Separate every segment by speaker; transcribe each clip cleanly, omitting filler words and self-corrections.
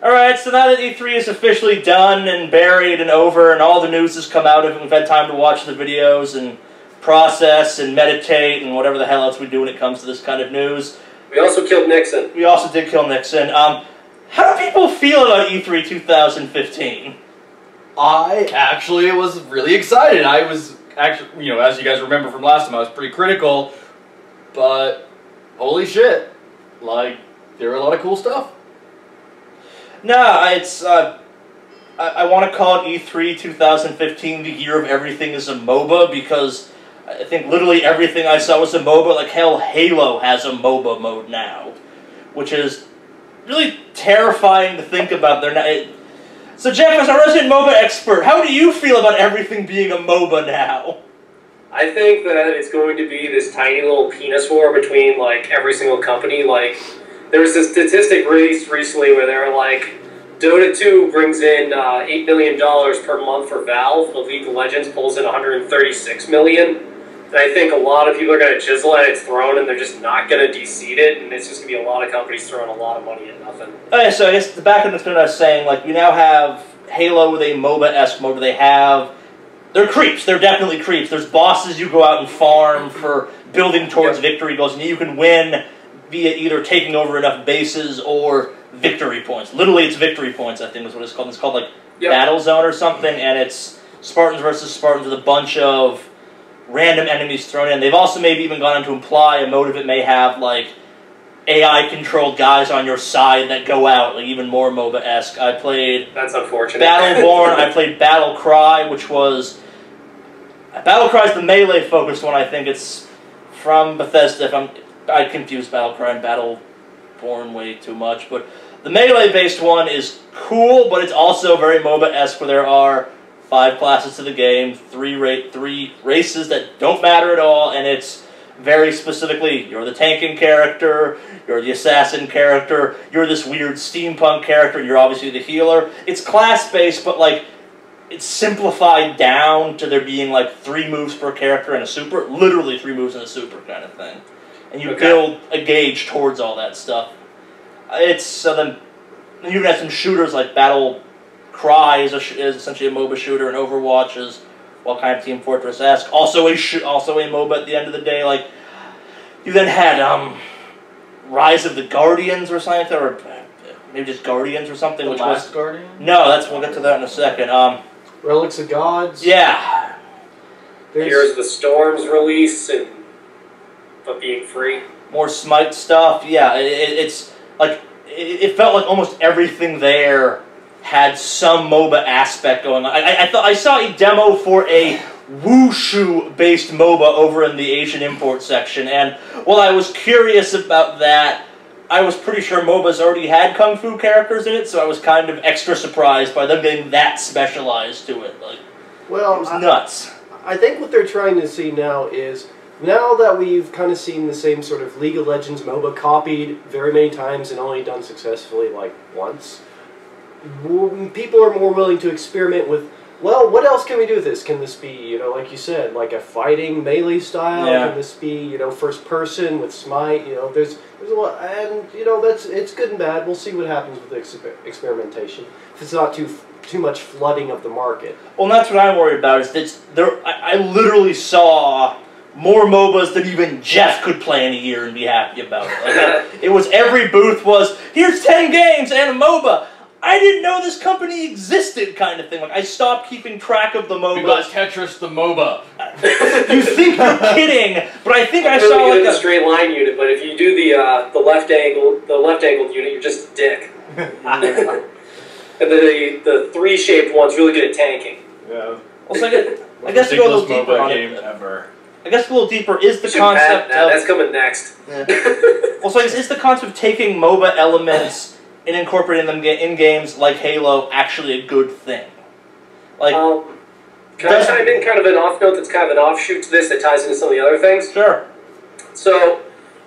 Speaker 1: Alright, so now that E3 is officially done and buried and over and all the news has come out of it, we've had time to watch the videos and process and meditate and whatever the hell else we do when it comes to this kind of news.
Speaker 2: We also killed Nixon.
Speaker 1: We also did kill Nixon. How do people feel about E3 2015?
Speaker 3: I actually was really excited. I was actually, you know, as you guys remember from last time, I was pretty critical, but holy shit, like, there were a lot of cool stuff.
Speaker 1: No, it's, I want to call it E3 2015 the year of everything is a MOBA, because I think literally everything I saw was a MOBA. Like, hell, Halo has a MOBA mode now, which is really terrifying to think about. So, Jeff, as a resident MOBA expert, how do you feel about everything being a MOBA now?
Speaker 2: I think that it's going to be this tiny little penis war between, like, every single company. Like, there was this statistic released recently where they were like, Dota 2 brings in $8 million per month for Valve, but League of Legends pulls in $136 million. And I think a lot of people are going to chisel at its throne, and they're just not going to de-seed it, and it's just going to be a lot of companies throwing a lot of money at nothing.
Speaker 1: Okay, so I guess the back of the thing I was saying, like, we now have Halo with a MOBA-esque mode. They're creeps. They're definitely creeps. There's bosses you go out and farm for building towards victory goals, and you can win via either taking over enough bases or victory points. Literally, it's victory points, I think is what it's called. It's called, like, Battle Zone or something, and it's Spartans versus Spartans with a bunch of random enemies thrown in. They've also maybe even gone on to imply a mode of it may have, like, AI-controlled guys on your side that go out, like, even more MOBA-esque. I played...
Speaker 2: That's unfortunate.
Speaker 1: Battleborn, I played Battle Cry, which was... Battle Cry's the melee-focused one, I think. It's from Bethesda. I confused Battle Cry and Battleborn way too much, but the melee-based one is cool, but it's also very MOBA-esque, where there are 5 classes to the game, 3 races that don't matter at all, and it's very specifically, you're the tanking character, you're the assassin character, you're this weird steampunk character, you're obviously the healer. It's class-based, but, like, it's simplified down to there being, like, 3 moves per character and a super, literally 3 moves and a super kind of thing. And you build a gauge towards all that stuff. Then you even have some shooters like Battle Cry is essentially a MOBA shooter, and Overwatch is, well, kind of Team Fortress-esque. Also a MOBA at the end of the day. Like, you then had Rise of the Guardians or something, or maybe just Guardians or something.
Speaker 3: The
Speaker 1: which
Speaker 3: Last
Speaker 1: was
Speaker 3: Guardian?
Speaker 1: No, we'll get to that in a second.
Speaker 4: Relics of Gods.
Speaker 1: Yeah.
Speaker 2: Here's the Storms release, but being free.
Speaker 1: More Smite stuff. Yeah, it's like it felt like almost everything there had some MOBA aspect going on. I saw a demo for a Wushu-based MOBA over in the Asian import section, and while I was curious about that, I was pretty sure MOBAs already had Kung Fu characters in it, so I was kind of extra surprised by them getting that specialized to it. Like,
Speaker 4: well,
Speaker 1: it was nuts.
Speaker 4: I think what they're trying to see now is, now that we've kind of seen the same sort of League of Legends MOBA copied very many times and only done successfully, like, once, people are more willing to experiment with, well, what else can we do with this? Can this be, you know, like you said, like a fighting melee style?
Speaker 1: Yeah.
Speaker 4: Can this be, you know, first person with Smite? You know, there's a lot, and, you know, it's good and bad. We'll see what happens with experimentation. If it's not too much flooding of the market.
Speaker 1: Well, and that's what I'm worried about, is that I literally saw more MOBAs than even Jeff could play in a year and be happy about it. Like, it was, every booth was, here's 10 games and a MOBA. I didn't know this company existed, kind of thing. Like, I stopped keeping track of the MOBAs.
Speaker 3: We got Tetris the MOBA.
Speaker 1: You think you're kidding, but I think I saw
Speaker 2: really
Speaker 1: like
Speaker 2: a straight line unit, but if you do the left angled unit, you're just a dick. And the 3-shaped one's really good at tanking.
Speaker 3: Yeah.
Speaker 1: Well, so I guess to go a little deeper on it. I guess a little deeper is the concept of...
Speaker 2: That's coming next.
Speaker 1: Yeah. Well, so I guess is the concept of taking MOBA elements and incorporating them in games like Halo actually a good thing? Like,
Speaker 2: can I chime in kind of an off note that's kind of an offshoot to this that ties into some of the other things?
Speaker 1: Sure.
Speaker 2: So,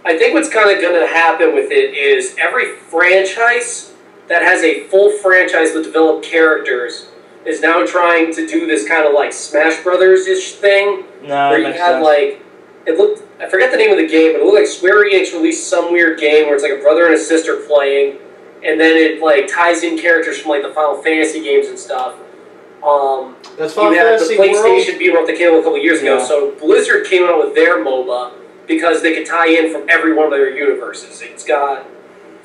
Speaker 2: I think what's kind of going to happen with it is every franchise that has a full franchise with developed characters is now trying to do this kind of like Smash Brothers-ish thing.
Speaker 1: No,
Speaker 2: where you had like, it looked, I forget the name of the game, but it looked like Square Enix released some weird game where it's like a brother and a sister playing, and then it like ties in characters from like the Final Fantasy games and stuff.
Speaker 4: That's Final
Speaker 2: you had
Speaker 4: Fantasy
Speaker 2: the PlayStation
Speaker 4: World.
Speaker 2: beat 'em up that came out a couple years ago.
Speaker 1: Yeah.
Speaker 2: So Blizzard came out with their MOBA because they could tie in from every one of their universes. It's got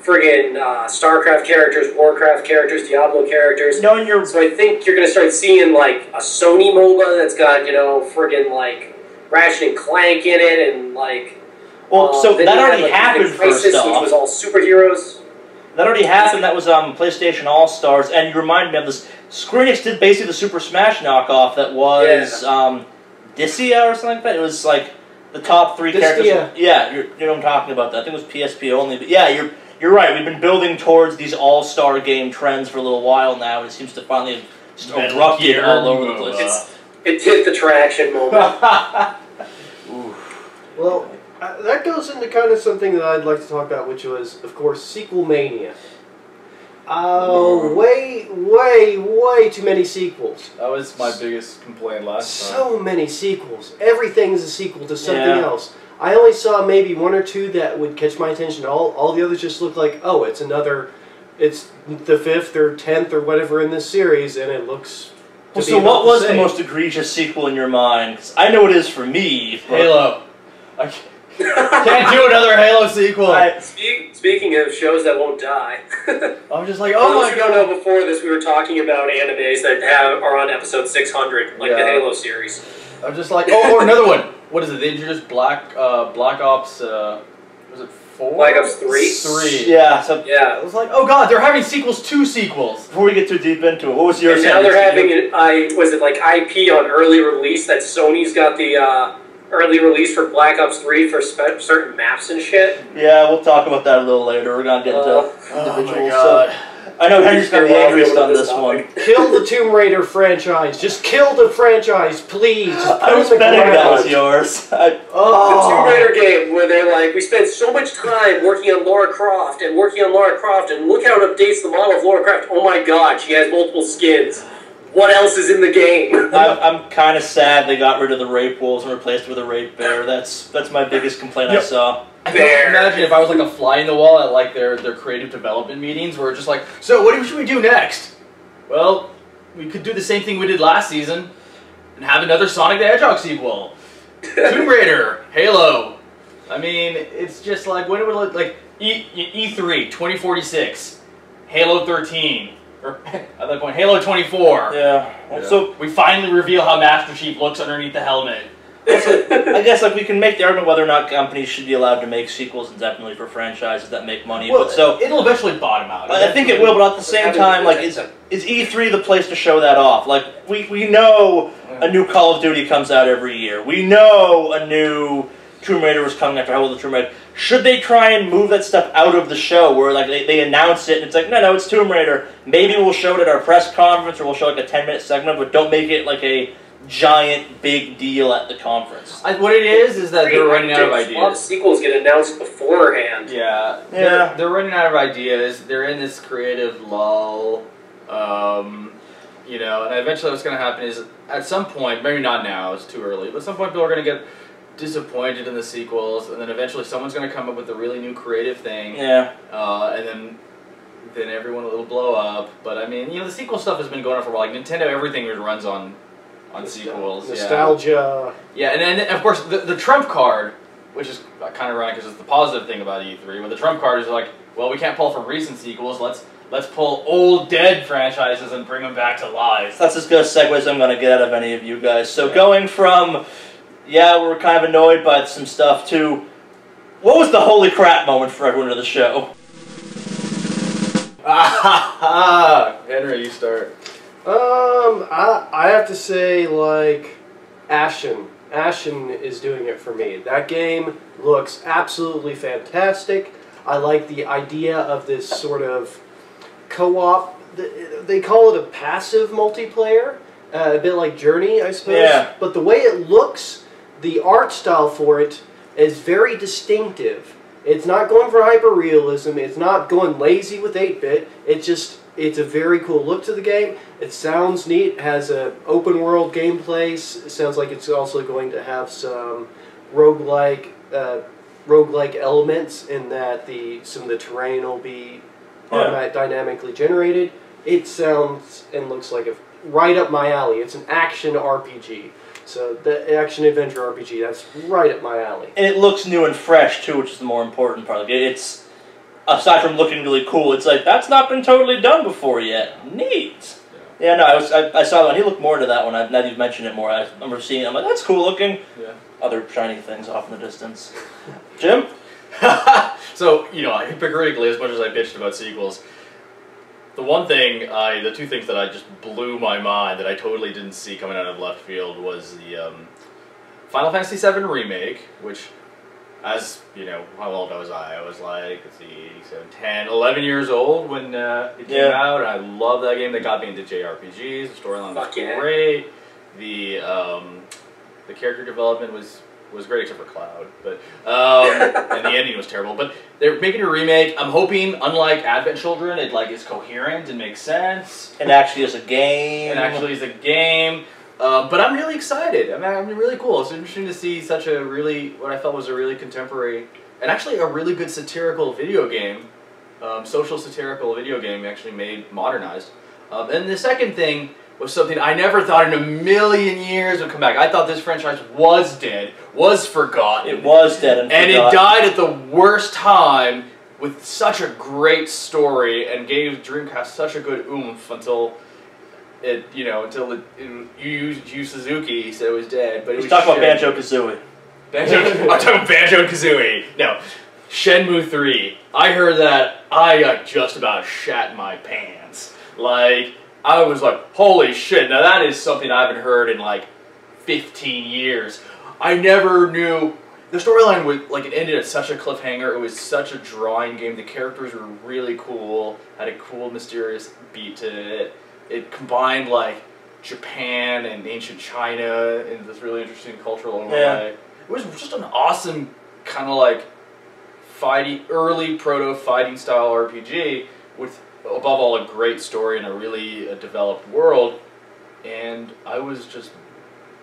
Speaker 2: friggin' StarCraft characters, Warcraft characters, Diablo characters.
Speaker 1: No, and you're
Speaker 2: So I think you're gonna start seeing like a Sony MOBA that's got friggin' like Ratchet and Clank in it, and like.
Speaker 1: so
Speaker 2: then
Speaker 1: that
Speaker 2: you had,
Speaker 1: already
Speaker 2: like,
Speaker 1: happened.
Speaker 2: Crisis,
Speaker 1: First
Speaker 2: which
Speaker 1: off,
Speaker 2: was all superheroes.
Speaker 1: that already happened. That was PlayStation All Stars, and you reminded me of this. Square Enix did basically the Super Smash knockoff that was Dissidia or something like that. It was like the top 3 characters.
Speaker 4: Distia.
Speaker 1: Yeah, you know what I'm talking about. I think it was PSP only, but yeah, you're right. We've been building towards these all-star game trends for a little while now, and it seems to finally have just erupted all over the place.
Speaker 2: It hit the traction moment.
Speaker 4: Well, that goes into kind of something that I'd like to talk about, which was, of course, sequel mania. Way too many sequels.
Speaker 3: That was my biggest complaint last time.
Speaker 4: So many sequels. Everything's a sequel to something
Speaker 1: Yeah.
Speaker 4: else. I only saw maybe 1 or 2 that would catch my attention. All the others just look like, oh, it's the 5th or 10th or whatever in this series, and it looks.
Speaker 1: Well, so what was the most egregious sequel in your mind? 'Cause I know it is for me. But
Speaker 3: Halo. I can't do another Halo sequel.
Speaker 2: Speaking of shows that won't die.
Speaker 3: I'm just like,
Speaker 2: For
Speaker 3: oh
Speaker 2: those
Speaker 3: my
Speaker 2: who don't know,
Speaker 3: god.
Speaker 2: before this, we were talking about animes that are on episode 600, like the
Speaker 3: Yeah.
Speaker 2: Halo series.
Speaker 3: I'm just like, or another one. What is it? They introduced Black Ops. Was it 4?
Speaker 2: Black Ops 3?
Speaker 3: 3.
Speaker 1: Yeah. So
Speaker 3: I
Speaker 2: Yeah.
Speaker 3: was like, oh god, they're having sequels to sequels.
Speaker 1: before we get too deep into it, what was your?
Speaker 2: And now they're having IP on early release that Sony's got the early release for Black Ops 3 for certain maps and shit.
Speaker 1: Yeah, we'll talk about that a little later. We're gonna get into
Speaker 3: Oh
Speaker 1: individual
Speaker 3: my
Speaker 1: stuff.
Speaker 3: god.
Speaker 1: I know Henry's gonna be
Speaker 2: We're all
Speaker 1: angriest
Speaker 2: dealing
Speaker 1: on
Speaker 2: with
Speaker 1: this
Speaker 2: this
Speaker 1: one.
Speaker 4: Kill the Tomb Raider franchise. Just kill the franchise, please. Just
Speaker 1: I
Speaker 4: put
Speaker 1: was
Speaker 4: it in the
Speaker 1: betting that
Speaker 4: ground.
Speaker 1: was yours.
Speaker 2: The Tomb
Speaker 4: Oh.
Speaker 2: Raider game where they're like, we spent so much time working on Lara Croft, and look how it updates the model of Lara Croft. Oh my god, she has multiple skins. What else is in the game?
Speaker 1: I'm kind of sad they got rid of the rape wolves and replaced it with a rape bear. That's my biggest complaint I
Speaker 3: Yep.
Speaker 1: saw.
Speaker 3: I can imagine if I was like a fly in the wall at like their creative development meetings where it's just like, so what should we do next? Well, we could do the same thing we did last season and have another Sonic the Hedgehog sequel. Tomb Raider, Halo. I mean, it's just like, when it would look like E3 2046, Halo 13, or at that point, Halo 24.
Speaker 1: Yeah. Well, so
Speaker 3: We finally reveal how Master Chief looks underneath the helmet.
Speaker 1: I guess like we can make the argument whether or not companies should be allowed to make sequels indefinitely for franchises that make money.
Speaker 3: Well,
Speaker 1: but so
Speaker 3: it'll eventually bottom out.
Speaker 1: I think it will, but at the same time, like is E3 the place to show that off? Like we know a new Call of Duty comes out every year. We know a new Tomb Raider was coming after How Old the Tomb Raider. Should they try and move that stuff out of the show where like they announce it and it's like, no, it's Tomb Raider. Maybe we'll show it at our press conference or we'll show like a 10-minute segment, but don't make it like a giant big deal at the conference.
Speaker 3: What it is that they're running out of
Speaker 2: A lot of
Speaker 3: ideas.
Speaker 2: sequels get announced beforehand.
Speaker 3: Yeah,
Speaker 1: Yeah.
Speaker 3: They're running out of ideas. They're in this creative lull. And eventually what's going to happen is at some point, maybe not now, it's too early, but at some point people are going to get disappointed in the sequels, and then eventually someone's going to come up with a really new creative thing,
Speaker 1: Yeah.
Speaker 3: and then everyone will blow up. But I mean, the sequel stuff has been going on for a while. Like Nintendo, everything runs on sequels.
Speaker 4: Nostalgia.
Speaker 3: Yeah, and then of course the trump card, which is kind of ironic because it's the positive thing about E3. But the trump card is like, well, we can't pull from recent sequels. Let's pull old dead franchises and bring them back to life.
Speaker 1: That's as good a segue as I'm going to get out of any of you guys. So going from, we're kind of annoyed by some stuff to, what was the holy crap moment for everyone in the show?
Speaker 3: Henry, you start.
Speaker 4: I have to say, like, Ashen. Ashen is doing it for me. That game looks absolutely fantastic. I like the idea of this sort of co-op. They call it a passive multiplayer, a bit like Journey, I suppose.
Speaker 1: Yeah.
Speaker 4: But the way it looks, the art style for it is very distinctive. It's not going for hyper-realism. It's not going lazy with 8-bit. It's a very cool look to the game. It sounds neat. It has an open-world gameplay. It sounds like it's also going to have some roguelike elements in that some of the terrain will be dynamically generated. It sounds and looks like right up my alley. It's an action RPG. So the action-adventure RPG, that's right up my alley.
Speaker 1: And it looks new and fresh, too, which is the more important part. Like, it's, aside from looking really cool, it's like, that's not been totally done before yet. Neat. Yeah, no, I saw that one. He looked more into that one. Now that you've mentioned it more, I remember seeing it. I'm like, that's cool looking.
Speaker 3: Yeah.
Speaker 1: Other shiny things off in the distance. Jim?
Speaker 3: So, hypocritically, as much as I bitched about sequels, the two things that I just blew my mind that I totally didn't see coming out of left field was the Final Fantasy VII Remake, which, as, how old was I? I was like, let's see, 10, 11 years old when it came out, and I love that game. That got me into JRPGs. The storyline was great. The character development was great, except for Cloud, but and the ending was terrible. But they're making a remake. I'm hoping, unlike Advent Children, it is coherent and makes sense.
Speaker 1: And actually is a game.
Speaker 3: But I'm really excited. I'm really cool. It's interesting to see such what I felt was a really contemporary, and actually a really good satirical video game, social satirical video game actually modernized. And the second thing was something I never thought in a million years would come back. I thought this franchise was dead, was forgotten.
Speaker 1: It was dead and forgotten.
Speaker 3: And it died at the worst time with such a great story and gave Dreamcast such a good oomph until Yu Suzuki said it was dead. But
Speaker 1: He's talking about Banjo-Kazooie.
Speaker 3: I'm talking about Banjo-Kazooie. No. Shenmue 3. I heard that, I got just about shat my pants. I was like, holy shit, now that is something I haven't heard in 15 years. I never knew, the storyline was, it ended at such a cliffhanger, it was such a drawing game, the characters were really cool, had a cool, mysterious beat to it. It combined, Japan and ancient China in this really interesting cultural overlay. It was just an awesome kind of, early proto-fighting style RPG with, above all, a great story and a really developed world, and I was just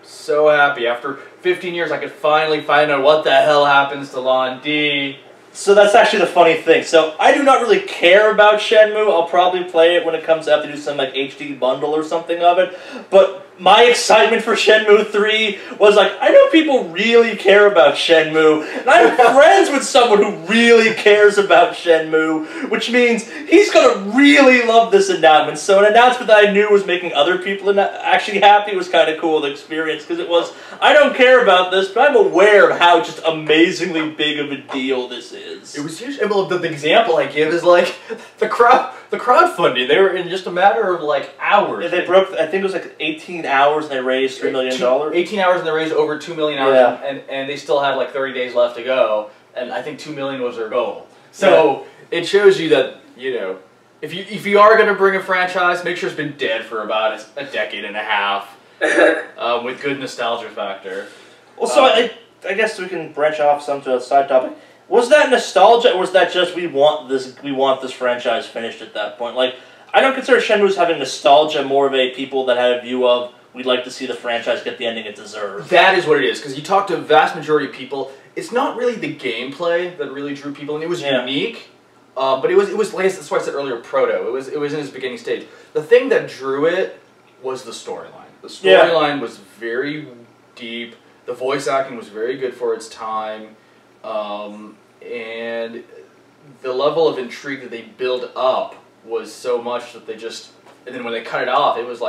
Speaker 3: so happy. After 15 years, I could finally find out what the hell happens to Lan Di.
Speaker 1: So that's actually the funny thing. So I do not really care about Shenmue. I'll probably play it when it comes out to do some HD bundle or something of it, but my excitement for Shenmue 3 was I know people really care about Shenmue, and I'm friends with someone who really cares about Shenmue, which means he's gonna really love this announcement. So an announcement that I knew was making other people actually happy was kind of cool to experience, because it was, I don't care about this, but I'm aware of how just amazingly big of a deal this is.
Speaker 3: It was huge. Well, the example I give is the crowdfunding. They were in just a matter of hours.
Speaker 1: Yeah, they broke, I think it was 18 hours and they raised $3 million.
Speaker 3: 18 hours and they raised over 2 million hours, and they still had 30 days left to go, and I think 2 million was their goal. So it shows you that, if you are going to bring a franchise, make sure it's been dead for about a decade and a half, with good nostalgia factor.
Speaker 1: Well, so I guess we can branch off some to a side topic. Was that nostalgia, or was that just we want this franchise finished at that point? I don't consider Shenmue as having nostalgia, more of a people that had a view of, we'd like to see the franchise get the ending it deserves.
Speaker 3: That is what it is, because you talk to a vast majority of people, it's not really the gameplay that really drew people, and it was unique, but it was that's why I said earlier, proto. It was in its beginning stage. The thing that drew it was the storyline. The storyline was very deep, the voice acting was very good for its time, and the level of intrigue that they built up was so much that they just, and then when they cut it off, it was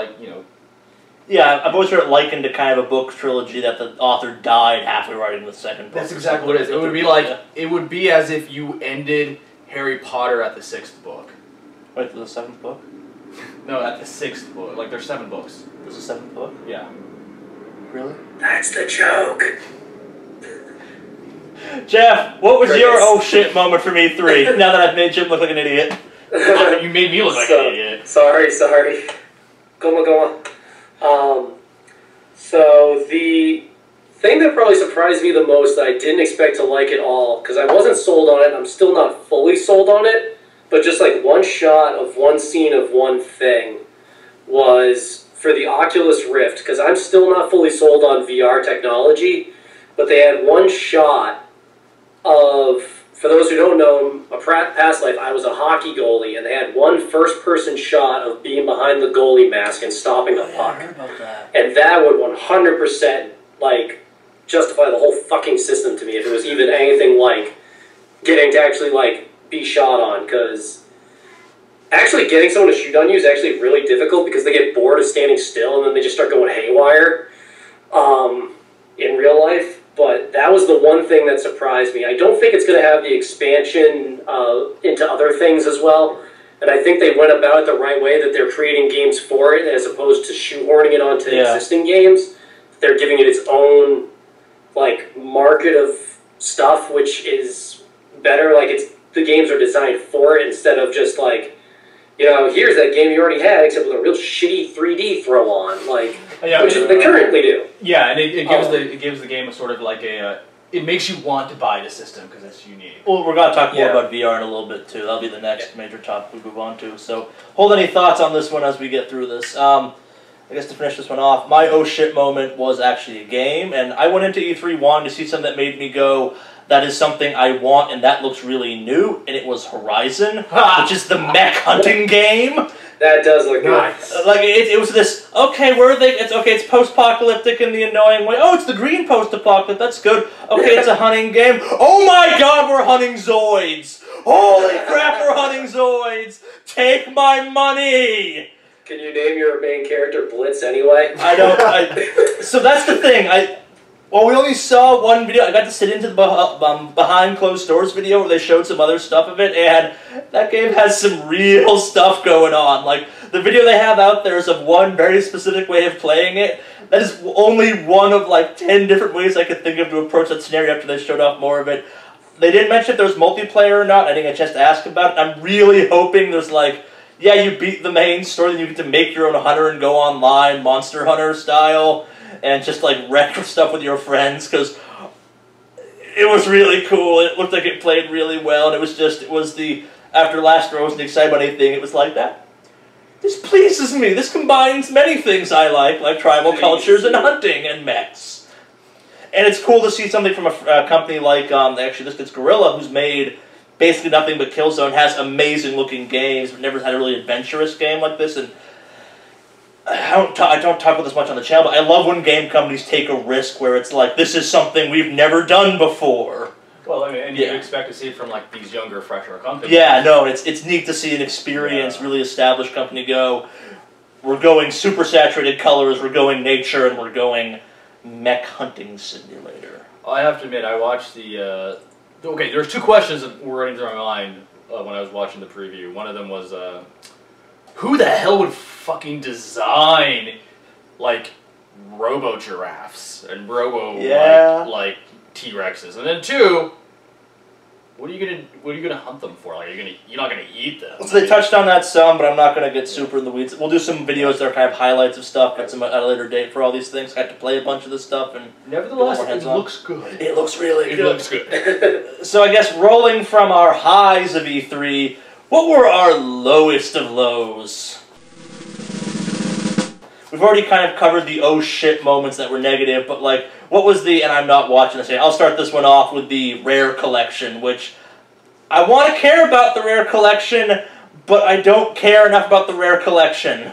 Speaker 1: Yeah, I've always heard it likened to kind of a book trilogy that the author died halfway writing the second book.
Speaker 3: That's exactly what it is. It would be it would be as if you ended Harry Potter at the 6th book.
Speaker 1: Wait, for the 7th book?
Speaker 3: No, at the 6th book. There's 7 books.
Speaker 1: There's a 7th book?
Speaker 3: Yeah.
Speaker 1: Really?
Speaker 2: That's the joke.
Speaker 1: Jeff, what was your oh shit moment for me 3, now that I've made Jim look like an idiot?
Speaker 3: You made me look like an idiot.
Speaker 2: Sorry. Go on. So the thing that probably surprised me the most, that I didn't expect to like at all, because I wasn't sold on it, I'm still not fully sold on it, but just one shot of one scene of one thing, was for the Oculus Rift, because I'm still not fully sold on VR technology, but they had one shot of for those who don't know, a past life, I was a hockey goalie, and they had one first-person shot of being behind the goalie mask and stopping the puck.
Speaker 1: I heard about that.
Speaker 2: And that would 100%, like, justify the whole fucking system to me if it was even anything like getting to actually, like, be shot on, because actually getting someone to shoot on you is actually really difficult because they get bored of standing still and then they just start going haywire in real life. But that was the one thing that surprised me. I don't think it's going to have the expansion into other things as well. And I think they went about it the right way, that they're creating games for it as opposed to shoehorning it onto existing games. They're giving it its own, like, market of stuff, which is better. Like, the games are designed for it instead of just, like, you know, here's that game you already had, except with a real shitty 3D throw on, like, which they currently do.
Speaker 3: Yeah, and it gives the game a sort of like a it makes you want to buy the system because it's unique.
Speaker 1: Well, we're going to talk more about VR in a little bit too. That'll be the next major topic we move on to. So, hold any thoughts on this one as we get through this. I guess to finish this one off, my oh shit moment was actually a game, and I went into E3 wanting to see something that made me go, that is something I want, and that looks really new, and it was Horizon, which is the mech hunting game.
Speaker 2: That does look nice.
Speaker 1: Like, it was this, okay, where are they, it's post-apocalyptic in the annoying way. Oh, it's the green post-apocalyptic, that's good. Okay, it's a hunting game. Oh my god, we're hunting Zoids! Holy crap, we're hunting Zoids! Take my money!
Speaker 2: Can you name your main character Blitz anyway?
Speaker 1: So that's the thing, well, we only saw one video. I got to sit into the behind closed doors video where they showed some other stuff of it, and that game has some real stuff going on. Like, the video they have out there is of one very specific way of playing it. That is only one of, like, 10 different ways I could think of to approach that scenario after they showed off more of it. They didn't mention if there's multiplayer or not. I didn't get a chance to ask about it. I'm really hoping there's, like, yeah, you beat the main story, then you get to make your own hunter and go online, Monster Hunter style, and just, like, wreck stuff with your friends, because it was really cool. It looked like it played really well, and it was the, after last year I wasn't excited about anything, it was like that. This pleases me. This combines many things I like tribal cultures and hunting and mechs. And it's cool to see something from a company like, actually, it's Guerrilla, who's made basically nothing but Killzone, has amazing looking games, but never had a really adventurous game like this, and I don't talk about this much on the channel, but I love when game companies take a risk where it's like, this is something we've never done before.
Speaker 3: Well, I mean, and you expect to see it from, like, these younger, fresher companies.
Speaker 1: Yeah, no, it's neat to see an experienced, really established company go, we're going super saturated colors, we're going nature, and we're going mech hunting simulator.
Speaker 3: I have to admit, I watched the, okay, there's two questions that were running through my mind when I was watching the preview. One of them was, who the hell would fucking design, like, robo-giraffes and like T-Rexes? And then two, what are you gonna hunt them for? Like, you're not gonna eat them.
Speaker 1: So they touched on that some, but I'm not gonna get super in the weeds. We'll do some videos that are kind of highlights of stuff at a later date for all these things. I have to play a bunch of this stuff, and
Speaker 3: nevertheless, it looks good.
Speaker 1: It looks really good.
Speaker 3: It looks good.
Speaker 1: So I guess rolling from our highs of E3, what were our lowest of lows? We've already kind of covered the oh shit moments that were negative, but, like, what was the, and I'm not watching this yet, I'll start this one off with the Rare Collection, which I want to care about the Rare Collection, but I don't care enough about the Rare Collection.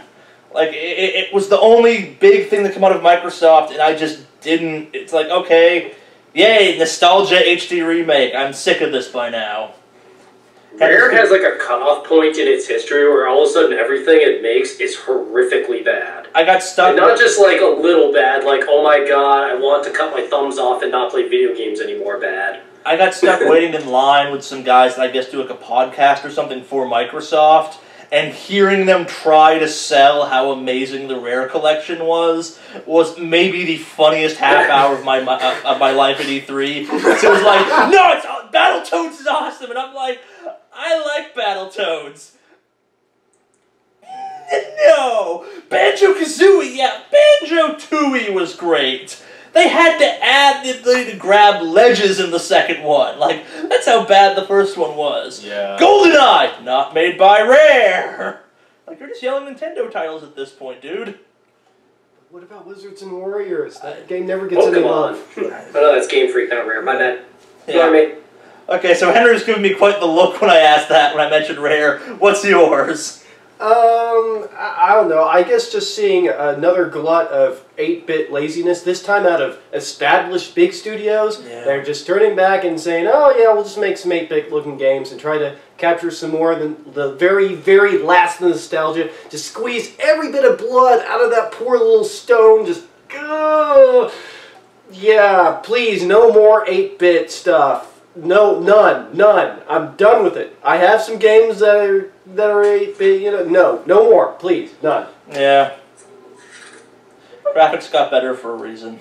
Speaker 1: Like, it was the only big thing that came out of Microsoft, and I just didn't, it's like, okay, yay, Nostalgia HD Remake, I'm sick of this by now.
Speaker 2: Rare has, like, a cutoff point in its history where all of a sudden everything it makes is horrifically bad.
Speaker 1: I got stuck.
Speaker 2: And not just, like, a little bad, like, oh my god, I want to cut my thumbs off and not play video games anymore bad.
Speaker 1: I got stuck waiting in line with some guys that I guess do, like, a podcast or something for Microsoft, and hearing them try to sell how amazing the Rare Collection was maybe the funniest half hour of my life at E3. So it was like, no, Battletoads is awesome, and I'm like, I like Battletoads. No! Banjo-Kazooie, yeah, Banjo-Tooie was great. They had to add the grab ledges in the second one. Like, that's how bad the first one was.
Speaker 3: Yeah.
Speaker 1: GoldenEye, not made by Rare. Like, you're just yelling Nintendo titles at this point, dude.
Speaker 4: What about Wizards and Warriors? That game never gets any love.
Speaker 2: Oh no, that's Game Freak, not Rare. My bad.
Speaker 1: Yeah.
Speaker 2: You know
Speaker 1: Okay, so Henry was giving me quite the look when I asked that, when I mentioned Rare. What's yours?
Speaker 4: I don't know. I guess just seeing another glut of 8-bit laziness, this time out of established big studios.
Speaker 1: Yeah.
Speaker 4: They're just turning back and saying, oh yeah, we'll just make some 8-bit looking games and try to capture some more of the very, very last nostalgia. Just squeeze every bit of blood out of that poor little stone. Just, yeah, please, no more 8-bit stuff. No, none. I'm done with it. I have some games that are 8-bit, you know. No more, please, none.
Speaker 1: Yeah. Graphics got better for a reason.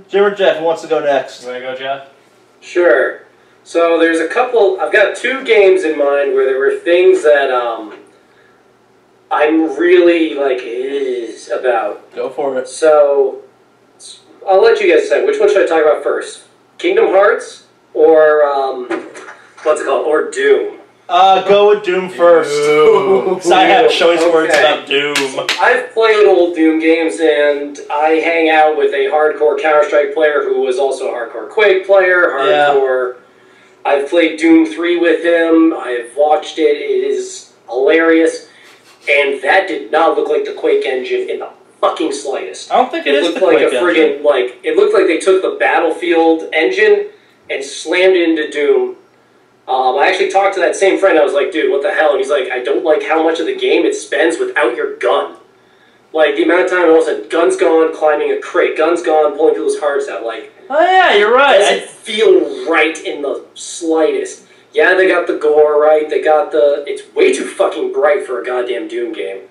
Speaker 1: Jim or Jeff, who wants to go next?
Speaker 3: You want to go, Jeff?
Speaker 2: Sure. So there's a couple. I've got 2 games in mind where there were things that I'm really like about.
Speaker 1: Go for it.
Speaker 2: So I'll let you guys decide. Which one should I talk about first? Kingdom Hearts or what's it called? Or Doom?
Speaker 1: Go with Doom first. Because I have choice words about Doom.
Speaker 2: I've played old Doom games, and I hang out with a hardcore Counter-Strike player who was also a hardcore Quake player. Hardcore. Yeah. I've played Doom 3 with him. I've watched it. It is hilarious. And that did not look like the Quake engine in the fucking slightest.
Speaker 1: I don't think it is
Speaker 2: looked
Speaker 1: the
Speaker 2: like
Speaker 1: Quake
Speaker 2: a friggin'
Speaker 1: engine.
Speaker 2: like it looked like they took the Battlefield engine and slammed it into Doom. I actually talked to that same friend. I was like, dude, what the hell? And he's like, I don't like how much of the game it spends without your gun. Like, the amount of time all of a sudden, gun's gone, climbing a crate, gun's gone, pulling people's hearts out. Like,
Speaker 1: Oh yeah, you're right.
Speaker 2: doesn't feel right in the slightest. Yeah, they got the gore right. They got the... It's way too fucking bright for a goddamn Doom game.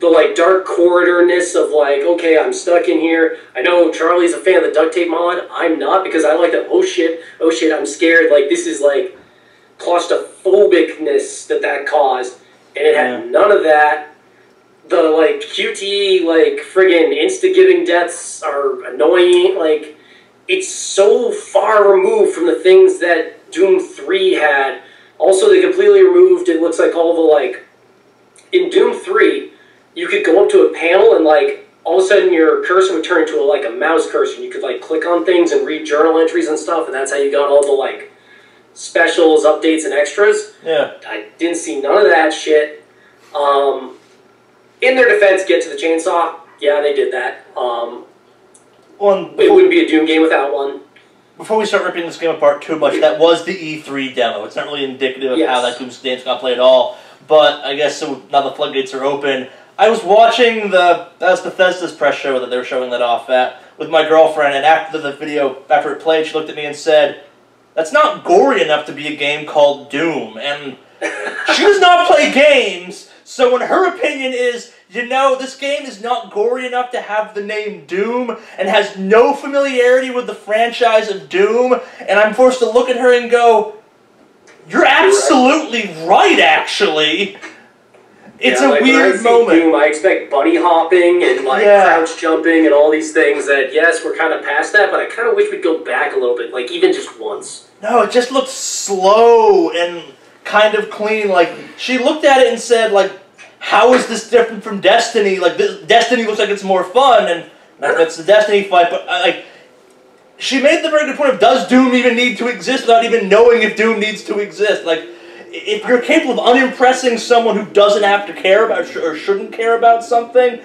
Speaker 2: The, like, dark corridor-ness of, like, okay, I'm stuck in here. I know Charlie's a fan of the duct tape mod. I'm not, because I like that, oh shit, I'm scared. Like, this is, like, claustrophobicness that caused. And it had none of that. The, like, QTE, like, friggin' insta-giving deaths are annoying. Like, it's so far removed from the things that Doom 3 had. Also, they completely removed, it looks like all the, like... In Doom 3... you could go up to a panel and, like, all of a sudden your cursor would turn into, a mouse cursor. And you could, like, click on things and read journal entries and stuff, and that's how you got all the, like, specials, updates, and extras.
Speaker 1: Yeah.
Speaker 2: I didn't see none of that shit. In their defense, get to the chainsaw. Yeah, they did that. It wouldn't be a Doom game without one.
Speaker 1: Before we start ripping this game apart too much, that was the E3 demo. It's not really indicative of how that Doom game's going to play at all. But I guess so now the floodgates are open. I was watching that was Bethesda's press show that they were showing that off at with my girlfriend, and after it played, she looked at me and said, "That's not gory enough to be a game called Doom." And she does not play games, so when her opinion is, this game is not gory enough to have the name Doom and has no familiarity with the franchise of Doom, and I'm forced to look at her and go, "You're absolutely right, actually." It's a weird moment.
Speaker 2: Doom, I expect bunny hopping and crouch jumping and all these things that, yes, we're kind of past that, but I kind of wish we'd go back a little bit, like even just once.
Speaker 1: No, it just looked slow and kind of clean. Like, she looked at it and said, like, how is this different from Destiny? Like, Destiny looks like it's more fun, and that's the Destiny fight, but, like, she made the very good point of, does Doom even need to exist without even knowing if Doom needs to exist? Like, if you're capable of unimpressing someone who doesn't have to care about or shouldn't care about something,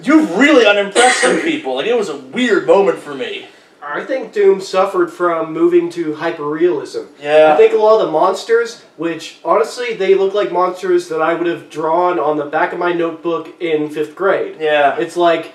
Speaker 1: you've really unimpressed some people. Like, it was a weird moment for me.
Speaker 4: I think Doom suffered from moving to hyperrealism.
Speaker 1: Yeah.
Speaker 4: I think a lot of the monsters, which, honestly, they look like monsters that I would have drawn on the back of my notebook in 5th grade.
Speaker 1: Yeah.
Speaker 4: It's like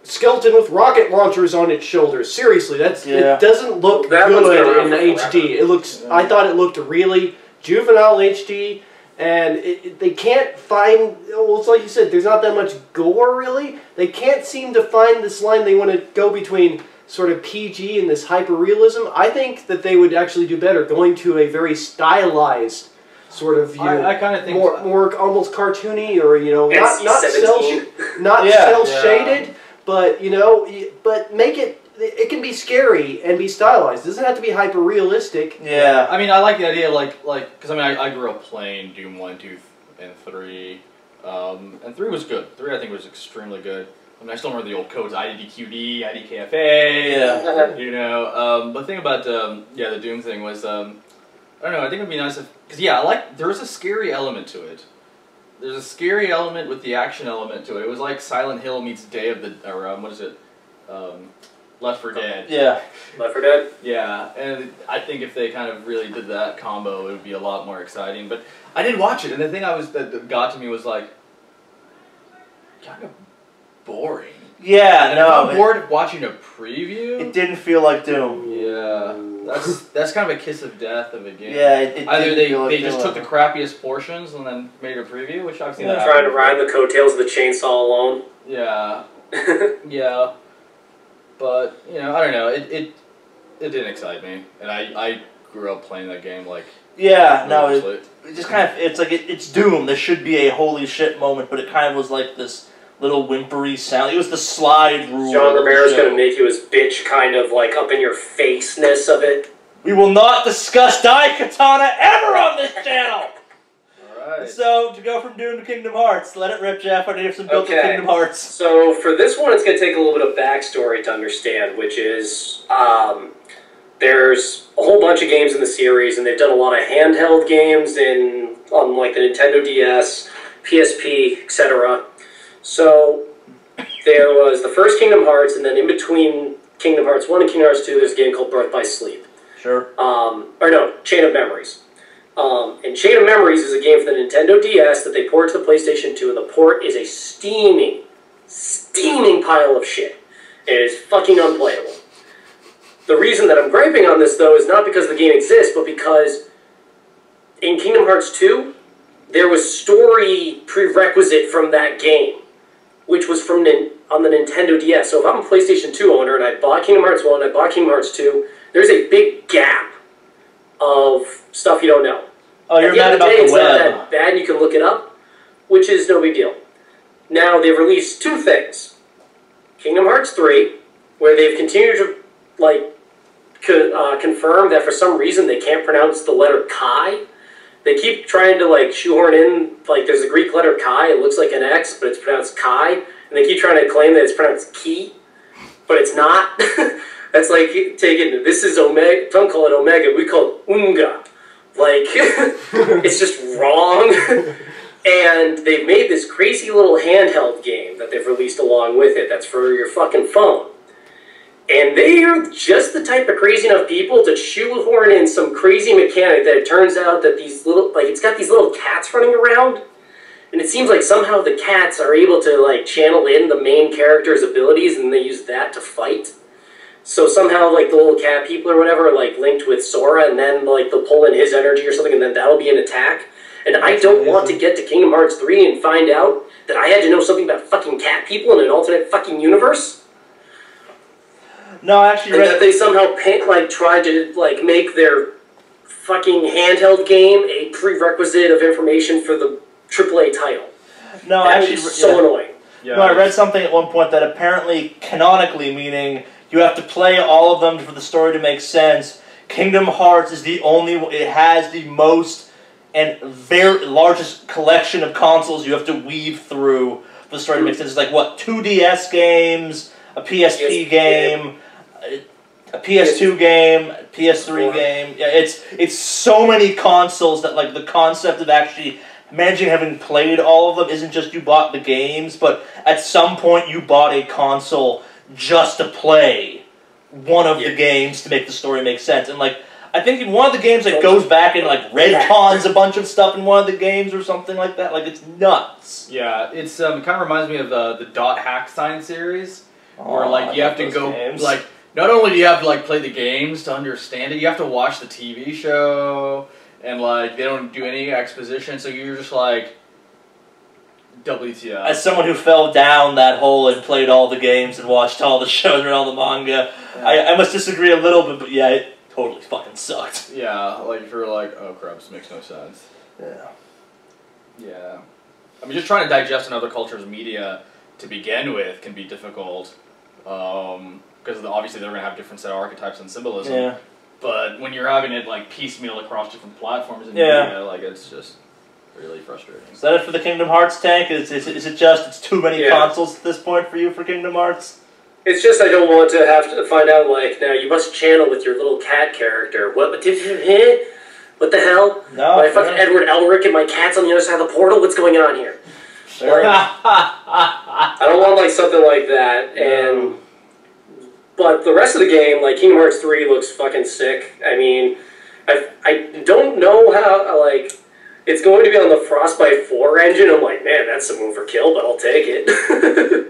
Speaker 4: skeleton with rocket launchers on its shoulders. Seriously, it doesn't look good in HD. It looks. I thought it looked really juvenile HD, and they can't find. Well, it's like you said. There's not that much gore really. They can't seem to find this line they want to go between sort of PG and this hyper-realism. I think that they would actually do better going to a very stylized sort of view.
Speaker 3: I kind of think
Speaker 4: more almost cartoony, or not
Speaker 2: NC-17.
Speaker 4: cell shaded. But, but make it can be scary and be stylized. It doesn't have to be hyper-realistic.
Speaker 1: Yeah.
Speaker 3: I mean, I like the idea, because, I mean, I grew up playing Doom 1, 2, and 3, and 3 was good. 3, I think, was extremely good. I mean, I still remember the old codes, IDQD, IDKFA.
Speaker 1: Yeah.
Speaker 3: You know, but the thing about the Doom thing was, I don't know. I think it'd be nice if, because there was a scary element to it. There's a scary element with the action element to it. It was like Silent Hill meets Day of the, or what is it? Left 4 Dead.
Speaker 1: Yeah.
Speaker 2: Left 4 Dead?
Speaker 3: Yeah, and I think if they kind of really did that combo, it would be a lot more exciting. But I didn't watch it, and the thing that got to me was like, kind of boring.
Speaker 1: Yeah,
Speaker 3: And
Speaker 1: no.
Speaker 3: if I'm bored watching a preview.
Speaker 1: It didn't feel like Doom.
Speaker 3: Yeah, that's kind of a kiss of death of a game.
Speaker 1: Yeah, it
Speaker 3: Either
Speaker 1: didn't feel like
Speaker 3: they
Speaker 1: Doom.
Speaker 3: just took the crappiest portions and then made a preview, which I've seen that.
Speaker 2: Trying to ride the coattails of the chainsaw alone.
Speaker 3: Yeah, yeah, but you know, I don't know. It didn't excite me, and I grew up playing that game like.
Speaker 1: Yeah, no,
Speaker 3: religiously.
Speaker 1: it just kind of, it's like, it's Doom. There should be a holy shit moment, but it kind of was like this little whimpery sound. It was the slide rule.
Speaker 2: John Romero's going to make you his bitch kind of like up in your face-ness of it.
Speaker 1: We will not discuss Daikatana ever on this channel!
Speaker 3: Alright.
Speaker 1: So, to go from Doom to Kingdom Hearts, let it rip, Jeff. I need to have some built
Speaker 2: Okay.
Speaker 1: Kingdom Hearts.
Speaker 2: So for this one, it's going to take a little bit of backstory to understand, which is there's a whole bunch of games in the series, and they've done a lot of handheld games on like the Nintendo DS, PSP, etc. So there was the first Kingdom Hearts, and then in between Kingdom Hearts 1 and Kingdom Hearts 2, there's a game called Birth by Sleep.
Speaker 1: Sure.
Speaker 2: Or no, Chain of Memories. And Chain of Memories is a game for the Nintendo DS that they ported to the PlayStation 2, and the port is a steaming pile of shit. It is fucking unplayable. The reason that I'm griping on this, though, is not because the game exists, but because in Kingdom Hearts 2, there was story prerequisite from that game, which was from on the Nintendo DS. So if I'm a PlayStation 2 owner and I bought Kingdom Hearts 1, I bought Kingdom Hearts 2, there's a big gap of stuff you don't know.
Speaker 1: Oh, you're
Speaker 2: At the
Speaker 1: mad
Speaker 2: end of the
Speaker 1: about
Speaker 2: day,
Speaker 1: the
Speaker 2: it's not
Speaker 1: web.
Speaker 2: that bad, and you can look it up, which is no big deal. Now, they've released two things. Kingdom Hearts 3, where they've continued to, like, confirm that for some reason they can't pronounce the letter Chi. They keep trying to, like, shoehorn in, like, there's a Greek letter Chi, it looks like an X, but it's pronounced Chi, and they keep trying to claim that it's pronounced Ki, but it's not. That's like taking, this is Omega, some call it Omega, we call it Unga. Like, it's just wrong. And they've made this crazy little handheld game that they've released along with it that's for your fucking phone. And they are just the type of crazy enough people to shoehorn in some crazy mechanic that it turns out that these little, like, it's got these little cats running around. And it seems like somehow the cats are able to, like, channel in the main character's abilities and they use that to fight. So somehow, like, the little cat people or whatever are, like, linked with Sora, and then, like, they'll pull in his energy or something, and then that'll be an attack. And I don't want to get to Kingdom Hearts 3 and find out that I had to know something about fucking cat people in an alternate fucking universe.
Speaker 1: No, I actually
Speaker 2: And
Speaker 1: read...
Speaker 2: that they somehow, tried to, like, make their fucking handheld game a prerequisite of information for the AAA title.
Speaker 1: No,
Speaker 2: That
Speaker 1: actually...
Speaker 2: is so annoying.
Speaker 3: Yeah,
Speaker 1: No, I read something at one point that apparently, canonically, meaning you have to play all of them for the story to make sense, Kingdom Hearts is the only... It has the most and very largest collection of consoles you have to weave through for the story to make sense. It's like, what, 2 DS games, a PSP game, a PS2 game, a PS3 game. Yeah, it's so many consoles that, like, the concept of actually managing having played all of them isn't just you bought the games, but at some point you bought a console just to play one of the games to make the story make sense. And, like, I think in one of the games it goes back and, like, retcons a bunch of stuff in one of the games or something like that. Like, it's nuts.
Speaker 3: Yeah, it's it kind of reminds me of the Dot Hack Sign series, where,
Speaker 1: Oh,
Speaker 3: like, you
Speaker 1: I
Speaker 3: have to
Speaker 1: love
Speaker 3: go,
Speaker 1: those games.
Speaker 3: like, not only do you have to, like, play the games to understand it, you have to watch the TV show, and, like, they don't do any exposition, so you're just like, WTF.
Speaker 1: As someone who fell down that hole and played all the games and watched all the shows and read all the manga, I must disagree a little bit, but yeah, it totally fucking sucked.
Speaker 3: Yeah, like, if you're like, oh crap, this makes no sense.
Speaker 1: Yeah.
Speaker 3: Yeah. I mean, just trying to digest another culture's media to begin with can be difficult, because obviously they're going to have different set of archetypes and symbolism.
Speaker 1: Yeah.
Speaker 3: But when you're having it, like, piecemeal across different platforms and
Speaker 1: Yeah.
Speaker 3: media, like, it's just... really frustrating.
Speaker 1: Is that it for the Kingdom Hearts tank? Is it just it's too many consoles at this point for you for Kingdom Hearts?
Speaker 2: It's just I don't want to have to find out, like, now you must channel with your little cat character. What the hell?
Speaker 1: No,
Speaker 2: my fucking Edward Elric and my cat's on the other side of the portal? What's going on here?
Speaker 1: Sure.
Speaker 2: I don't want, like, something like that. And but the rest of the game, like, Kingdom Hearts 3 looks fucking sick. I mean, I don't know how, like, it's going to be on the Frostbite 4 engine. I'm like, man, that's some overkill, but I'll take it.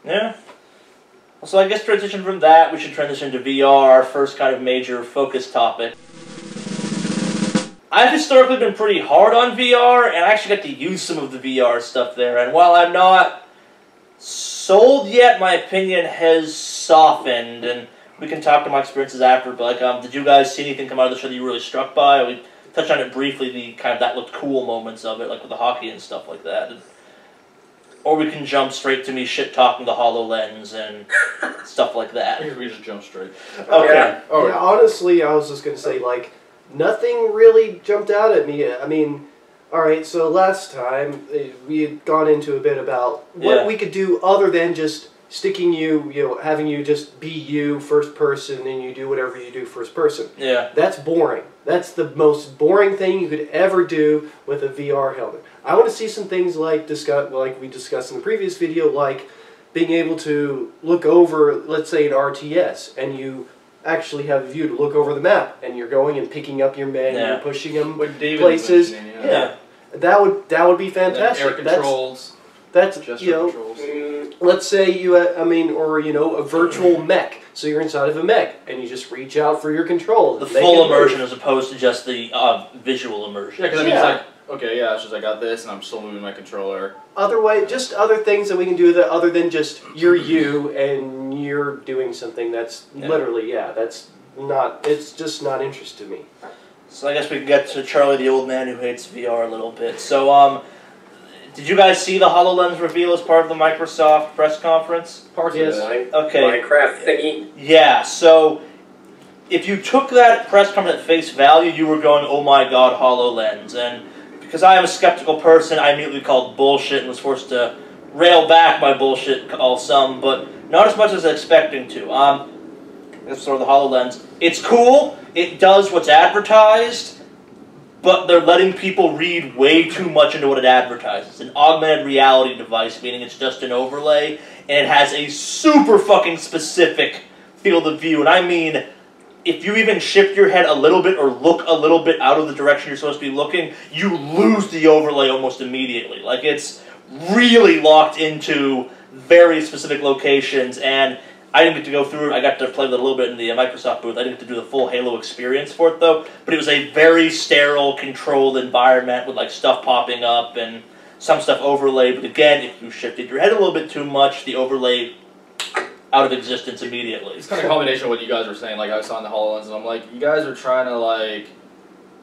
Speaker 1: Yeah. So I guess transition from that, we should transition to VR, our first kind of major focus topic. I've historically been pretty hard on VR, and I actually got to use some of the VR stuff there, and while I'm not sold yet, my opinion has softened, and we can talk to my experiences after, but like, did you guys see anything come out of the show that you were really struck by? We touched on it briefly, the kind of that looked cool moments of it, like with the hockey and stuff like that. Or we can jump straight to me shit-talking the HoloLens and stuff like that.
Speaker 3: I guess we just jump straight.
Speaker 1: Okay.
Speaker 2: Yeah.
Speaker 3: Oh,
Speaker 4: Yeah, honestly, I was just going to say, like, nothing really jumped out at me. I mean, alright, so last time we had gone into a bit about what we could do other than just sticking you, having you just be you, first person, and you do whatever you do first person.
Speaker 1: Yeah.
Speaker 4: That's boring. That's the most boring thing you could ever do with a VR helmet. I want to see some things like we discussed in the previous video, like being able to look over, let's say, an RTS, and you actually have a view to look over the map, and you're going and picking up your men, and you're pushing them
Speaker 3: What David
Speaker 4: places.
Speaker 3: was mentioning,
Speaker 1: Yeah.
Speaker 4: That would be fantastic.
Speaker 3: Air controls.
Speaker 4: That's
Speaker 3: Gesture controls.
Speaker 4: let's say you, or a virtual mech. So you're inside of a mech, and you just reach out for your controls.
Speaker 1: The
Speaker 4: and make
Speaker 1: full
Speaker 4: it
Speaker 1: immersion
Speaker 4: move.
Speaker 1: as opposed to just the visual immersion.
Speaker 3: Yeah, because I mean, it's like, okay, yeah, it's just I got this, and I'm still moving my controller.
Speaker 4: Just other things that we can do that other than just you're you and you're doing something that's literally, that's not, it's just not interest to me.
Speaker 1: So I guess we can get to Charlie the old man who hates VR a little bit. So, did you guys see the HoloLens reveal as part of the Microsoft press conference?
Speaker 3: Parts
Speaker 4: Yes.
Speaker 3: of it.
Speaker 1: Okay.
Speaker 2: Minecraft thingy.
Speaker 1: Yeah, so if you took that press conference at face value, you were going, oh my god, HoloLens. And because I am a skeptical person, I immediately called bullshit and was forced to rail back my bullshit, call some, but not as much as I was expecting to. Let's start with the HoloLens. It's cool, it does what's advertised, but they're letting people read way too much into what it advertises. It's an augmented reality device, meaning it's just an overlay, and it has a super fucking specific field of view. And I mean, if you even shift your head a little bit or look a little bit out of the direction you're supposed to be looking, you lose the overlay almost immediately. Like, it's really locked into very specific locations, and I didn't get to go through it. I got to play with it a little bit in the Microsoft booth. I didn't get to do the full Halo experience for it, though. But it was a very sterile, controlled environment with, like, stuff popping up and some stuff overlaid. But again, if you shifted your head a little bit too much, the overlay out of existence immediately.
Speaker 3: It's kind of a combination of what you guys were saying. Like, I saw in the HoloLens, and I'm like, you guys are trying to, like,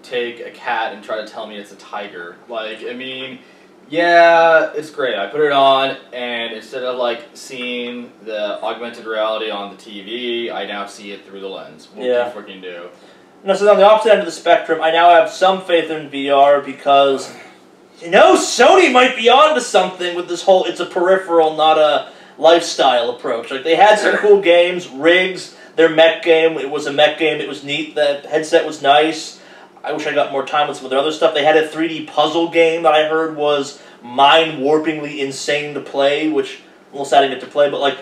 Speaker 3: take a cat and try to tell me it's a tiger. Like, I mean, yeah, it's great. I put it on, and instead of, like, seeing the augmented reality on the TV, I now see it through the lens. What do you freaking do?
Speaker 1: No, so on the opposite end of the spectrum, I now have some faith in VR because, Sony might be onto something with this whole it's a peripheral, not a lifestyle approach. Like, they had some cool games, Riggs, their mech game, it was a mech game, it was neat, the headset was nice. I wish I got more time with some of their other stuff. They had a 3D puzzle game that I heard was mind-warpingly insane to play, which I'm a little sad I didn't get to play, but, like,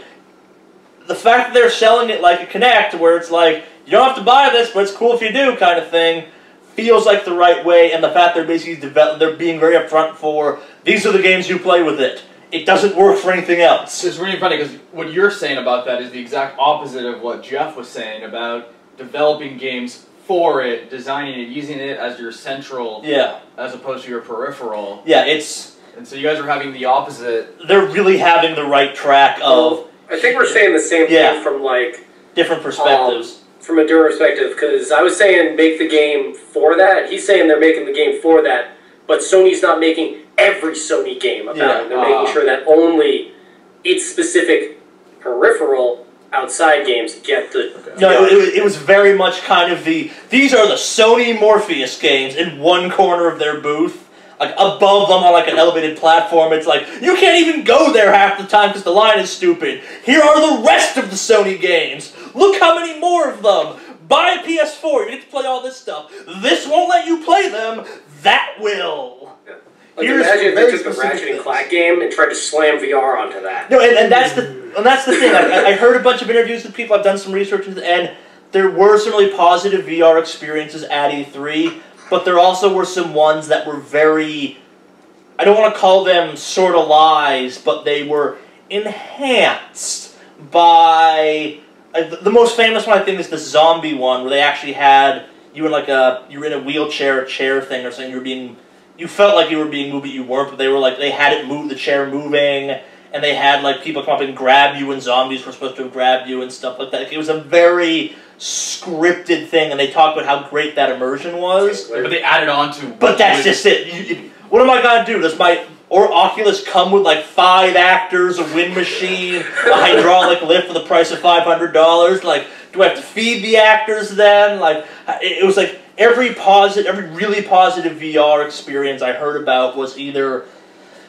Speaker 1: the fact that they're selling it like a Kinect, where it's like, you don't have to buy this, but it's cool if you do, kind of thing, feels like the right way, and the fact they're basically they're being very upfront for, these are the games you play with it. It doesn't work for anything else.
Speaker 3: It's really funny, because what you're saying about that is the exact opposite of what Jeff was saying about developing games for it, designing it, using it as your central, as opposed to your peripheral.
Speaker 1: Yeah, it's...
Speaker 3: And so you guys are having the opposite.
Speaker 1: They're really having the right track of...
Speaker 2: I think we're saying the same thing from, like...
Speaker 1: different perspectives.
Speaker 2: From a different perspective, because I was saying make the game for that. He's saying they're making the game for that, but Sony's not making every Sony game about it. They're making sure that only its specific peripheral outside games get the.
Speaker 3: Okay.
Speaker 1: No, it was very much kind of these are the Sony Morpheus games in one corner of their booth. Like, above them on, like, an elevated platform, it's like, you can't even go there half the time because the line is stupid. Here are the rest of the Sony games. Look how many more of them. Buy a PS4, you get to play all this stuff. This won't let you play them. That will.
Speaker 2: Yeah. Like, imagine if they took the Ratchet and Clank game and tried to slam VR onto that.
Speaker 1: No, and that's the thing. I heard a bunch of interviews with people, I've done some research, and there were some really positive VR experiences at E3, but there also were some ones that were very, I don't want to call them sort of lies, but they were enhanced by, the most famous one I think is the zombie one, where they actually had, you were in a wheelchair, chair thing or something, you felt like you were being moved, but you weren't, but they were like, they had it move, the chair moving, and they had like people come up and grab you, and zombies were supposed to have grabbed you and stuff like that. It was a very scripted thing, and they talked about how great that immersion was.
Speaker 3: But they added on to...
Speaker 1: But that's just it. What am I going to do? Does my Oculus come with like 5 actors, a wind machine, a hydraulic lift for the price of $500? Like, do I have to feed the actors then? Like, it was like every really positive VR experience I heard about was either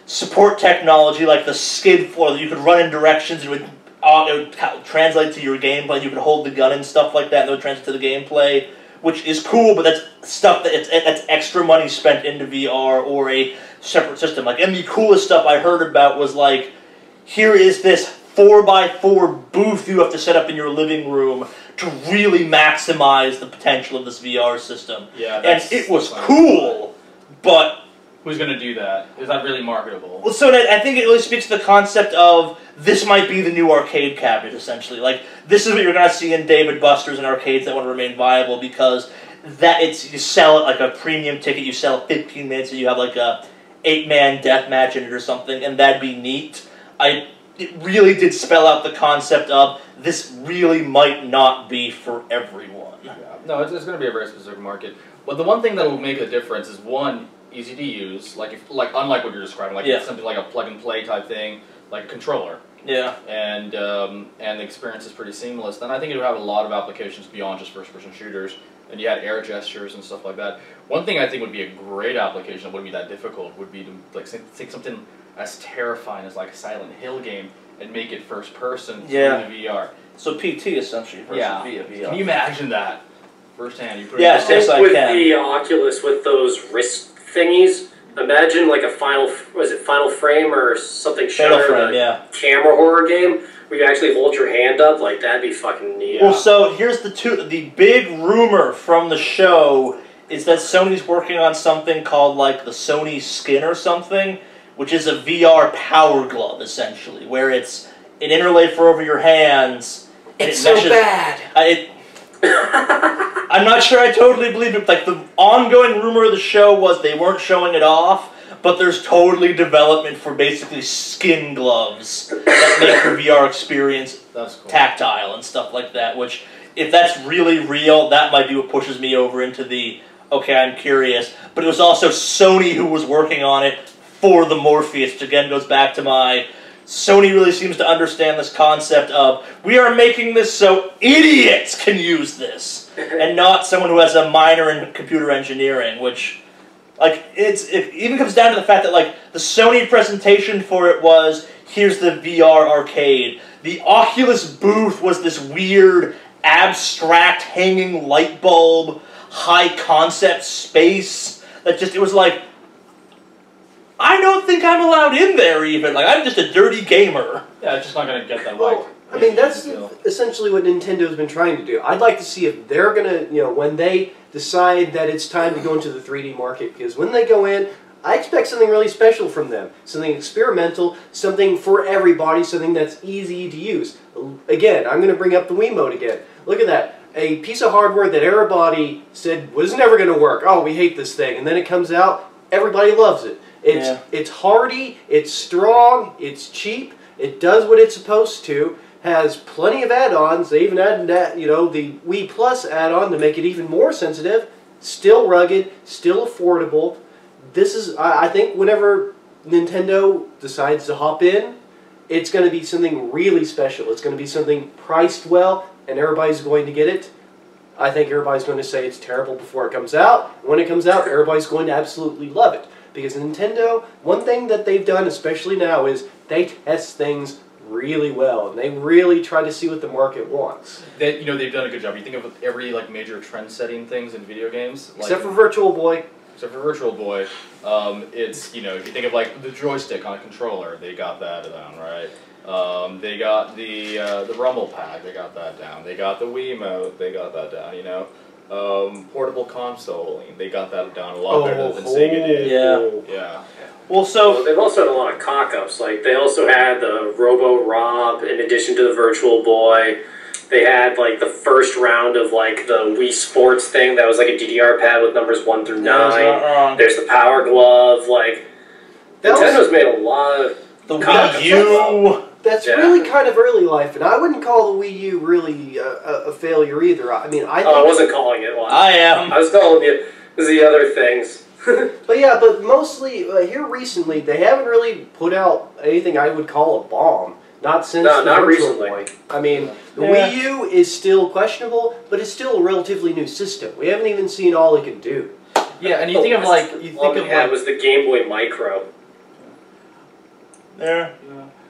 Speaker 1: support technology, like the skid floor that you could run in directions and it would translate to your gameplay. You could hold the gun and stuff like that, and it would translate to the gameplay, which is cool. But that's stuff that's extra money spent into VR or a separate system. Like, and the coolest stuff I heard about was like, here is this 4x4 booth you have to set up in your living room to really maximize the potential of this VR system.
Speaker 3: Yeah,
Speaker 1: and it was cool, but.
Speaker 3: Who's going to do that? Is that really marketable?
Speaker 1: Well, so I think it really speaks to the concept of this might be the new arcade cabinet, essentially. Like, this is what you're going to see in David Buster's and arcades that want to remain viable, because you sell it like a premium ticket, you sell it 15 minutes, and you have like a 8-man death match in it or something, and that'd be neat. It really did spell out the concept of this really might not be for everyone.
Speaker 3: Yeah. No, it's going to be a very specific market. But the one thing that will make a difference is, one, easy to use, unlike what you're describing, like something like a plug and play type thing, like a controller.
Speaker 1: Yeah.
Speaker 3: And the experience is pretty seamless. Then I think it would have a lot of applications beyond just first-person shooters. And you had air gestures and stuff like that. One thing I think would be a great application that wouldn't be that difficult would be to take something as terrifying as like a Silent Hill game and make it first-person through the VR.
Speaker 1: So PT essentially versus via VR.
Speaker 3: Can you imagine that firsthand? You put
Speaker 1: yes,
Speaker 2: I
Speaker 1: can.
Speaker 2: with the Oculus with those wrist thingies. Imagine like a Final Frame or something camera horror game where you actually hold your hand up. Like, that'd be fucking neat.
Speaker 1: Well, so here's the big rumor from the show is that Sony's working on something called like the Sony Skin or something, which is a VR power glove essentially, where it's an interlay for over your hands. And
Speaker 4: it's so bad.
Speaker 1: I'm not sure I totally believe it. Like, the ongoing rumor of the show was they weren't showing it off, but there's totally development for basically skin gloves that make your VR experience tactile and stuff like that, which, if that's really real, that might be what pushes me over into the, okay, I'm curious. But it was also Sony who was working on it for the Morpheus, which again goes back to my... Sony really seems to understand this concept of, we are making this so idiots can use this, and not someone who has a minor in computer engineering, which, like, it even comes down to the fact that, like, the Sony presentation for it was, here's the VR arcade. The Oculus booth was this weird, abstract, hanging light bulb, high-concept space that just, it was like, I don't think I'm allowed in there even. Like, I'm just a dirty gamer.
Speaker 3: Yeah, it's just not going to get that
Speaker 4: well, I mean, that's essentially what Nintendo's been trying to do. I'd like to see if they're going to, when they decide that it's time to go into the 3D market, because when they go in, I expect something really special from them. Something experimental, something for everybody, something that's easy to use. Again, I'm going to bring up the Wiimote again. Look at that. A piece of hardware that everybody said was never going to work. Oh, we hate this thing. And then it comes out, everybody loves it. It's hardy, it's strong, it's cheap, it does what it's supposed to, has plenty of add-ons. They even added that, the Wii Plus add-on to make it even more sensitive. Still rugged, still affordable. This is, I think, whenever Nintendo decides to hop in, it's going to be something really special. It's going to be something priced well, and everybody's going to get it. I think everybody's going to say it's terrible before it comes out. When it comes out, everybody's going to absolutely love it. Because Nintendo, one thing that they've done, especially now, is they test things really well, and they really try to see what the market wants.
Speaker 3: They've done a good job. You think of every major trend-setting things in video games,
Speaker 4: Except for Virtual Boy.
Speaker 3: Except for Virtual Boy, it's if you think of the joystick on a controller, they got that down, right? They got the Rumble Pack, they got that down. They got the Wiimote, they got that down. Portable console, they got that down a lot better than Sega did. Yeah.
Speaker 1: Well, so
Speaker 2: they've also had a lot of cock-ups. Like, they also had the Robo-Rob in addition to the Virtual Boy. They had, the first round of, the Wii Sports thing that was, a DDR pad with numbers 1 through 9. There's the Power Glove. Nintendo's made a lot of
Speaker 1: the Wii U.
Speaker 4: That's really kind of early life, and I wouldn't call the Wii U really a failure either. I mean, I
Speaker 2: wasn't calling it one.
Speaker 1: I am.
Speaker 2: I was calling the other things.
Speaker 4: but mostly, here recently, they haven't really put out anything I would call a bomb. Not since the Virtual Boy. I mean, the Wii U is still questionable, but it's still a relatively new system. We haven't even seen all it can do.
Speaker 3: Yeah, and you think of
Speaker 2: was the Game Boy Micro.
Speaker 1: There.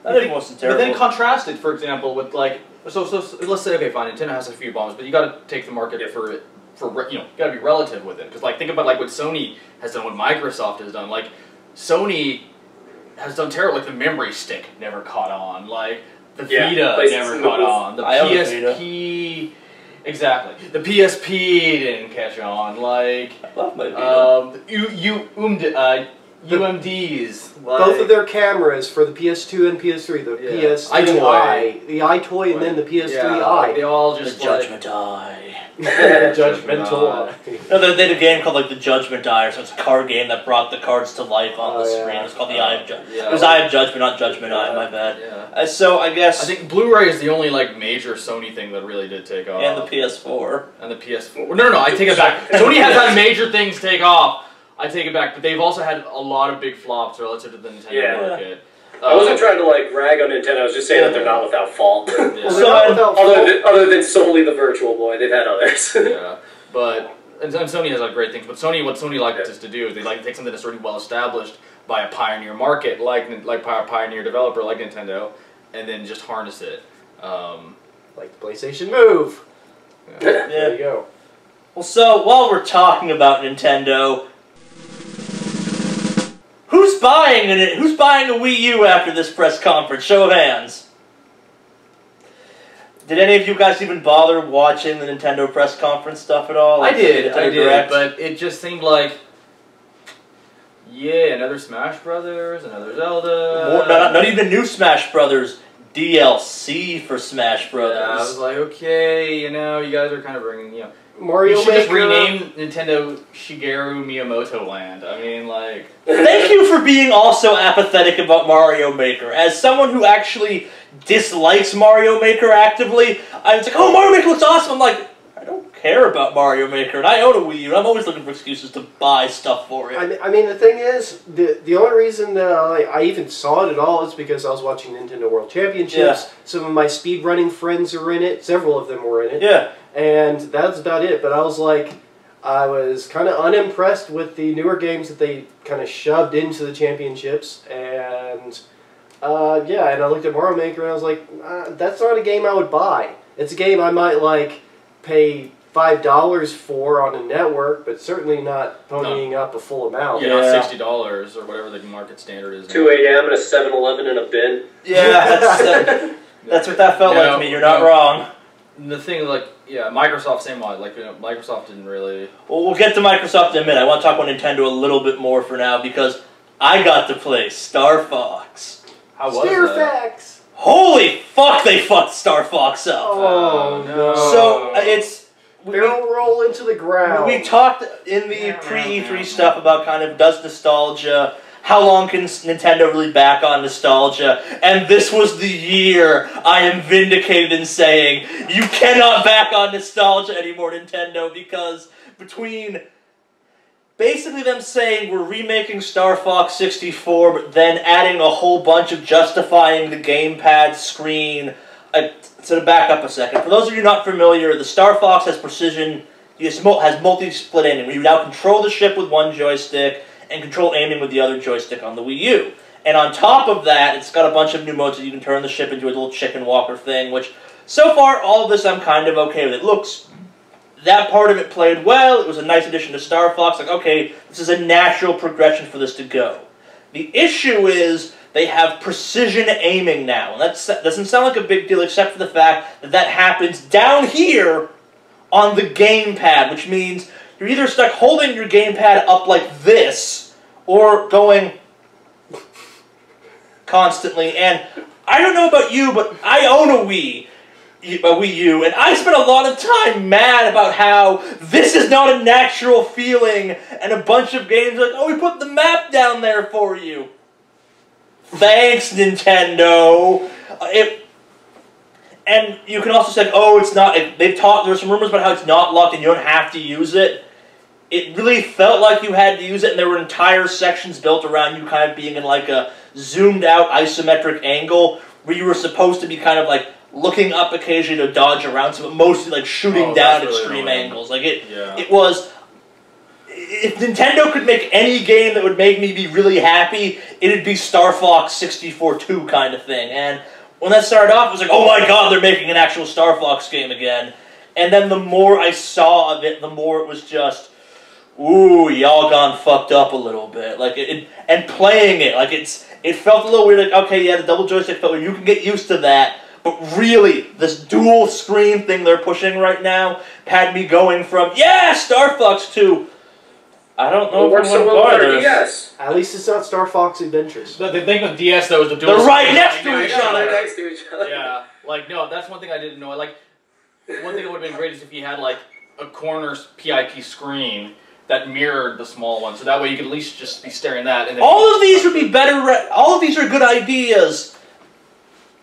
Speaker 1: That wasn't terrible.
Speaker 3: But then contrast it, for example, with so let's say, okay, fine, Nintendo has a few bombs, but you got to take the market for you got to be relative with it, because think about what Sony has done, what Microsoft has done. Sony has done terrible. The memory stick never caught on. The Vita never caught on. The PSP, exactly. The PSP didn't catch on.
Speaker 1: I love my Vita.
Speaker 3: UMDs.
Speaker 4: Both of their cameras for the PS2 and PS3, the PS3i, the iToy, and then the PS3i.
Speaker 3: They all just
Speaker 1: the Judgment Eye.
Speaker 4: Judgmental Eye.
Speaker 1: No, they had a game called the Judgment Eye, so it's a card game that brought the cards to life on the screen. It was called the Eye of Judgment. It was Eye of Judgment, not Judgment Eye. My bad.
Speaker 3: Yeah.
Speaker 1: So I guess
Speaker 3: I think Blu-ray is the only major Sony thing that really did take off.
Speaker 1: And the PS4.
Speaker 3: And the PS4. No, I take it back. Sony has had major things take off. I take it back, but they've also had a lot of big flops relative to the Nintendo market.
Speaker 2: I wasn't trying to rag on Nintendo. I was just saying that they're not without fault. Other than solely the Virtual Boy, they've had others.
Speaker 3: But and Sony has great things. But what Sony likes to do is they like to take something that's already well established by a pioneer market, like a pioneer developer like Nintendo, and then just harness it.
Speaker 4: Like the PlayStation Move. There you go.
Speaker 1: Well, so while we're talking about Nintendo. Who's buying a Wii U after this press conference? Show of hands. Did any of you guys even bother watching the Nintendo press conference stuff at all?
Speaker 3: I did, but it just seemed another Smash Brothers, another Zelda.
Speaker 1: Not even new Smash Brothers. DLC for Smash Brothers.
Speaker 3: Yeah, I was okay, you guys are kind of bringing,
Speaker 4: Mario
Speaker 3: you should just
Speaker 4: Maker.
Speaker 3: rename Nintendo Shigeru Miyamoto Land. I mean,
Speaker 1: Thank you for being also apathetic about Mario Maker. As someone who actually dislikes Mario Maker actively, I was oh, Mario Maker looks awesome. I'm I don't care about Mario Maker, and I own a Wii U, and I'm always looking for excuses to buy stuff for it.
Speaker 4: I mean, the thing is, the only reason that I even saw it at all is because I was watching Nintendo World Championships.
Speaker 1: Yeah.
Speaker 4: Some of my speedrunning friends are in it. Several of them were in it.
Speaker 1: Yeah.
Speaker 4: And that's about it. But I was kind of unimpressed with the newer games that they kind of shoved into the championships. And, and I looked at Mario Maker and I was that's not a game I would buy. It's a game I might, pay $5 for on a network, but certainly not ponying up a full amount.
Speaker 3: not $60 or whatever the market standard is.
Speaker 2: 2 a.m. at a 7-Eleven in a bin.
Speaker 1: Yeah, that's what that felt like to me. You're not wrong.
Speaker 3: The thing, Microsoft, same way. Microsoft didn't really...
Speaker 1: Well, we'll get to Microsoft in a minute. I want to talk about Nintendo a little bit more for now, because I got to play Star Fox.
Speaker 3: How was
Speaker 4: Star
Speaker 3: that?
Speaker 4: Fox!
Speaker 1: Holy fuck, they fucked Star Fox up.
Speaker 4: Oh, no.
Speaker 1: So, it's...
Speaker 4: Barrel roll into the ground.
Speaker 1: We talked in the pre-E3 stuff about does nostalgia... How long can Nintendo really back on nostalgia? And this was the year I am vindicated in saying, you cannot back on nostalgia anymore, Nintendo, because between basically them saying we're remaking Star Fox 64, but then adding a whole bunch of justifying the gamepad screen. So to back up a second, for those of you not familiar, the Star Fox has precision, has multi-split aiming, where you now control the ship with one joystick and control aiming with the other joystick on the Wii U. And on top of that, it's got a bunch of new modes that you can turn the ship into a little chicken walker thing, which, so far, all of this I'm kind of okay with. It looks, that part of it played well, it was a nice addition to Star Fox, like, okay, this is a natural progression for this to go. The issue is, they have precision aiming now, and that doesn't sound like a big deal except for the fact that that happens down here on the gamepad, which means you're either stuck holding your gamepad up like this, or going constantly, and I don't know about you, but I own a Wii U, and I spent a lot of time mad about how this is not a natural feeling, and a bunch of games are like, oh, we put the map down there for you. Thanks, Nintendo. And you can also say, oh, it's not, there's some rumors about how it's not locked and you don't have to use it. It really felt like you had to use it, and there were entire sections built around you kind of being in like a zoomed out isometric angle where you were supposed to be kind of like looking up occasionally to dodge around, but mostly like shooting down at extreme angles. Like it was, if Nintendo could make any game that would make me be really happy, it'd be Star Fox 64 2 kind of thing. And when that started off, it was like, oh my god, they're making an actual Star Fox game again. And then the more I saw of it, the more it was just, ooh, y'all gone fucked up a little bit. Like and playing it, like it felt a little weird. Like, okay, yeah, the double joystick felt weird. You can get used to that. But really, this dual screen thing they're pushing right now had me going from, yeah, Star Fox 2. I don't know
Speaker 2: if I want to DS.
Speaker 4: At least it's not Star Fox Adventures.
Speaker 3: The thing with DS, though, is the dual
Speaker 1: They're right
Speaker 3: screen.
Speaker 1: next to each other.
Speaker 2: They're next to each other.
Speaker 3: Yeah. Like, no, that's one thing I didn't know. Like, one thing that would have been great is if you had, like, a corner PIP screen that mirrored the small one, so that way you could at least just be staring at that. And then
Speaker 1: all of these would be better. All of these are good ideas.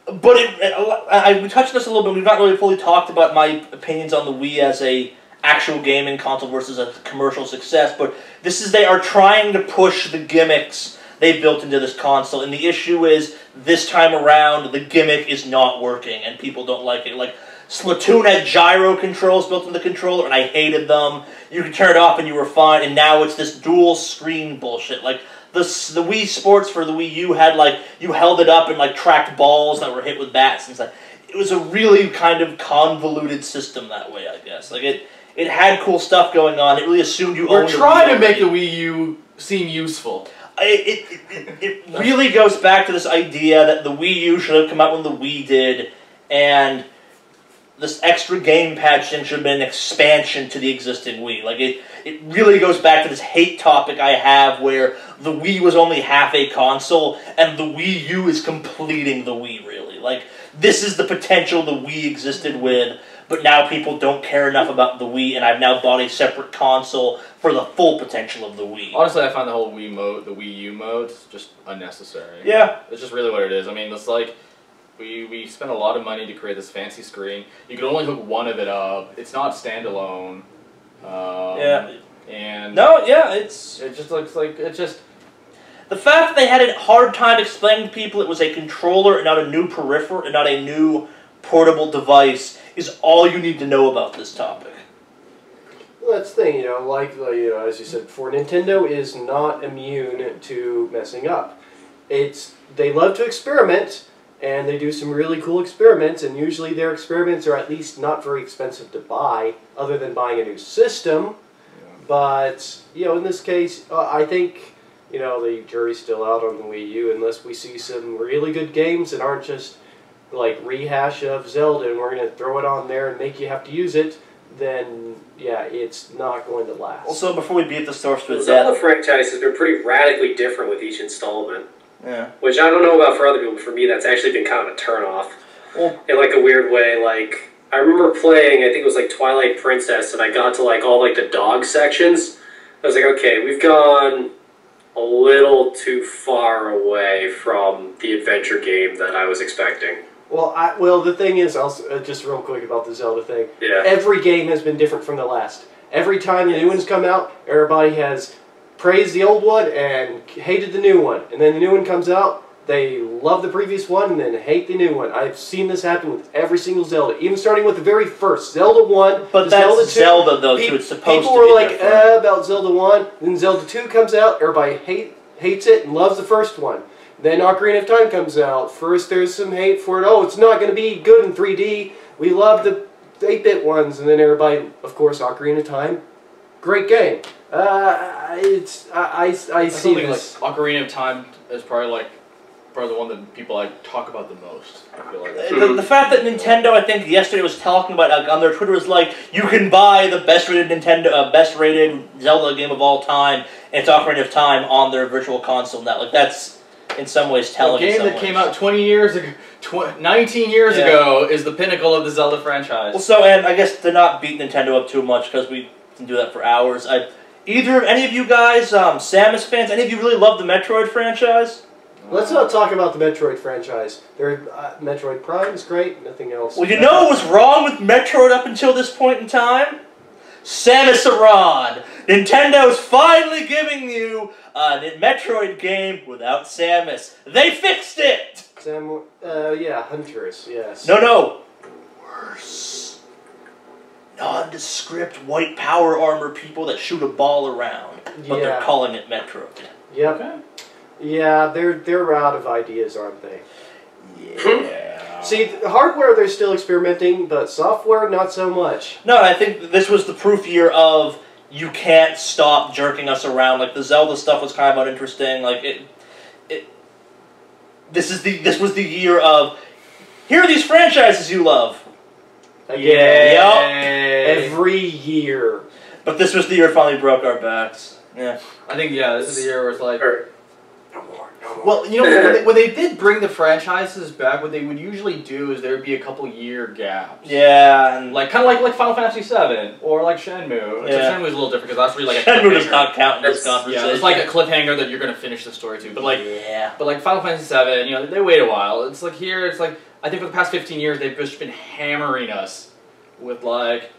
Speaker 1: But we touched on this a little bit. We've not really fully talked about my opinions on the Wii as a actual gaming console versus a commercial success. But they are trying to push the gimmicks they built into this console, and the issue is this time around the gimmick is not working, and people don't like it. Like Splatoon had gyro controls built into the controller, and I hated them. You could turn it off and you were fine, and now it's this dual screen bullshit. Like the Wii Sports for the Wii U had, like, you held it up and, like, tracked balls that were hit with bats and stuff. It was a really kind of convoluted system that way, I guess. Like, it had cool stuff going on. It really assumed you owned the Wii.
Speaker 3: We're trying to make the Wii U seem useful.
Speaker 1: It really goes back to this idea that the Wii U should have come out when the Wii did, and this extra gamepad thing should have been an expansion to the existing Wii. Like, it really goes back to this hate topic I have where the Wii was only half a console, and the Wii U is completing the Wii, really. Like, this is the potential the Wii existed with, but now people don't care enough about the Wii, and I've now bought a separate console for the full potential of the Wii.
Speaker 3: Honestly, I find the whole Wii mode, the Wii U mode, just unnecessary.
Speaker 1: Yeah.
Speaker 3: It's just really what it is. I mean, it's like, we spent a lot of money to create this fancy screen. You could only hook one of it up. It's not standalone.
Speaker 1: Yeah.
Speaker 3: And
Speaker 1: no, yeah, it
Speaker 3: just looks like, it's just...
Speaker 1: The fact that they had a hard time explaining to people it was a controller and not a new peripheral and not a new portable device is all you need to know about this topic.
Speaker 4: Well, that's the thing, as you said before, Nintendo is not immune to messing up. They love to experiment, and they do some really cool experiments, and usually their experiments are at least not very expensive to buy, other than buying a new system. Yeah. But, in this case, I think, the jury's still out on the Wii U unless we see some really good games that aren't just like rehash of Zelda and we're going to throw it on there and make you have to use it, then, yeah, it's not going to last.
Speaker 1: Also, before we beat the source to
Speaker 2: death, the Zelda franchise has been pretty radically different with each installment.
Speaker 1: Yeah.
Speaker 2: Which I don't know about for other people, but for me that's actually been kind of a turn-off. Well, in like a weird way. Like, I remember playing, I think it was like Twilight Princess, and I got to like all like the dog sections. I was like, okay, we've gone a little too far away from the adventure game that I was expecting.
Speaker 4: Well, the thing is, just real quick about the Zelda thing.
Speaker 2: Yeah.
Speaker 4: Every game has been different from the last. Every time the new ones come out, everybody has praised the old one and hated the new one. And then the new one comes out, they love the previous one and then hate the new one. I've seen this happen with every single Zelda, even starting with the very first Zelda 1.
Speaker 1: But that's
Speaker 4: Zelda 2.
Speaker 1: Zelda, though, so it's supposed to be
Speaker 4: People were like,
Speaker 1: different.
Speaker 4: about Zelda 1. Then Zelda 2 comes out, everybody hates it and loves the first one. Then Ocarina of Time comes out. First there's some hate for it. Oh, it's not going to be good in 3D. We love the 8-bit ones. And then everybody, of course, Ocarina of Time, great game. I see this.
Speaker 3: Like Ocarina of Time is probably the one that people talk about the most. I feel like
Speaker 1: The fact that Nintendo, I think yesterday was talking about on their Twitter was like, you can buy the best rated Zelda game of all time, and it's Ocarina of Time on their Virtual Console now. Like that's in some ways telling.
Speaker 3: A game that came out 20 years ago, 19 years ago, is the pinnacle of the Zelda franchise.
Speaker 1: Well, so and I guess to not beat Nintendo up too much because we can do that for hours. Any of you guys, Samus fans, any of you really love the Metroid franchise?
Speaker 4: Let's not talk about the Metroid franchise. Metroid Prime is great, nothing else.
Speaker 1: Well, you know what was wrong with Metroid up until this point in time? Samus Aran! Nintendo's finally giving you a Metroid game without Samus. They fixed it!
Speaker 4: Hunters, yes.
Speaker 1: No. Worse. Nondescript white power armor people that shoot a ball around, but they're calling it Metroid.
Speaker 4: Yep.
Speaker 3: Okay.
Speaker 4: Yeah, they're out of ideas, aren't they?
Speaker 1: Yeah.
Speaker 4: See, the hardware they're still experimenting, but software not so much.
Speaker 1: No, I think this was the proof year of you can't stop jerking us around. Like the Zelda stuff was kind of uninteresting. Like this was the year of here are these franchises you love.
Speaker 4: Every year.
Speaker 1: But this was the year it finally broke our backs. Yeah.
Speaker 3: I think this is the year where it's like.
Speaker 4: No more.
Speaker 3: Well, you know, when they did bring the franchises back, what they would usually do is there would be a couple year gaps.
Speaker 1: Yeah, and
Speaker 3: kind of like Final Fantasy VII or like Shenmue.
Speaker 1: Yeah.
Speaker 3: Shenmue is a little different because that's really like a
Speaker 1: Shenmue
Speaker 3: cliffhanger.
Speaker 1: does not count in this conversation.
Speaker 3: Yeah, it's like a cliffhanger that you're going to finish the story to. But like Final Fantasy VII, you know, they wait a while. It's like here, it's like I think for the past 15 years they've just been hammering us with like.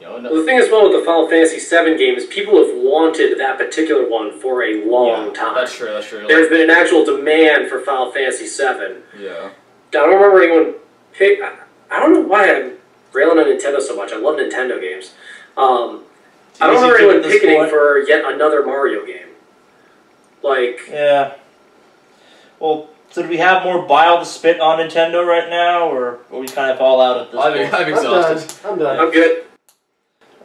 Speaker 2: Well, the thing as well with the Final Fantasy VII game is people have wanted that particular one for a long time.
Speaker 3: That's true.
Speaker 2: There's been an actual demand for Final Fantasy VII.
Speaker 3: Yeah.
Speaker 2: I don't remember anyone pick. I don't know why I'm railing on Nintendo so much. I love Nintendo games. I don't remember anyone picketing for yet another Mario game.
Speaker 1: Yeah. Well, so do we have more bile to spit on Nintendo right now, or are we kind of all out at this point?
Speaker 3: I'm exhausted.
Speaker 4: I'm done.
Speaker 2: I'm good.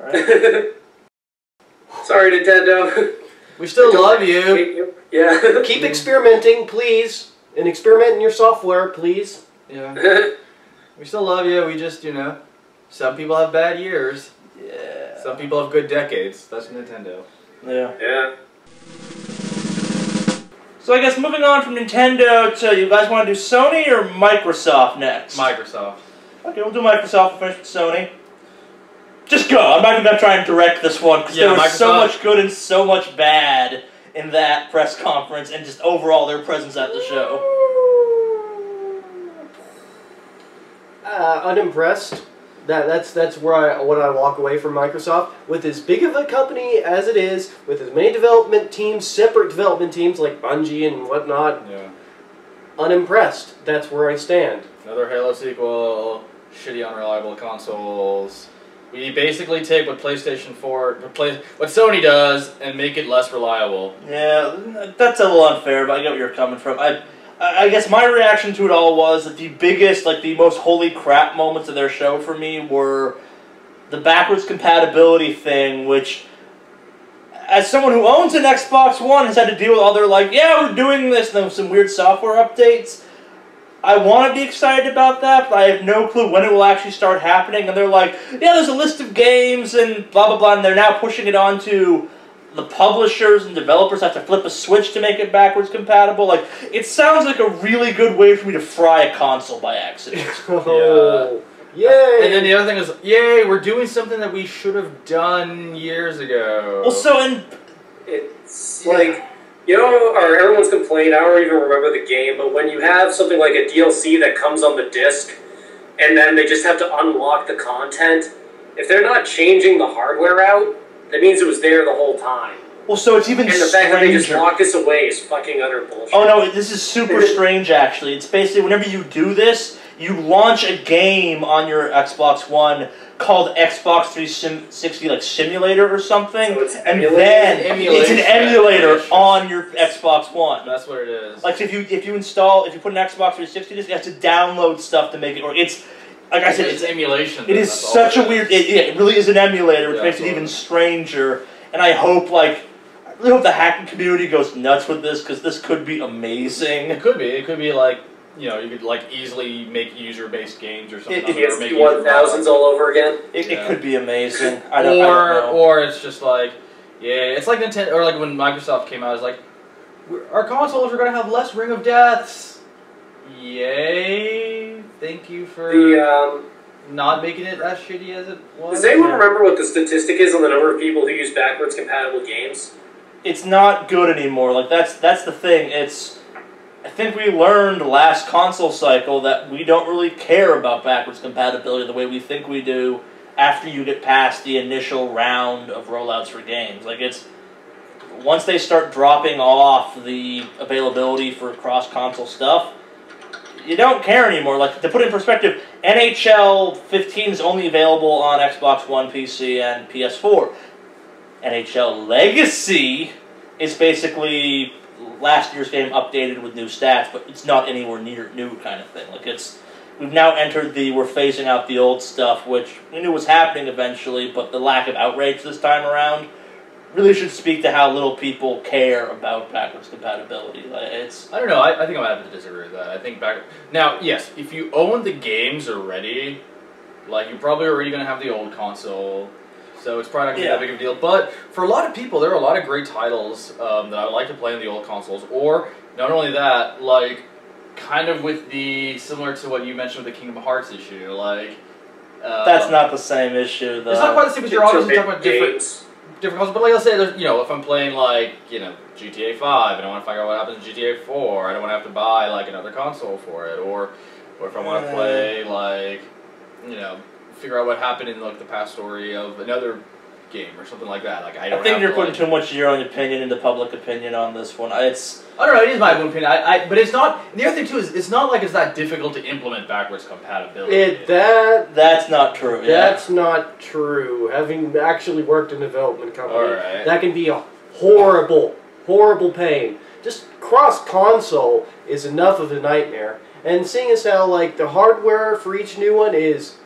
Speaker 1: Right.
Speaker 2: Sorry, Nintendo.
Speaker 3: We still love you.
Speaker 2: Yeah.
Speaker 4: Keep experimenting, please. And experiment in your software, please.
Speaker 3: Yeah. We still love you. We just, you know, some people have bad years.
Speaker 1: Yeah.
Speaker 3: Some people have good decades. That's Nintendo.
Speaker 1: Yeah.
Speaker 2: Yeah.
Speaker 1: So I guess moving on from Nintendo to, you guys want to do Sony or Microsoft next?
Speaker 3: Microsoft.
Speaker 1: Okay, we'll do Microsoft. We'll finish with Sony. Just go. I'm not even going to try and direct this one because there was so much good and so much bad in that press conference and just overall their presence at the show.
Speaker 4: Unimpressed. That's where what I walk away from Microsoft. With as big of a company as it is, with as many development teams, separate development teams like Bungie and whatnot, unimpressed. That's where I stand.
Speaker 3: Another Halo sequel, shitty unreliable consoles. We basically take what PlayStation 4, what Sony does, and make it less reliable.
Speaker 1: Yeah, that's a little unfair, but I get where you're coming from. I guess my reaction to it all was that the biggest, like the most holy crap moments of their show for me were the backwards compatibility thing, which, as someone who owns an Xbox One, has had to deal with all their, like, yeah, we're doing this, and then some weird software updates. I want to be excited about that, but I have no clue when it will actually start happening. And they're like, yeah, there's a list of games and blah, blah, blah, and they're now pushing it onto the publishers and developers have to flip a switch to make it backwards compatible. Like, it sounds like a really good way for me to fry a console by accident.
Speaker 4: Oh, yay!
Speaker 3: And then the other thing is, yay, we're doing something that we should have done years ago.
Speaker 1: Well, so, and
Speaker 2: it's like... You know, or everyone's complained, I don't even remember the game, but when you have something like a DLC that comes on the disc, and then they just have to unlock the content, if they're not changing the hardware out, that means it was there the whole time.
Speaker 1: Well, so it's even
Speaker 2: And the fact that they just
Speaker 1: stranger.
Speaker 2: locked this away is fucking utter bullshit.
Speaker 1: Oh no, this is super strange actually. It's basically whenever you do this, you launch a game on your Xbox One called Xbox 360 like Simulator or something,
Speaker 2: So it's
Speaker 1: and
Speaker 2: emulated?
Speaker 1: then it's an
Speaker 3: Emulation.
Speaker 1: emulator on your Xbox One.
Speaker 3: That's what it is.
Speaker 1: Like if you put an Xbox 360 disc, you have to download stuff to make it. Or it's like I said,
Speaker 3: it's emulation.
Speaker 1: it is
Speaker 3: that's all
Speaker 1: such a
Speaker 3: is.
Speaker 1: weird. It really is an emulator, which
Speaker 3: Yeah,
Speaker 1: makes it
Speaker 3: absolutely.
Speaker 1: even stranger. And I really hope the hacking community goes nuts with this because this could be amazing.
Speaker 3: It could be. It could be like, you know, you could like easily make user-based games or something.
Speaker 2: PS
Speaker 3: or make
Speaker 2: 1000s all over again.
Speaker 1: It could be amazing. I don't know.
Speaker 3: Or it's just like, yeah, it's like Nintendo, or like when Microsoft came out, it's like, our consoles are going to have less Ring of Deaths. Yay! Thank you for not making it as shitty as it was.
Speaker 2: Does anyone remember what the statistic is on the number of people who use backwards compatible games?
Speaker 1: It's not good anymore. Like that's the thing. I think we learned last console cycle that we don't really care about backwards compatibility the way we think we do after you get past the initial round of rollouts for games. Like once they start dropping off the availability for cross-console stuff, you don't care anymore. Like, to put it in perspective, NHL 15 is only available on Xbox One, PC, and PS4. NHL Legacy is basically last year's game updated with new stats, but it's not anywhere near new kind of thing. Like, we've now entered we're phasing out the old stuff, which we knew was happening eventually, but the lack of outrage this time around really should speak to how little people care about backwards compatibility. Like,
Speaker 3: I don't know. I think I'm having to disagree with that. I think now, yes, if you own the games already, like you're probably already going to have the old console, so it's probably not going to be that big of a deal. But for a lot of people, there are a lot of great titles that I would like to play on the old consoles. Or not only that, like kind of with similar to what you mentioned with the Kingdom Hearts issue, like
Speaker 1: that's not the same issue, though.
Speaker 3: it's not quite the same. But you're obviously talking about
Speaker 2: games.
Speaker 3: different consoles. But like let's say, you know, if I'm playing like GTA 5 and I want to find out what happens in GTA 4, I don't want to have to buy like another console for it, or if I want to play like figure out what happened in like the past story of another game or something like that. Like I
Speaker 1: think you're putting too much of your own opinion into public opinion on this one. I
Speaker 3: don't know. It is my own opinion. But it's not. And the other thing too is it's not like it's that difficult to implement backwards compatibility.
Speaker 1: That's not true.
Speaker 4: That's not true. Having actually worked in a development company,
Speaker 3: Alright.
Speaker 4: that can be a horrible, horrible pain. Just cross-console is enough of a nightmare. And seeing as how like the hardware for each new one is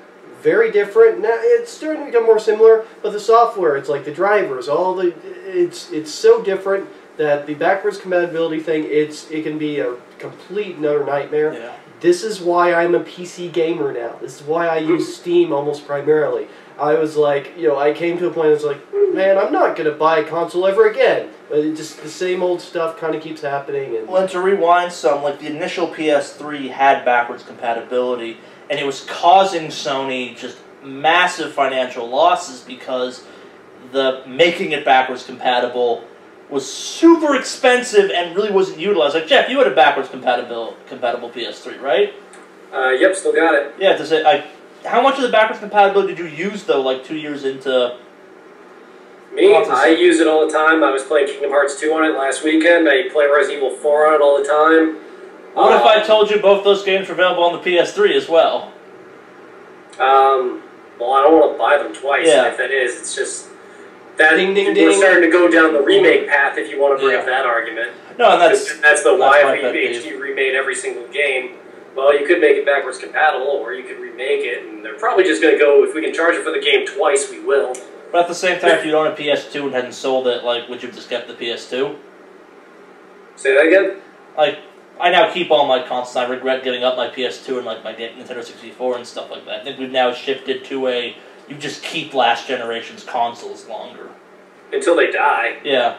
Speaker 4: very different. Now it's starting to become more similar, but the software, it's like the drivers, it's so different that the backwards compatibility thing, it can be a complete and utter nightmare.
Speaker 1: Yeah.
Speaker 4: This is why I'm a PC gamer now. This is why I use Steam almost primarily. I was like, I came to a point. I was like, man, I'm not gonna buy a console ever again. But it just the same old stuff kind of keeps happening. And
Speaker 1: Well, and to rewind some, like the initial PS3 had backwards compatibility, and it was causing Sony just massive financial losses because making it backwards compatible was super expensive and really wasn't utilized. Like Jeff, you had a backwards compatible PS3, right?
Speaker 2: Yep, still got it.
Speaker 1: Yeah. How much of the backwards compatibility did you use though? Like 2 years into.
Speaker 2: Me, I use it all the time. I was playing Kingdom Hearts 2 on it last weekend. I play Resident Evil 4 on it all the time.
Speaker 1: What if I told you both those games were available on the PS3 as well?
Speaker 2: Well, I don't want to buy them twice.
Speaker 1: Yeah.
Speaker 2: If it is, it's just that
Speaker 4: Ding, ding,
Speaker 2: we're
Speaker 4: ding.
Speaker 2: starting to go down the remake path. If you want to bring up that argument,
Speaker 1: No, and that's
Speaker 2: the why
Speaker 1: my
Speaker 2: we
Speaker 1: pet peeve.
Speaker 2: HD remade every single game. Well, you could make it backwards compatible, or you could remake it, and they're probably just going to go, if we can charge it for the game twice, we will.
Speaker 1: But at the same time, if you own a PS2 and hadn't sold it, like, would you have just kept the PS2?
Speaker 2: Say that again?
Speaker 1: Like, I now keep all my consoles. I regret giving up my PS2 and, like, my Nintendo 64 and stuff like that. I think we've now shifted to you just keep last generation's consoles longer.
Speaker 2: Until they die.
Speaker 1: Yeah.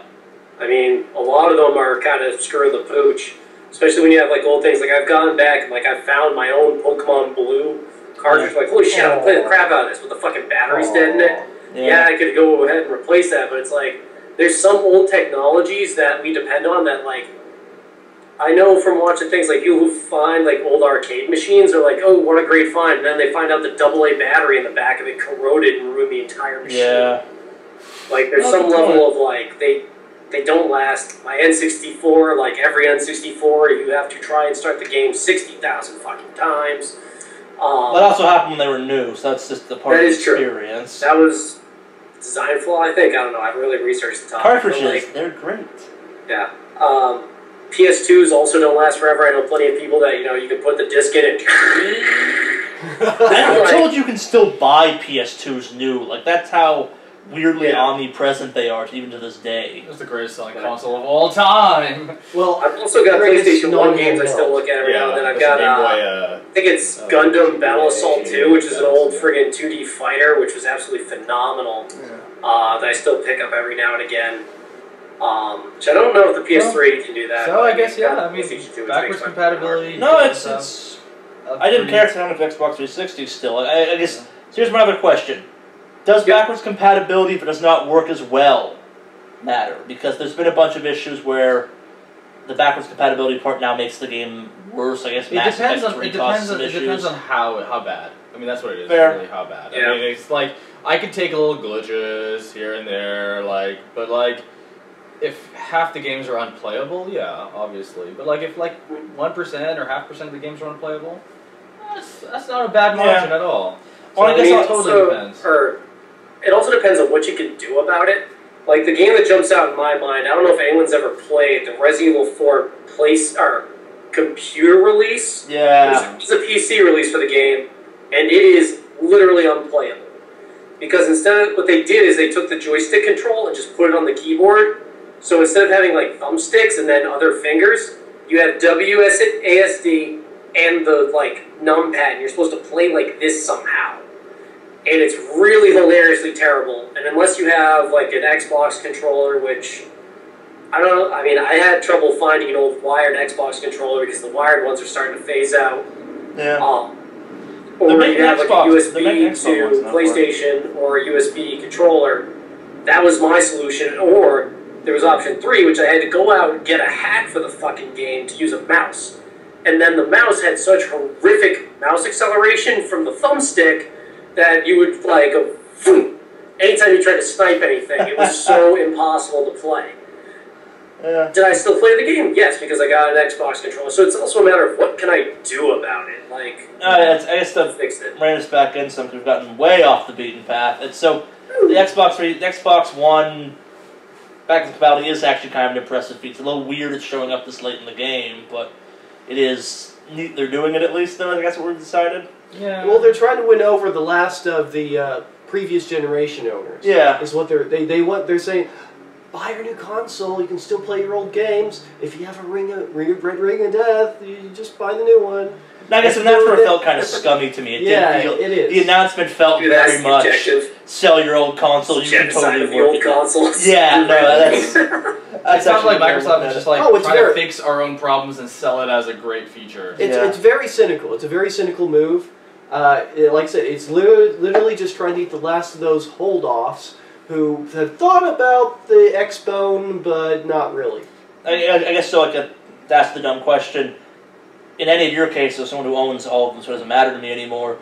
Speaker 2: I mean, a lot of them are kind of screwing the pooch. Especially when you have, like, old things. Like, I've gone back and, like, I've found my own Pokemon Blue cartridge. Like, holy shit, I'm playing the crap out of this, but the fucking battery's dead in it. Yeah, I could go ahead and replace that, but it's like, there's some old technologies that we depend on that, like, I know from watching things like you who find, like, old arcade machines are like, oh, what a great find. And then they find out the AA battery in the back of it corroded and ruined the entire machine.
Speaker 1: Yeah.
Speaker 2: Like, there's some level of, like, They don't last. My N64, like every N64, you have to try and start the game 60,000 fucking times.
Speaker 1: That also happened when they were new, so that's just the part of the experience.
Speaker 2: That was design flaw, I think. I don't know. I haven't really researched the topic.
Speaker 1: Cartridges, they're great.
Speaker 2: Yeah. PS2s also don't last forever. I know plenty of people that, you can put the disc in and...
Speaker 1: I'm told you can still buy PS2s new. Like, that's how weirdly omnipresent they are, even to this day.
Speaker 3: It's the greatest selling console of all time.
Speaker 4: Well,
Speaker 2: I've also got PlayStation 1 games I still look at every now and then. I've got, I think it's Gundam Battle Assault 2, which is an old friggin' 2D fighter, which was absolutely phenomenal, that I still pick up every now and again. Which I don't know if the PS3 can do that.
Speaker 3: So I guess, backwards compatibility.
Speaker 1: No, it's I didn't care to have Xbox 360 still. I guess, so here's my other question. Does backwards compatibility, if it does not work as well, matter? Because there's been a bunch of issues where the backwards compatibility part now makes the game worse. I guess
Speaker 3: it depends on how bad. I mean, that's what it is.
Speaker 1: Fair.
Speaker 3: Really, how bad.
Speaker 2: Yeah.
Speaker 3: I mean, it's like I could take a little glitches here and there, but if half the games are unplayable, yeah, obviously. But if 1% or 0.5% of the games are unplayable, that's not a bad margin at all. So
Speaker 2: well, I guess
Speaker 3: it totally depends.
Speaker 2: It also depends on what you can do about it. Like, the game that jumps out in my mind, I don't know if anyone's ever played the Resident Evil 4 computer release.
Speaker 1: Yeah.
Speaker 2: It's a PC release for the game, and it is literally unplayable. Because instead, what they did is they took the joystick control and just put it on the keyboard. So instead of having, thumbsticks and then other fingers, you have WASD and the, numpad, and you're supposed to play like this somehow. And it's really hilariously terrible. And unless you have, an Xbox controller, which, I don't know, I mean, I had trouble finding an old wired Xbox controller because the wired ones are starting to phase out.
Speaker 1: Yeah.
Speaker 2: Or you have, a USB to PlayStation or a USB controller. That was my solution. Or there was option 3, which I had to go out and get a hack for the fucking game to use a mouse. And then the mouse had such horrific mouse acceleration from the thumbstick that you would, go, boom, anytime you tried to snipe anything. It was so impossible to play.
Speaker 1: Yeah.
Speaker 2: Did I still play the game? Yes, because I got an Xbox controller. So it's also a matter of what can I do about it.
Speaker 1: I guess to
Speaker 2: fix it.
Speaker 1: Rein us back in some, because we've gotten way off the beaten path. And so, the Xbox One backwards compatibility is actually kind of an impressive feat. It's a little weird it's showing up this late in the game, but it is neat they're doing it at least, though. I think that's what we've decided.
Speaker 3: Yeah.
Speaker 4: Well, they're trying to win over the last of the previous generation owners.
Speaker 1: Yeah.
Speaker 4: Is what they're saying. Buy your new console. You can still play your old games. If you have a ring of death, you just buy the new one.
Speaker 1: Now, I guess and that's where it felt kind of scummy to me.
Speaker 4: It is.
Speaker 1: The announcement felt very much sell your old console. You can totally
Speaker 2: the old consoles.
Speaker 1: Yeah, no, that's.
Speaker 3: It sounds like Microsoft is just trying to fix our own problems and sell it as a great feature.
Speaker 4: It's very cynical. It's a very cynical move. Like I said, it's literally just trying to eat the last of those hold-offs who have thought about the Xbone, but not really.
Speaker 1: I guess so. That's the dumb question. In any of your cases, someone who owns all of them, so it doesn't matter to me anymore.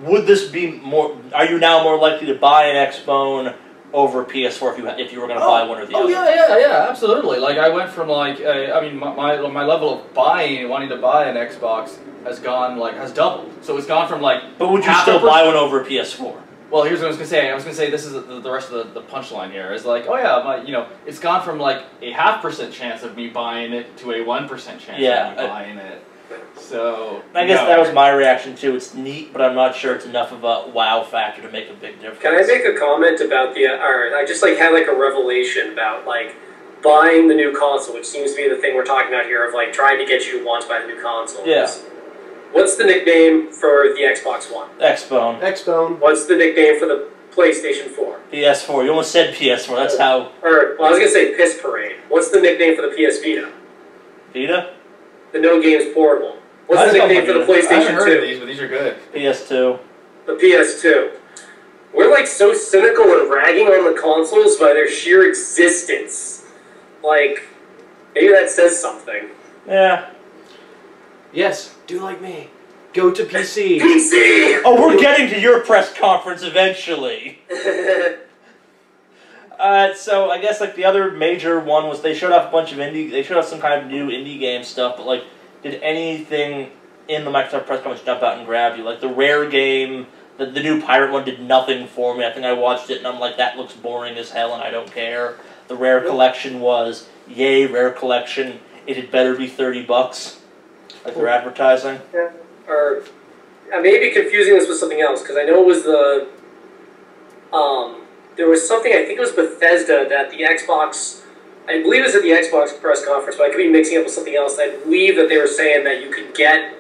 Speaker 1: Would this be more? Are you now more likely to buy an Xbone over a PS4 if you were going to buy one or the other?
Speaker 3: Oh yeah, absolutely. I went from I mean, my level of wanting to buy an Xbox has gone has doubled. So it's gone from
Speaker 1: But would you still buy one over a PS4?
Speaker 3: Well, here's what I was gonna say. I was gonna say this is the rest of the punchline here. Is it's gone from a 0.5% chance of me buying it to a 1% chance of me buying it. So
Speaker 1: I guess that was my reaction too. It's neat, but I'm not sure it's enough of a wow factor to make a big difference.
Speaker 2: Can I make a comment about I just had a revelation about buying the new console, which seems to be the thing we're talking about here of trying to get you to want to buy the new console.
Speaker 1: Yeah.
Speaker 2: What's the nickname for the Xbox One?
Speaker 1: Xbone.
Speaker 2: What's the nickname for the PlayStation 4?
Speaker 1: PS4. You almost said PS4. That's how.
Speaker 2: I was gonna say Piss Parade. What's the nickname for the PS Vita?
Speaker 1: Vita?
Speaker 2: The No Games Portable. What's the nickname for the PlayStation 2?
Speaker 3: I haven't heard of these, but these are good.
Speaker 1: PS2.
Speaker 2: The PS2. We're so cynical and ragging on the consoles by their sheer existence. Maybe that says something.
Speaker 1: Yeah.
Speaker 4: Yes, do like me. Go to PC.
Speaker 2: PC!
Speaker 1: Oh, we're getting to your press conference eventually. So I guess like the other major one was they showed off a bunch of they showed off some kind of new indie game stuff, but like, did anything in the Microsoft press conference jump out and grab you? Like the Rare game, the new Pirate one did nothing for me. I think I watched it and I'm like, that looks boring as hell and I don't care. The Rare collection was, yay, Rare collection. It had better be $30, like they're advertising.
Speaker 2: Yeah. Or I may be confusing this with something else because I know it was the there was something, I think it was Bethesda, that the Xbox, I believe it was at the Xbox press conference, but I could be mixing up with something else. I believe that they were saying that you could get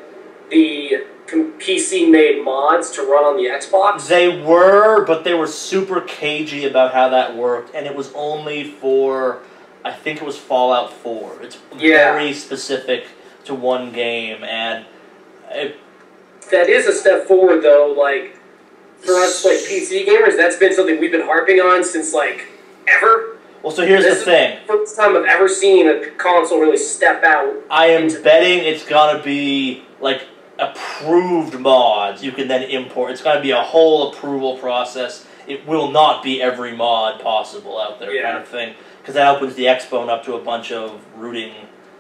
Speaker 2: the PC-made mods to run on the Xbox.
Speaker 1: They were, but they were super cagey about how that worked, and it was only for, I think it was Fallout 4. It's very specific to one game, and
Speaker 2: that is a step forward, though. Like, for us, like, PC gamers, that's been something we've been harping on since, like, ever.
Speaker 1: Well, so here's the thing.
Speaker 2: This is the first time I've ever seen a console really step out.
Speaker 1: I am betting it's gonna be, like, approved mods you can then import. It's gonna be a whole approval process. It will not be every mod possible out there, kind of thing. Because that opens the Xbone up to a bunch of rooting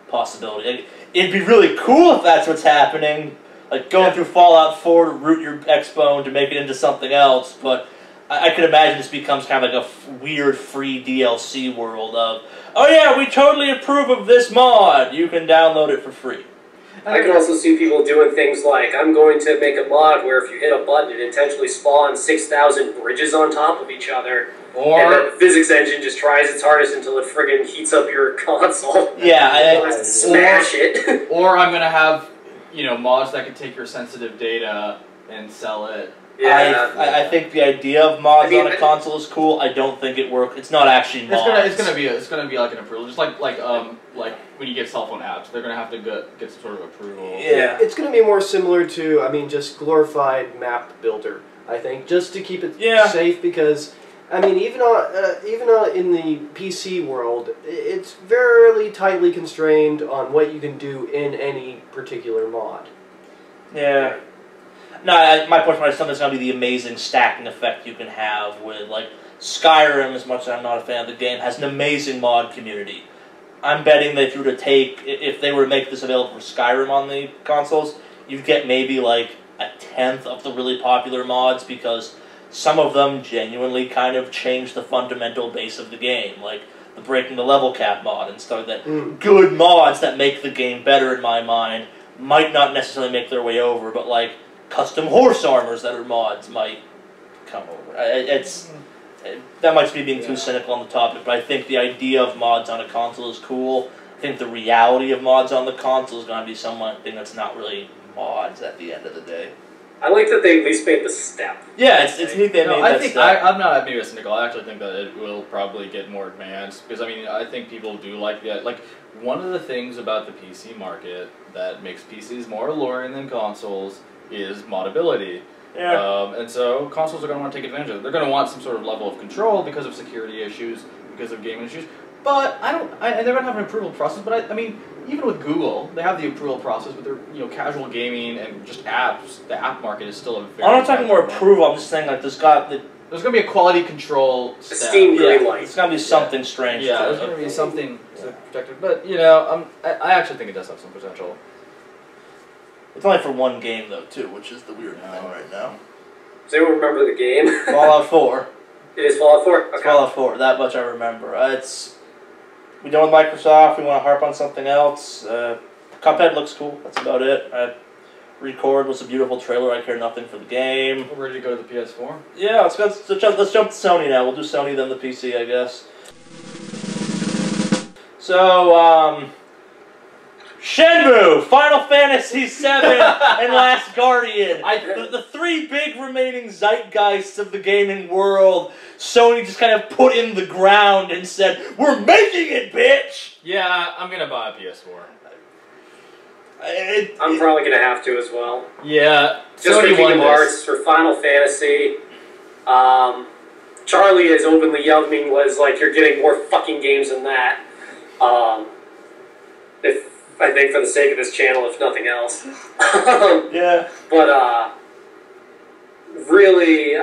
Speaker 1: possibilities. It'd be really cool if that's what's happening. Like, going through Fallout 4 to root your Xbone to make it into something else, but I could imagine this becomes kind of like a weird free DLC world of, oh yeah, we totally approve of this mod, you can download it for free.
Speaker 2: I can also see people doing things like, I'm going to make a mod where if you hit a button, it intentionally spawns 6,000 bridges on top of each other.
Speaker 3: Or
Speaker 2: and then the physics engine just tries its hardest until it friggin' heats up your console.
Speaker 1: Yeah,
Speaker 2: smash it.
Speaker 3: Or I'm gonna have, you know, mods that can take your sensitive data and sell it.
Speaker 2: Yeah,
Speaker 1: I think the idea of mods on a console is cool. I don't think it works. It's not actually mods.
Speaker 3: It's gonna be like an approval, just like when you get cell phone apps, they're gonna have to get some sort of approval.
Speaker 1: Yeah,
Speaker 4: it's gonna be more similar to, I mean, just glorified map builder. I think just to keep it safe, because I mean, even in the PC world, it's very tightly constrained on what you can do in any particular mod.
Speaker 1: Yeah. No, my point is something that's going to be the amazing stacking effect you can have with, like, Skyrim, as much as I'm not a fan of the game, has an amazing mod community. I'm betting that if you were to if they were to make this available for Skyrim on the consoles, you'd get maybe, like, a tenth of the really popular mods, because some of them genuinely kind of change the fundamental base of the game, like the breaking the level cap mod and stuff like that. Good mods that make the game better, in my mind, might not necessarily make their way over, but, like, custom horse armors that are mods might come over. That might be being too cynical on the topic, but I think the idea of mods on a console is cool. I think the reality of mods on the console is going to be something that's not really mods at the end of the day.
Speaker 2: I like that they at least made the step.
Speaker 1: Yeah, it's neat they made that step.
Speaker 3: I'm not maybe cynical. I actually think that it will probably get more advanced, because I mean, I think people do like that. Like, one of the things about the PC market that makes PCs more alluring than consoles is modability.
Speaker 1: Yeah.
Speaker 3: And so consoles are going to want to take advantage of it. They're going to want some sort of level of control because of security issues, because of gaming issues. But and they're going to have an approval process. But I mean, even with Google, they have the approval process with their casual gaming and just apps. The app market is still a very.
Speaker 1: I'm not talking more approval. I'm just saying, like, there's going
Speaker 3: to be a quality control step.
Speaker 2: Steam green light.
Speaker 1: It's going to be something strange.
Speaker 3: Yeah, there's going to be something protected. But I actually think it does have some potential.
Speaker 1: It's only for one game, though, too, which is the weird thing right now.
Speaker 2: Does anyone remember the game?
Speaker 1: Fallout 4.
Speaker 2: It is Fallout 4? Okay.
Speaker 1: It's Fallout 4. That much I remember. We done with Microsoft. We want to harp on something else. Cuphead looks cool. That's about it. Record was a beautiful trailer. I care nothing for the game.
Speaker 3: We're ready to go to the PS4?
Speaker 1: Yeah, let's jump to Sony now. We'll do Sony, then the PC, I guess. So, Shenmue, Final Fantasy VII, and Last Guardian. The three big remaining zeitgeists of the gaming world, Sony just kind of put in the ground and said, "We're making it, bitch!"
Speaker 3: Yeah, I'm going to buy a PS4.
Speaker 2: I'm probably going to have to as well.
Speaker 3: Yeah.
Speaker 2: Just for Kingdom Hearts, for Final Fantasy. Charlie has openly yelled at me, was like, "You're getting more fucking games than that." I think for the sake of this channel, if nothing else.
Speaker 1: Yeah.
Speaker 2: But, really,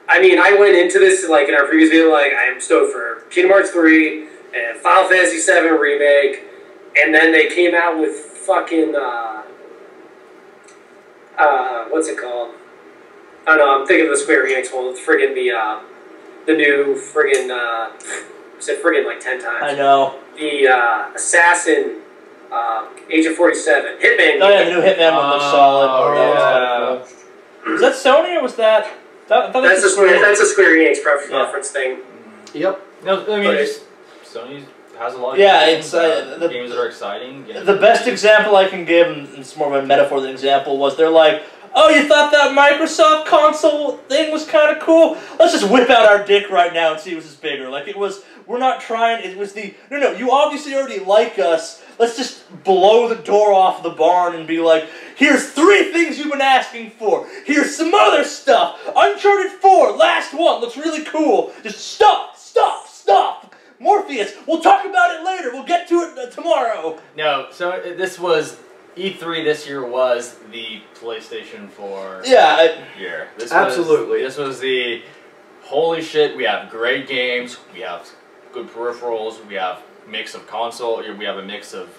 Speaker 2: I mean, I went into this like in our previous video, like I am stoked for Kingdom Hearts 3 and Final Fantasy 7 remake, and then they came out with fucking what's it called? I don't know. I'm thinking of the Square Enix one. It's friggin' the new friggin' I said friggin' like 10 times.
Speaker 1: I know.
Speaker 2: The Assassin Agent 47 Hitman.
Speaker 1: Oh yeah, the new Hitman one looks solid.
Speaker 3: Oh,
Speaker 1: yeah. Was that Sony or was that? I thought
Speaker 2: That's a Square Enix preference thing.
Speaker 4: Yep.
Speaker 3: No, I mean,
Speaker 2: But
Speaker 3: just Sony has a lot of
Speaker 1: it's
Speaker 3: games, games that are exciting.
Speaker 1: The best example I can give, and it's more of a metaphor than an example, was they're like, oh, you thought that Microsoft console thing was kind of cool? Let's just whip out our dick right now and see which is bigger. Like, we're not trying, it was no, you obviously already like us. Let's just blow the door off the barn and be like, here's 3 things you've been asking for. Here's some other stuff. Uncharted 4, last one, looks really cool. Just stop. Morpheus, we'll talk about it later. We'll get to it tomorrow.
Speaker 3: No, so this was E3 this year was the PlayStation 4 year.
Speaker 4: Absolutely.
Speaker 3: This was the holy shit. We have great games. We have good peripherals. We have mix of console. We have a mix of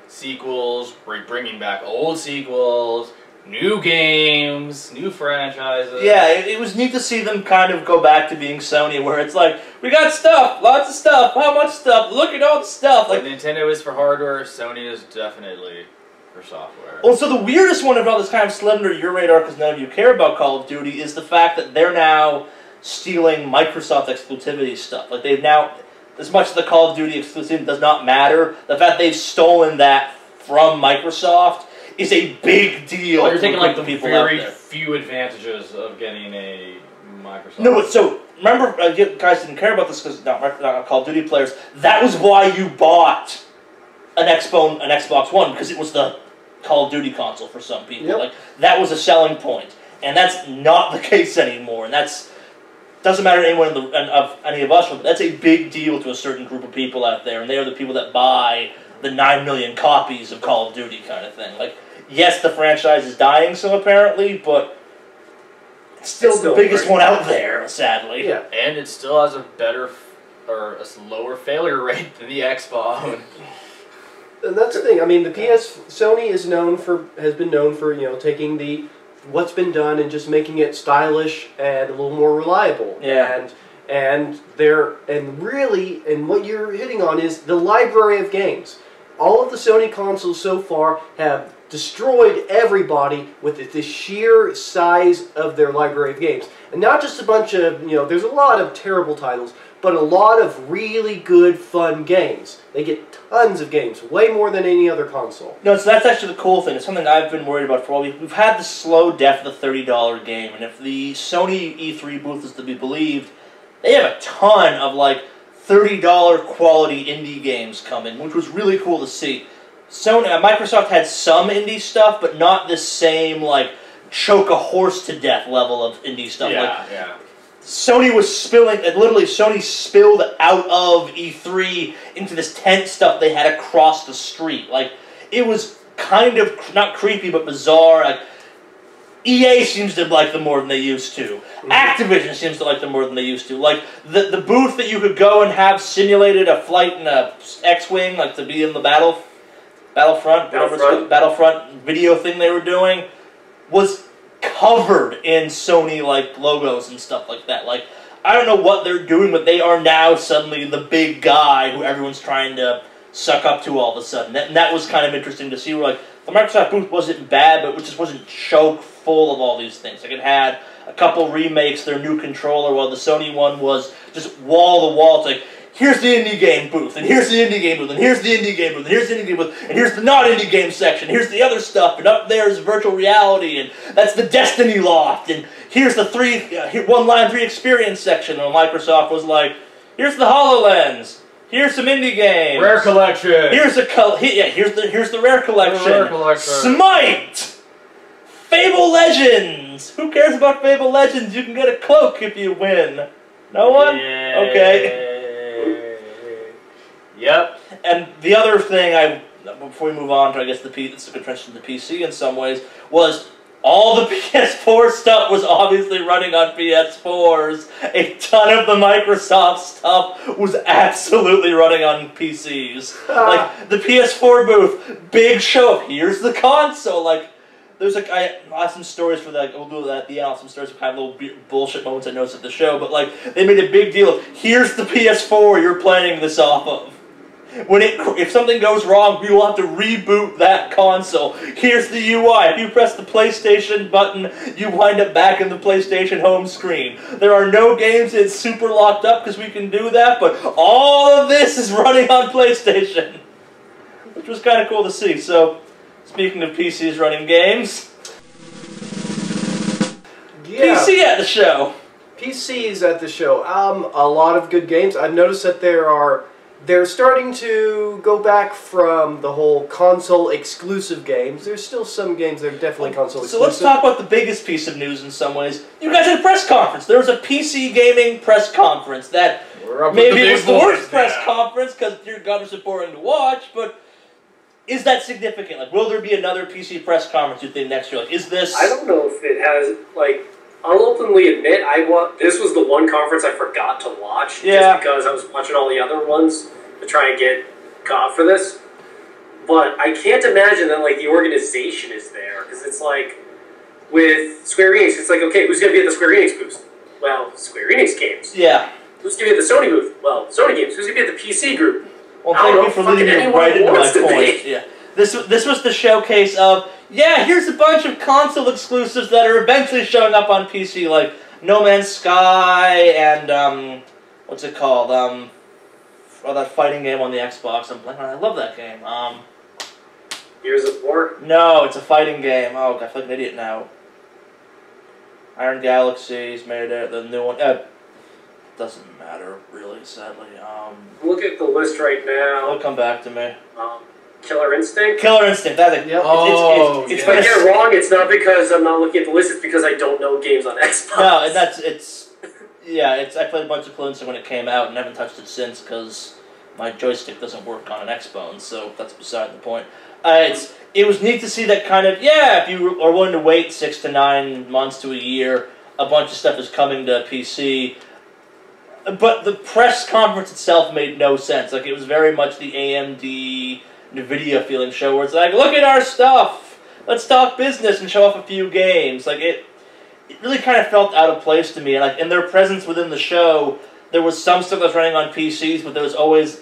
Speaker 3: sequels. We're bringing back old sequels, new games, new franchises.
Speaker 1: Yeah, it was neat to see them kind of go back to being Sony, where it's like, we got stuff, lots of stuff, how much stuff, look at all the stuff.
Speaker 3: Like Nintendo is for hardware, Sony is definitely for software.
Speaker 1: Well, so the weirdest one about this kind of slid under your radar, because none of you care about Call of Duty, is the fact that they're now stealing Microsoft exclusivity stuff. Like, they've now, as much as the Call of Duty exclusivity does not matter, the fact they've stolen that from Microsoft is a big deal.
Speaker 3: Well, you're taking like the
Speaker 1: people
Speaker 3: very few advantages of getting a Microsoft.
Speaker 1: No, so remember, you guys didn't care about this because not Call of Duty players. That was why you bought an Xbox One, because it was the Call of Duty console for some people.
Speaker 4: Yep.
Speaker 1: Like, that was a selling point, and that's not the case anymore. And that's doesn't matter to anyone of any of us, but that's a big deal to a certain group of people out there, and they are the people that buy the 9 million copies of Call of Duty kind of thing. Like, yes, the franchise is dying, so apparently, but it's still the biggest one out there, sadly.
Speaker 4: Yeah.
Speaker 3: And it still has a better or a lower failure rate than the Xbox.
Speaker 4: And that's the thing. I mean, Sony has been known for taking what's been done and just making it stylish and a little more reliable.
Speaker 1: Yeah.
Speaker 4: And what you're hitting on is the library of games. All of the Sony consoles so far have destroyed everybody with the sheer size of their library of games. And not just a bunch of, there's a lot of terrible titles, but a lot of really good, fun games. They get tons of games, way more than any other console.
Speaker 1: No, so that's actually the cool thing. It's something I've been worried about for a while. We've had the slow death of the $30 game, and if the Sony E3 booth is to be believed, they have a ton of, like, $30 quality indie games coming, which was really cool to see. Microsoft had some indie stuff, but not the same, like, choke a horse to death level of indie stuff.
Speaker 3: Yeah.
Speaker 1: Sony was Sony spilled out of E3 into this tent stuff they had across the street. Like, it was kind of, not creepy, but bizarre. Like, EA seems to like them more than they used to. Activision seems to like them more than they used to. Like, the booth that you could go and have simulated a flight in a X-Wing, like to be in the Battlefront video thing they were doing, was covered in Sony logos and stuff like that. Like, I don't know what they're doing, but they are now suddenly the big guy who everyone's trying to suck up to all of a sudden. And that was kind of interesting to see. Like, the Microsoft booth wasn't bad, but it just wasn't choke full of all these things. Like, it had a couple remakes, their new controller, while the Sony one was just wall to wall. It's like, here's the indie game booth, and here's the indie game booth, and here's the indie game booth, and here's the indie game booth, and here's the not indie game section, here's the other stuff, and up there is virtual reality, and that's the Destiny loft, and here's the One Line 3 experience section, and Microsoft was like, here's the HoloLens, here's some indie games.
Speaker 3: Rare collection.
Speaker 1: Here's the rare collection.
Speaker 3: The rare collection.
Speaker 1: Smite! Fable Legends! Who cares about Fable Legends? You can get a cloak if you win. No one?
Speaker 3: Yeah.
Speaker 1: Okay.
Speaker 3: Yep.
Speaker 1: And the other thing before we move on to, I guess, it's a good transition to the PC in some ways, was all the PS4 stuff was obviously running on PS4s. A ton of the Microsoft stuff was absolutely running on PCs. Like, the PS4 booth, big show of, here's the console. Like, there's like, I have some stories for that, we'll do that at the end, I'll have some stories of kind of little bullshit moments I noticed at the show, but like, they made a big deal of, here's the PS4 you're playing this off of. If something goes wrong, we will have to reboot that console. Here's the UI. If you press the PlayStation button, you wind up back in the PlayStation home screen. There are no games that's super locked up because we can do that, but all of this is running on PlayStation. Which was kind of cool to see. So, speaking of PCs running games,
Speaker 4: Yeah.
Speaker 1: PC at the show.
Speaker 4: PCs at the show. A lot of good games. I've noticed that they're starting to go back from the whole console exclusive games. There's still some games that are definitely console exclusive.
Speaker 1: So let's talk about the biggest piece of news in some ways. You guys had a press conference. There was a PC gaming press conference that maybe it was the worst press conference because dear God, it was boring to watch, but is that significant? Like, will there be another PC press conference, you think, next year? Like, is this...
Speaker 2: I don't know if it has, like, I'll openly admit, this was the one conference I forgot to watch, just because I was watching all the other ones to try and get caught for this. But I can't imagine that, like, the organization is there, because it's like, with Square Enix, it's like, okay, who's going to be at the Square Enix booth? Well, Square Enix games.
Speaker 1: Yeah.
Speaker 2: Who's going to be at the Sony booth? Well, Sony games. Who's going to be at the PC group?
Speaker 1: Well, thank you for leading me right into my point. Yeah. This was the showcase of, yeah, here's a bunch of console exclusives that are eventually showing up on PC, like No Man's Sky and, what's it called? That fighting game on the Xbox. I love that game.
Speaker 2: Gears of War?
Speaker 1: No, it's a fighting game. Oh, I feel like an idiot now. Iron Galaxy's made it. The new one. Doesn't matter, really, sadly.
Speaker 2: Look at the list right now.
Speaker 1: It'll come back to me.
Speaker 2: Killer Instinct?
Speaker 1: Killer Instinct, that's it.
Speaker 4: Yep.
Speaker 2: If I get it wrong, it's not because I'm not looking at the list, it's because I don't know games on Xbox.
Speaker 1: No, and I played a bunch of Killer Instinct when it came out and haven't touched it since because my joystick doesn't work on an Xbox, so that's beside the point. It was neat to see that kind of, if you are willing to wait 6 to 9 months to a year, a bunch of stuff is coming to PC. But the press conference itself made no sense. Like, it was very much the AMD NVIDIA feeling show where it's like, look at our stuff! Let's talk business and show off a few games. Like, it really kind of felt out of place to me. And, like, in their presence within the show, there was some stuff that was running on PCs, but there was always,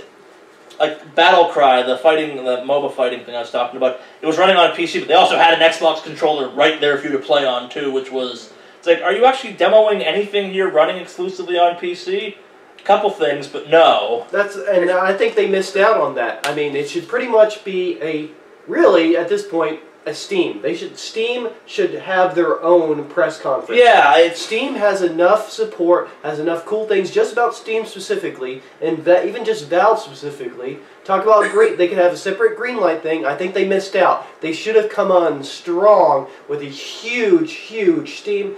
Speaker 1: like, Battlecry, the MOBA fighting thing I was talking about. It was running on PC, but they also had an Xbox controller right there for you to play on, too, which was... It's like, are you actually demoing anything here running exclusively on PC? A couple things, but no.
Speaker 4: And I think they missed out on that. I mean, it should pretty much be really, at this point, a Steam. Steam should have their own press conference.
Speaker 1: Yeah,
Speaker 4: Steam has enough support, has enough cool things just about Steam specifically, and even just Valve specifically. Talk about they could have a separate Greenlight thing. I think they missed out. They should have come on strong with a huge, huge Steam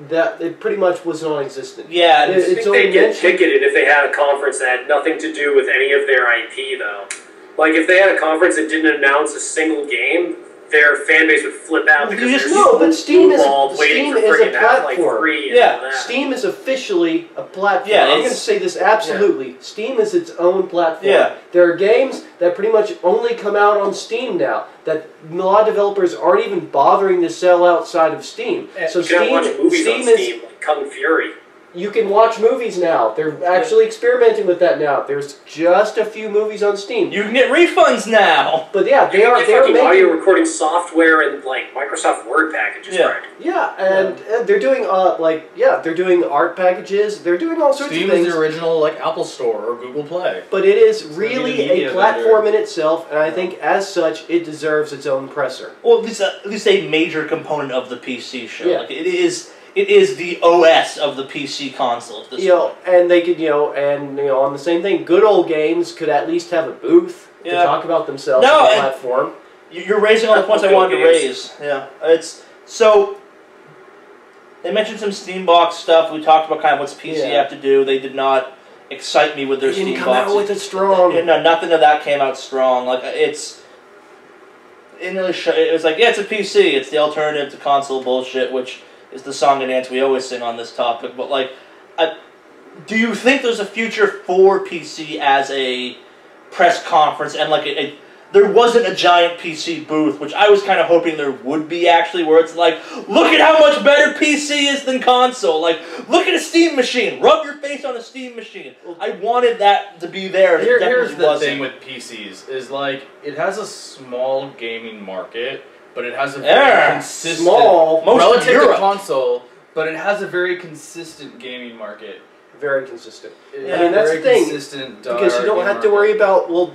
Speaker 4: that it pretty much was non-existent.
Speaker 1: Yeah,
Speaker 2: I think they'd get ticketed if they had a conference that had nothing to do with any of their IP, though. Like, if they had a conference that didn't announce a single game, their fan base would flip out because
Speaker 4: but Steam is a platform.
Speaker 1: Yeah,
Speaker 4: Steam is officially a platform.
Speaker 1: Yeah,
Speaker 4: I'm going to say this absolutely. Yeah. Steam is its own platform.
Speaker 1: Yeah.
Speaker 4: There are games that pretty much only come out on Steam now that a lot of developers aren't even bothering to sell outside of Steam.
Speaker 2: So you can watch movies on Steam, like Kung Fury.
Speaker 4: You can watch movies now. They're actually experimenting with that now. There's just a few movies on Steam.
Speaker 1: You can get refunds now.
Speaker 4: But yeah, they are
Speaker 2: making audio recording software and like Microsoft Word packages.
Speaker 1: Yeah,
Speaker 4: yeah, and they're doing they're doing art packages. They're doing all sorts of things.
Speaker 3: Steam is the original like Apple Store or Google Play.
Speaker 4: But it is really a platform in itself, and I think as such it deserves its own presser.
Speaker 1: Well, at least a major component of the PC show. Yeah. Like it is the OS of the PC console at this point.
Speaker 4: And they could, on the same thing, Good Old Games could at least have a booth to talk about themselves on the platform.
Speaker 1: You're raising all the points I wanted to raise. Yeah, so they mentioned some Steambox stuff. We talked about kind of what's PC have to do. They did not excite me with their Steambox.
Speaker 4: They didn't come out with it strong.
Speaker 1: No, nothing of that came out strong. Like it was like, yeah, it's a PC. It's the alternative to console bullshit, which is the song and dance we always sing on this topic. But like, do you think there's a future for PC as a press conference and like there wasn't a giant PC booth, which I was kind of hoping there would be actually, where it's like, look at how much better PC is than console. Like, look at a Steam machine. Rub your face on a Steam machine. I wanted that to be there.
Speaker 3: Here's the thing with PCs, is like, it has a small gaming market, but it has a very consistent, relative to console, but it has a very consistent gaming market.
Speaker 4: Very consistent. I mean, that's the thing. Because you don't have to worry about, well,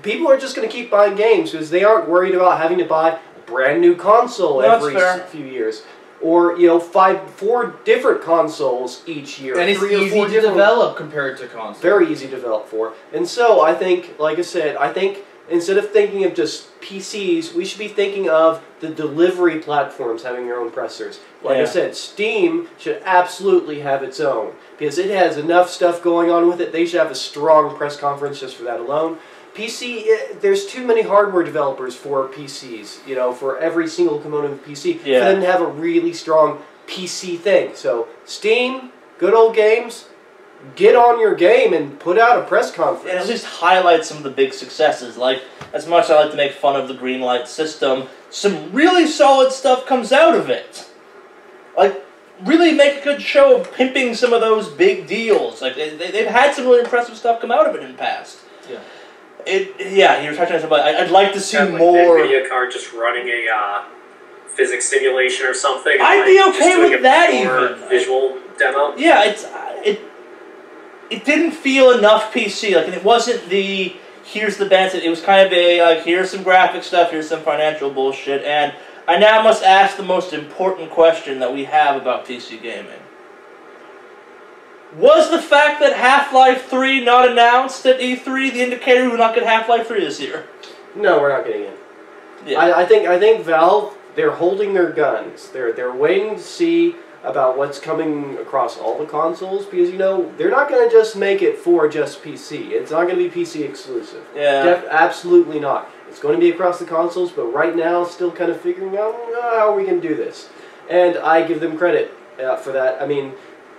Speaker 4: people are just going to keep buying games because they aren't worried about having to buy a brand new console every few years. Or, you know, 4 different consoles each year.
Speaker 3: And it's easy to develop compared to consoles.
Speaker 4: Very easy to develop for. And so, I think, like I said, instead of thinking of just PCs, we should be thinking of the delivery platforms having their own pressers. Like I said, Steam should absolutely have its own. Because it has enough stuff going on with it. They should have a strong press conference just for that alone. PC, there's too many hardware developers for PCs, you know, for every single component of PC, for them to have a really strong PC thing. So, Steam, good old games, get on your game and put out a press conference.
Speaker 1: And at least highlight some of the big successes. Like, as much as I like to make fun of the Greenlight system, some really solid stuff comes out of it. Like, really make a good show of pimping some of those big deals. Like, they've had some really impressive stuff come out of it in the past.
Speaker 3: Yeah.
Speaker 1: You were touching on something. I'd like to see
Speaker 2: like
Speaker 1: more.
Speaker 2: An NVIDIA card just running a physics simulation or something.
Speaker 1: I'd be okay with that even.
Speaker 2: Visual demo.
Speaker 1: Yeah, it didn't feel enough PC. Like, and it wasn't the here's the band. It was kind of a like here's some graphic stuff, here's some financial bullshit, and I now must ask the most important question that we have about PC gaming. Was the fact that Half-Life 3 not announced at E3 the indicator we're not getting Half-Life 3 this year?
Speaker 4: No, we're not getting it.
Speaker 1: Yeah.
Speaker 4: I think Valve, they're holding their guns. They're waiting to see about what's coming across all the consoles because, you know, they're not going to just make it for just PC. It's not going to be PC exclusive.
Speaker 1: Yeah.
Speaker 4: Absolutely not. It's going to be across the consoles, but right now still kind of figuring out how we can do this. And I give them credit for that. I mean,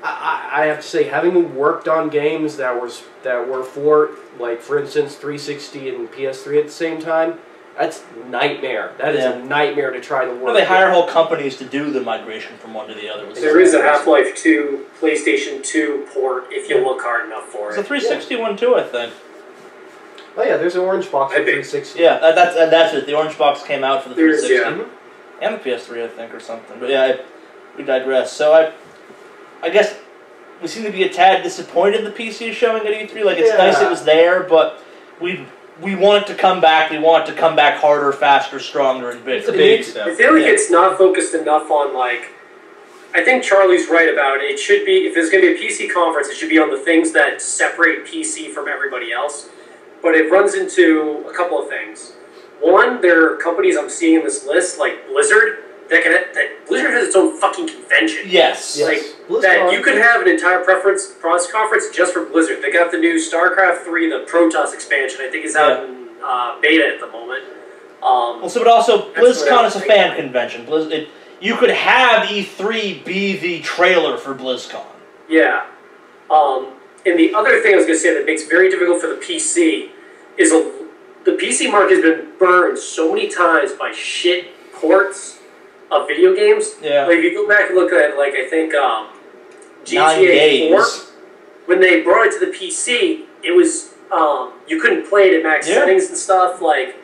Speaker 4: I have to say, having worked on games that were for, like, for instance, 360 and PS3 at the same time, that's nightmare. That is a nightmare to try to work.
Speaker 1: Well, they hire whole companies to do the migration from one to the other.
Speaker 2: There is a Half-Life 2 PlayStation 2 port if you look hard enough for it.
Speaker 1: It's a 360 one too, I think.
Speaker 4: Oh yeah, there's an orange box for 360.
Speaker 1: Yeah, that's it. The orange box came out for the 360 and the PS3, I think, or something. But yeah, we digress. So I guess we seem to be a tad disappointed in the PC showing at E3. Like, it's nice it was there, but we want it to come back. We want it to come back harder, faster, stronger, and bigger.
Speaker 3: It's a big step.
Speaker 2: I feel like it's not focused enough on, like, I think Charlie's right about it. It should be, if there's going to be a PC conference, it should be on the things that separate PC from everybody else. But it runs into a couple of things. One, there are companies I'm seeing in this list, like Blizzard, that Blizzard has its own fucking convention.
Speaker 1: Yes.
Speaker 2: Like, that you could have an entire press conference just for Blizzard. They got the new StarCraft 3, the Protoss expansion, I think is out in beta at the moment.
Speaker 1: But also, BlizzCon is a fan convention. You could have E3 be the trailer for BlizzCon.
Speaker 2: Yeah. And the other thing I was going to say that makes it very difficult for the PC is the PC market has been burned so many times by shit ports of video games.
Speaker 1: Yeah.
Speaker 2: Like, if you go back and look at, like, I think GTA 4, when they brought it to the PC, it was, you couldn't play it at max settings and stuff, like,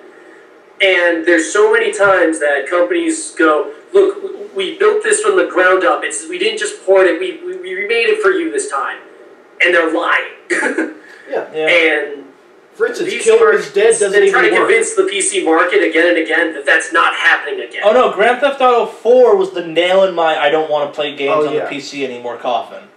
Speaker 2: and there's so many times that companies go, look, we built this from the ground up. We didn't just port it, we remade it for you this time. And they're lying. And
Speaker 4: for instance, Killer is Dead doesn't even work.
Speaker 2: They're trying to convince the PC market again and again that that's not happening again.
Speaker 1: Oh no, Grand Theft Auto 4 was the nail in my I don't want to play games on the PC anymore coffin.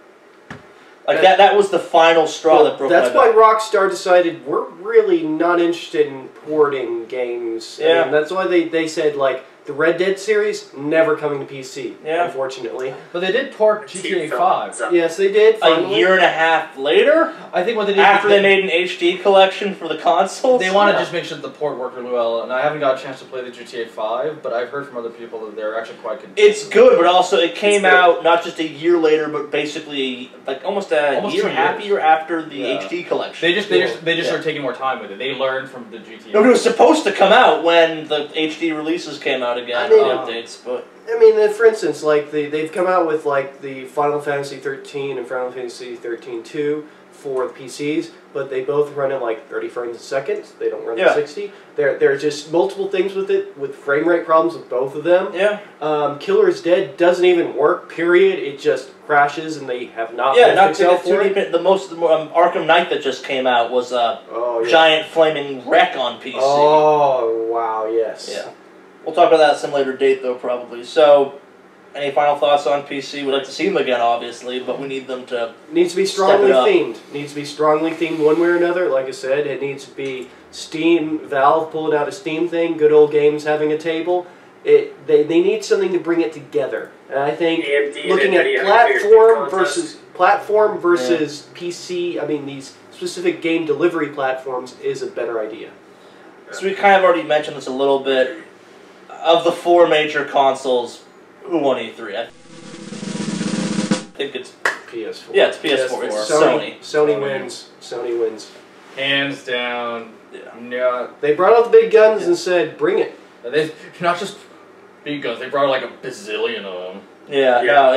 Speaker 1: Like that was the final straw that broke my back.
Speaker 4: That's why Rockstar decided we're really not interested in porting games.
Speaker 1: Yeah.
Speaker 4: And that's why they said, like, The Red Dead series never coming to PC,
Speaker 1: Yeah.
Speaker 4: unfortunately.
Speaker 3: But they did port GTA 5.
Speaker 4: Yes, they did.
Speaker 1: A
Speaker 4: Finally.
Speaker 1: year and a half later,
Speaker 3: I think what they did
Speaker 1: after they made an HD collection for the consoles,
Speaker 3: they want to just make sure that the port worked really well. And I haven't got a chance to play the GTA 5, but I've heard from other people that they're actually quite good.
Speaker 1: It's good, but also it came
Speaker 2: It's good.
Speaker 1: out not just a year later, but basically like almost a
Speaker 3: Almost
Speaker 1: year,
Speaker 3: 2
Speaker 1: half
Speaker 3: years.
Speaker 1: year after the
Speaker 3: Yeah.
Speaker 1: HD collection.
Speaker 3: They just
Speaker 1: Yeah.
Speaker 3: started taking more time with it. They learned from the GTA.
Speaker 1: No, it was supposed to come out when the HD releases came out again,
Speaker 4: I mean-
Speaker 1: the updates, but
Speaker 4: I mean, for instance, like they've come out with like the Final Fantasy 13 and Final Fantasy 13-2 for the PCs, but they both run at like 30 frames a second. They don't run
Speaker 1: Yeah.
Speaker 4: at 60. There's just multiple things with it, with frame rate problems with both of them.
Speaker 1: yeah,
Speaker 4: Killer is Dead doesn't even work. Period. It just crashes, and they have not.
Speaker 1: yeah.
Speaker 4: been
Speaker 1: Not
Speaker 4: fixed
Speaker 1: to
Speaker 4: out
Speaker 1: get too
Speaker 4: for
Speaker 1: deep
Speaker 4: it.
Speaker 1: in, the Arkham Knight that just came out was a
Speaker 4: Oh yeah.
Speaker 1: giant flaming wreck on PC.
Speaker 4: Oh wow! Yes.
Speaker 1: Yeah. We'll talk about that at some later date, though, probably. So, any final thoughts on PC? We'd like to see them again, obviously, but we need them to...
Speaker 4: Needs to be
Speaker 1: Step
Speaker 4: strongly
Speaker 1: it up.
Speaker 4: themed. Needs to be strongly themed one way or another. Like I said, it needs to be Steam, Valve pulling out a Steam thing, good old games having a table. They need something to bring it together. And I think
Speaker 2: AMD and
Speaker 4: looking at
Speaker 2: NVIDIA have a
Speaker 4: platform
Speaker 2: contest.
Speaker 4: versus PC, I mean these specific game delivery platforms is a better idea.
Speaker 1: So we kind of already mentioned this a little bit. Of the 4 major consoles, who won E3? I think it's...
Speaker 4: PS4.
Speaker 1: Yeah, it's PS4. It's
Speaker 4: Sony.
Speaker 1: Sony.
Speaker 4: Sony wins. Sony wins.
Speaker 3: Hands down.
Speaker 1: Yeah.
Speaker 3: No,
Speaker 4: They brought out the big guns and said, "Bring it."
Speaker 3: they not just big guns. They brought like a bazillion of them.
Speaker 1: Yeah, no,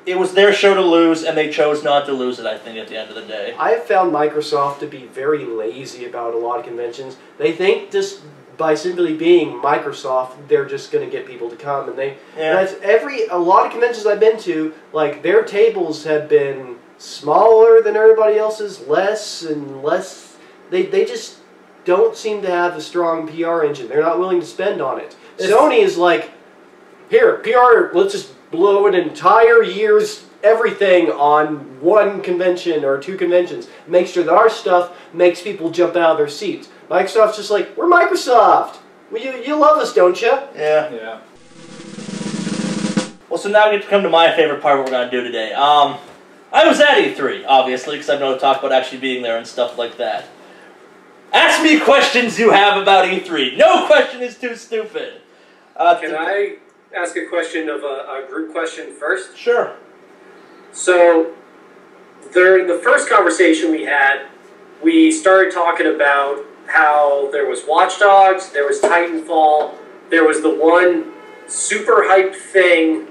Speaker 1: it was their show to lose, and they chose not to lose it, I think, at the end of the day.
Speaker 4: I have found Microsoft to be very lazy about a lot of conventions. They think just by simply being Microsoft, they're just going to get people to come, and that's a lot of conventions I've been to. Like their tables have been smaller than everybody else's, less and less. They just don't seem to have a strong PR engine. They're not willing to spend on it. Sony is like, here, PR. Let's just blow an entire year's everything on one convention or 2 conventions. Make sure that our stuff makes people jump out of their seats. Microsoft's just like, we're Microsoft. Well, you love us, don't you?
Speaker 1: Yeah.
Speaker 3: Yeah.
Speaker 1: Well, so now we get to come to my favorite part of what we're going to do today. I was at E3, obviously, because I've known to talk about actually being there and stuff like that. Ask me questions you have about E3. No question is too stupid.
Speaker 2: Can I ask a question of a group question first?
Speaker 1: Sure.
Speaker 2: So, during the first conversation we had, we started talking about how there was Watch Dogs, there was Titanfall, there was the one super hyped thing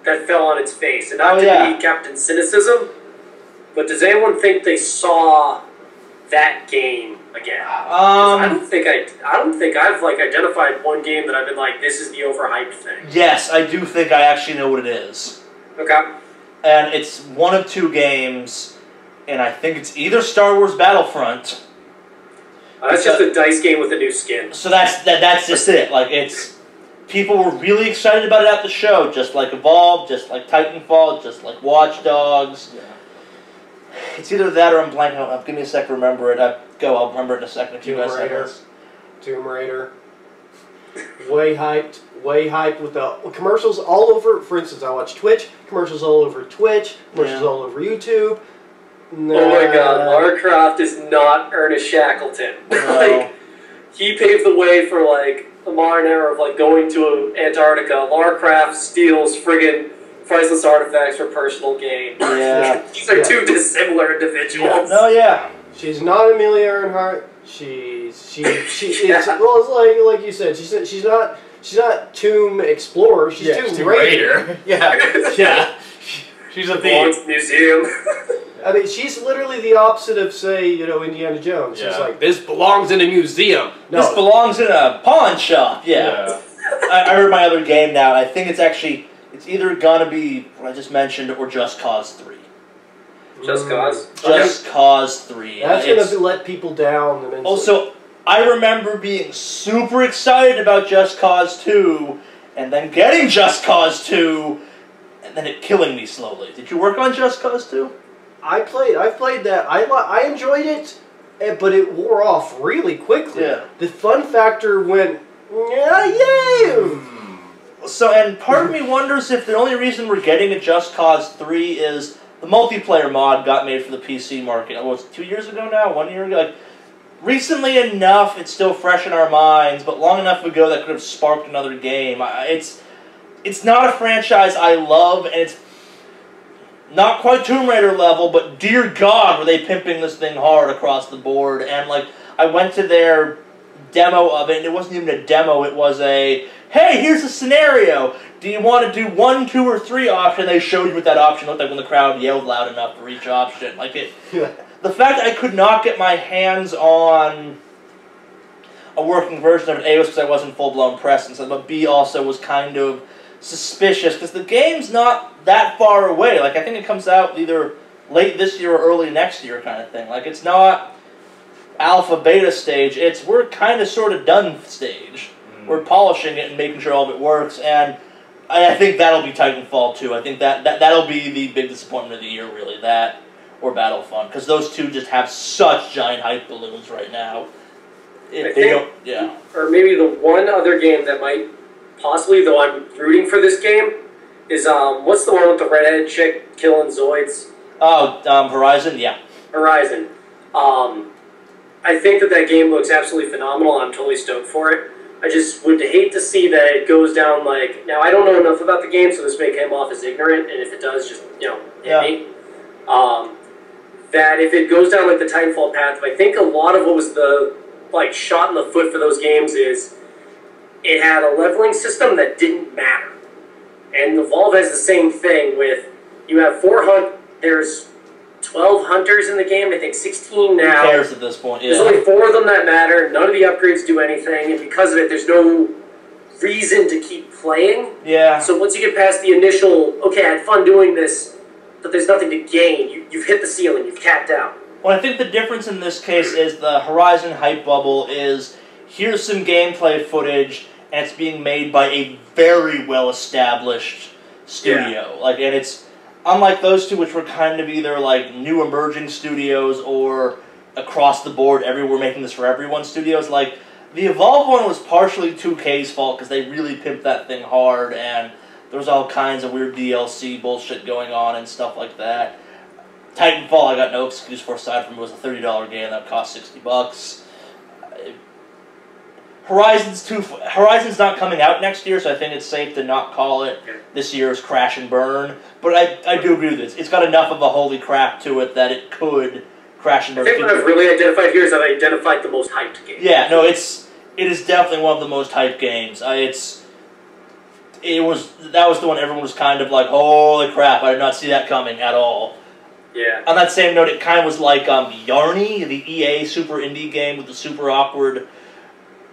Speaker 2: that fell on its face. And not to be Captain Cynicism, but does anyone think they saw that game again? I don't think I've like identified one game that I've been like, this is the overhyped thing.
Speaker 1: Yes, I do think I actually know what it is.
Speaker 2: Okay.
Speaker 1: And it's one of 2 games, and I think it's either Star Wars Battlefront.
Speaker 2: That's just a dice game with a new skin.
Speaker 1: So that's just it. Like, it's... People were really excited about it at the show, just like Evolve, just like Titanfall, just like Watch Dogs.
Speaker 3: Yeah.
Speaker 1: It's either that or I'm blanking. Give me a sec to remember it. I'll remember it in a second if you guys have this.
Speaker 4: Tomb Raider. Way hyped with the commercials all over. For instance, I watch Twitch, commercials all over Twitch, commercials all over YouTube.
Speaker 2: Oh my god, Lara Croft is not Ernest Shackleton. Like, he paved the way for like the modern era of like going to Antarctica. Lara Croft steals friggin' priceless artifacts for personal gain.
Speaker 1: Yeah.
Speaker 2: These are 2 dissimilar individuals.
Speaker 1: No, yeah.
Speaker 4: She's not Amelia Earhart. It's well, it's like you said. She's not Tomb Explorer. She's Tomb Raider.
Speaker 3: Yeah. She's a thief.
Speaker 2: Belongs museum.
Speaker 4: I mean, she's literally the opposite of, say, Indiana Jones. She's
Speaker 3: Yeah.
Speaker 4: like, this belongs in a museum. No,
Speaker 1: This belongs in a pawn shop. Yeah. I heard my other game now. I think it's either gonna be what I just mentioned or Just Cause 3.
Speaker 2: Just Cause.
Speaker 1: Just Cause 3.
Speaker 4: That's gonna let people down immensely.
Speaker 1: Also, I remember being super excited about Just Cause 2, and then getting Just Cause 2, and then it killing me slowly. Did you work on Just Cause 2?
Speaker 4: I've played that. I enjoyed it, but it wore off really quickly.
Speaker 1: Yeah.
Speaker 4: The fun factor went Yay!
Speaker 1: So, and part of me wonders if the only reason we're getting a Just Cause 3 is the multiplayer mod got made for the PC market. What was it, 2 years ago now? 1 year ago? Like, recently enough, it's still fresh in our minds, but long enough ago that could have sparked another game. It's not a franchise I love, and it's not quite Tomb Raider level, but dear God, were they pimping this thing hard across the board. And, like, I went to their demo of it, and it wasn't even a demo, it was a, hey, here's a scenario. Do you want to do 1, 2, or 3 option? They showed you what that option looked like when the crowd yelled loud enough for each option. Like, the fact that I could not get my hands on a working version of it, A, was because I wasn't full-blown pressed and stuff, but B, also was kind of suspicious, because the game's not that far away. Like, I think it comes out either late this year or early next year kind of thing. Like, it's not alpha, beta stage. We're kind of sort of done stage. We're polishing it and making sure all of it works, and I think that'll be Titanfall 2. I think that'll be the big disappointment of the year, really. That or Battlefront, because those two just have such giant hype balloons right now.
Speaker 2: Or maybe the one other game that might possibly, though I'm rooting for this game, is what's the one with the redhead chick killing Zoids?
Speaker 1: Oh, Horizon, yeah.
Speaker 2: Horizon. I think that game looks absolutely phenomenal. I'm totally stoked for it. I just would hate to see that it goes down like... Now, I don't know enough about the game, so this may come off as ignorant, and if it does, just, hit me. That if it goes down like the Titanfall path, I think a lot of what was the shot in the foot for those games is it had a leveling system that didn't matter. And Evolve has the same thing with, you have there's 12 hunters in the game, I think 16 now.
Speaker 1: Who cares at this point, yeah.
Speaker 2: There's only 4 of them that matter, none of the upgrades do anything, and because of it, there's no reason to keep playing.
Speaker 1: Yeah.
Speaker 2: So once you get past the initial, okay, I had fun doing this, but there's nothing to gain, you've hit the ceiling, you've capped out.
Speaker 1: Well, I think the difference in this case is the Horizon hype bubble is, here's some gameplay footage, and it's being made by a very well-established studio.
Speaker 2: Yeah.
Speaker 1: And it's unlike those two, which were kind of either new emerging studios or across the board, everywhere making this for everyone studios. Like, the Evolve one was partially 2K's fault because they really pimped that thing hard, and there was all kinds of weird DLC bullshit going on and stuff like that. Titanfall, I got no excuse for, aside from it was a $30 game that cost $60. Horizon's not coming out next year, so I think it's safe to not call it this year's crash and burn. But I do agree with this. It's got enough of a holy crap to it that it could crash and burn.
Speaker 2: I think what I've really identified here is I've identified the most hyped game.
Speaker 1: Yeah, no, it is definitely one of the most hyped games. That was the one everyone was kind of like, holy crap, I did not see that coming at all.
Speaker 2: Yeah.
Speaker 1: On that same note, it kind of was like Yarny, the EA super indie game with the super awkward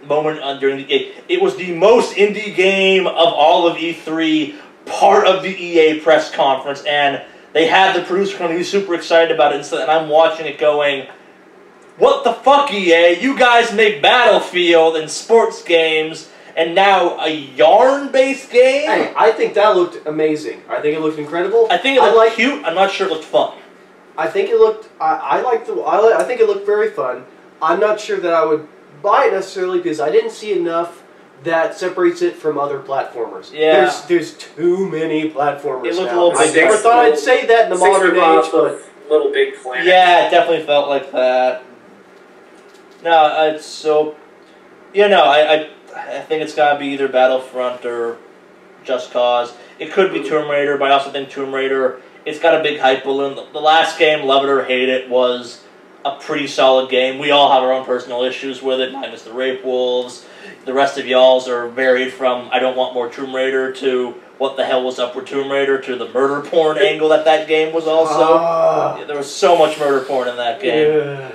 Speaker 1: moment during the... It was the most indie game of all of E3, part of the EA press conference, and they had the producer come, he was super excited about it, and I'm watching it going, what the fuck, EA? You guys make Battlefield and sports games, and now a yarn-based game?
Speaker 4: Hey, I think that looked amazing. I think it looked incredible.
Speaker 1: I think it looked cute. I'm not sure it looked fun.
Speaker 4: I think it looked... I think it looked very fun. I'm not sure that I would buy it necessarily because I didn't see enough that separates it from other platformers.
Speaker 1: Yeah.
Speaker 4: There's too many platformers
Speaker 1: It looked
Speaker 4: now.
Speaker 1: a little big.
Speaker 4: I never thought I'd say that in the modern age, but...
Speaker 2: Little Big Planet.
Speaker 1: Yeah, it definitely felt like that. No, it's so... I think it's got to be either Battlefront or Just Cause. It could be Tomb Raider, but I also think Tomb Raider, it's got a big hype balloon. The last game, love it or hate it, was a pretty solid game. We all have our own personal issues with it, minus the Rape Wolves. The rest of y'all's are varied from I don't want more Tomb Raider to what the hell was up with Tomb Raider to the murder porn angle that game was also. There was so much murder porn in that game.
Speaker 4: Yeah.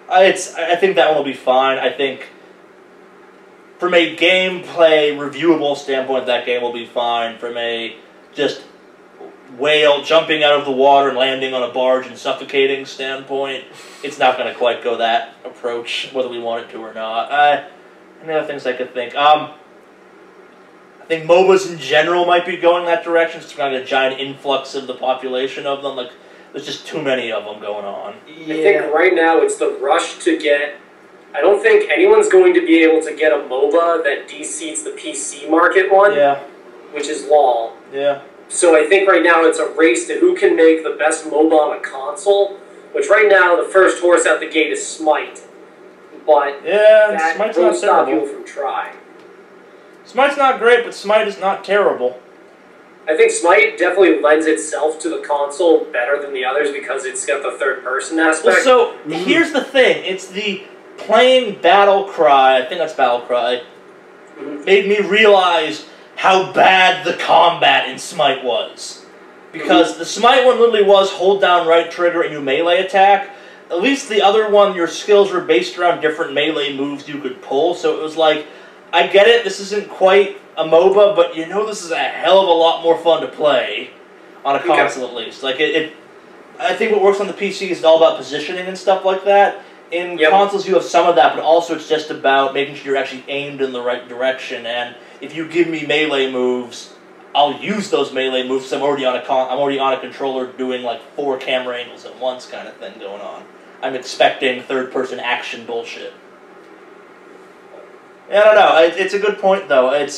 Speaker 1: I think that one will be fine. I think from a gameplay reviewable standpoint, that game will be fine. From a just whale jumping out of the water and landing on a barge and suffocating standpoint, it's not going to quite go that approach, whether we want it to or not. Any other things I could think? I think MOBAs in general might be going that direction. It's kind of a giant influx of the population of them. Like, there's just too many of them going on.
Speaker 2: Yeah. I think right now it's the rush to get I don't think anyone's going to be able to get a MOBA that de-seats the PC market one,
Speaker 1: Yeah.
Speaker 2: which is LoL.
Speaker 1: Yeah.
Speaker 2: So I think right now it's a race to who can make the best MOBA on a console, which right now the first horse out the gate is Smite. But
Speaker 1: Yeah,
Speaker 2: that
Speaker 1: Smite's
Speaker 2: won't
Speaker 1: not
Speaker 2: stop
Speaker 1: terrible.
Speaker 2: people from trying.
Speaker 1: Smite's not great, but Smite is not terrible.
Speaker 2: I think Smite definitely lends itself to the console better than the others because it's got the third-person aspect.
Speaker 1: Well, so here's the thing: it's the playing Battle Cry. I think that's Battle Cry. Made me realize how bad the combat in Smite was, because the Smite one literally was hold down right trigger and you melee attack. At least the other one, your skills were based around different melee moves you could pull. So it was like, I get it. This isn't quite a MOBA, but you know this is a hell of a lot more fun to play on a console at least. Like I think what works on the PC is all about positioning and stuff like that. In consoles you have some of that, but also it's just about making sure you're actually aimed in the right direction. And if you give me melee moves, I'll use those melee moves. 'Cause I'm already on a controller doing like 4 camera angles at once, kind of thing going on. I'm expecting third-person action bullshit. Yeah, I don't know. It's a good point though. It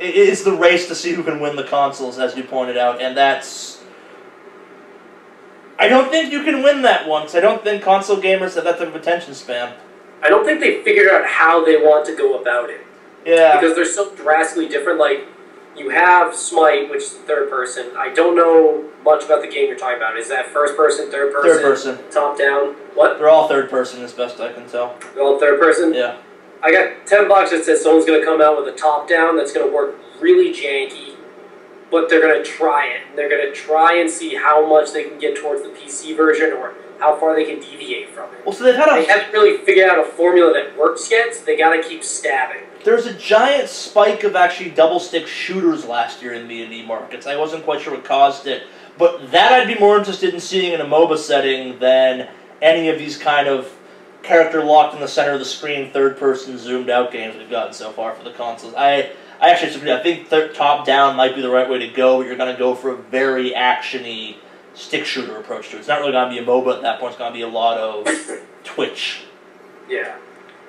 Speaker 1: is the race to see who can win the consoles, as you pointed out, and that's. I don't think you can win that one, because I don't think console gamers have that type of attention span.
Speaker 2: I don't think they figured out how they want to go about it.
Speaker 1: Yeah.
Speaker 2: Because they're so drastically different. Like, you have Smite, which is third person. I don't know much about the game you're talking about. Is that first person, third person?
Speaker 1: Third person.
Speaker 2: Top down? What?
Speaker 1: They're all third person, as best I can tell.
Speaker 2: They're all third person?
Speaker 1: Yeah.
Speaker 2: I got $10 that says someone's going to come out with a top down that's going to work really janky, but they're going to try it. They're going to try and see how much they can get towards the PC version or how far they can deviate from it.
Speaker 1: Well, so they
Speaker 2: haven't really figured out a formula that works yet, so they got to keep stabbing.
Speaker 1: There's a giant spike of actually double-stick shooters last year in the indie markets. I wasn't quite sure what caused it, but that I'd be more interested in seeing in a MOBA setting than any of these kind of character locked in the center of the screen, third-person zoomed-out games we've gotten so far for the consoles. I actually disagree. I think top-down might be the right way to go, but you're going to go for a very action-y stick shooter approach to it. It's not really going to be a MOBA at that point. It's going to be a lot of Twitch.
Speaker 2: Yeah.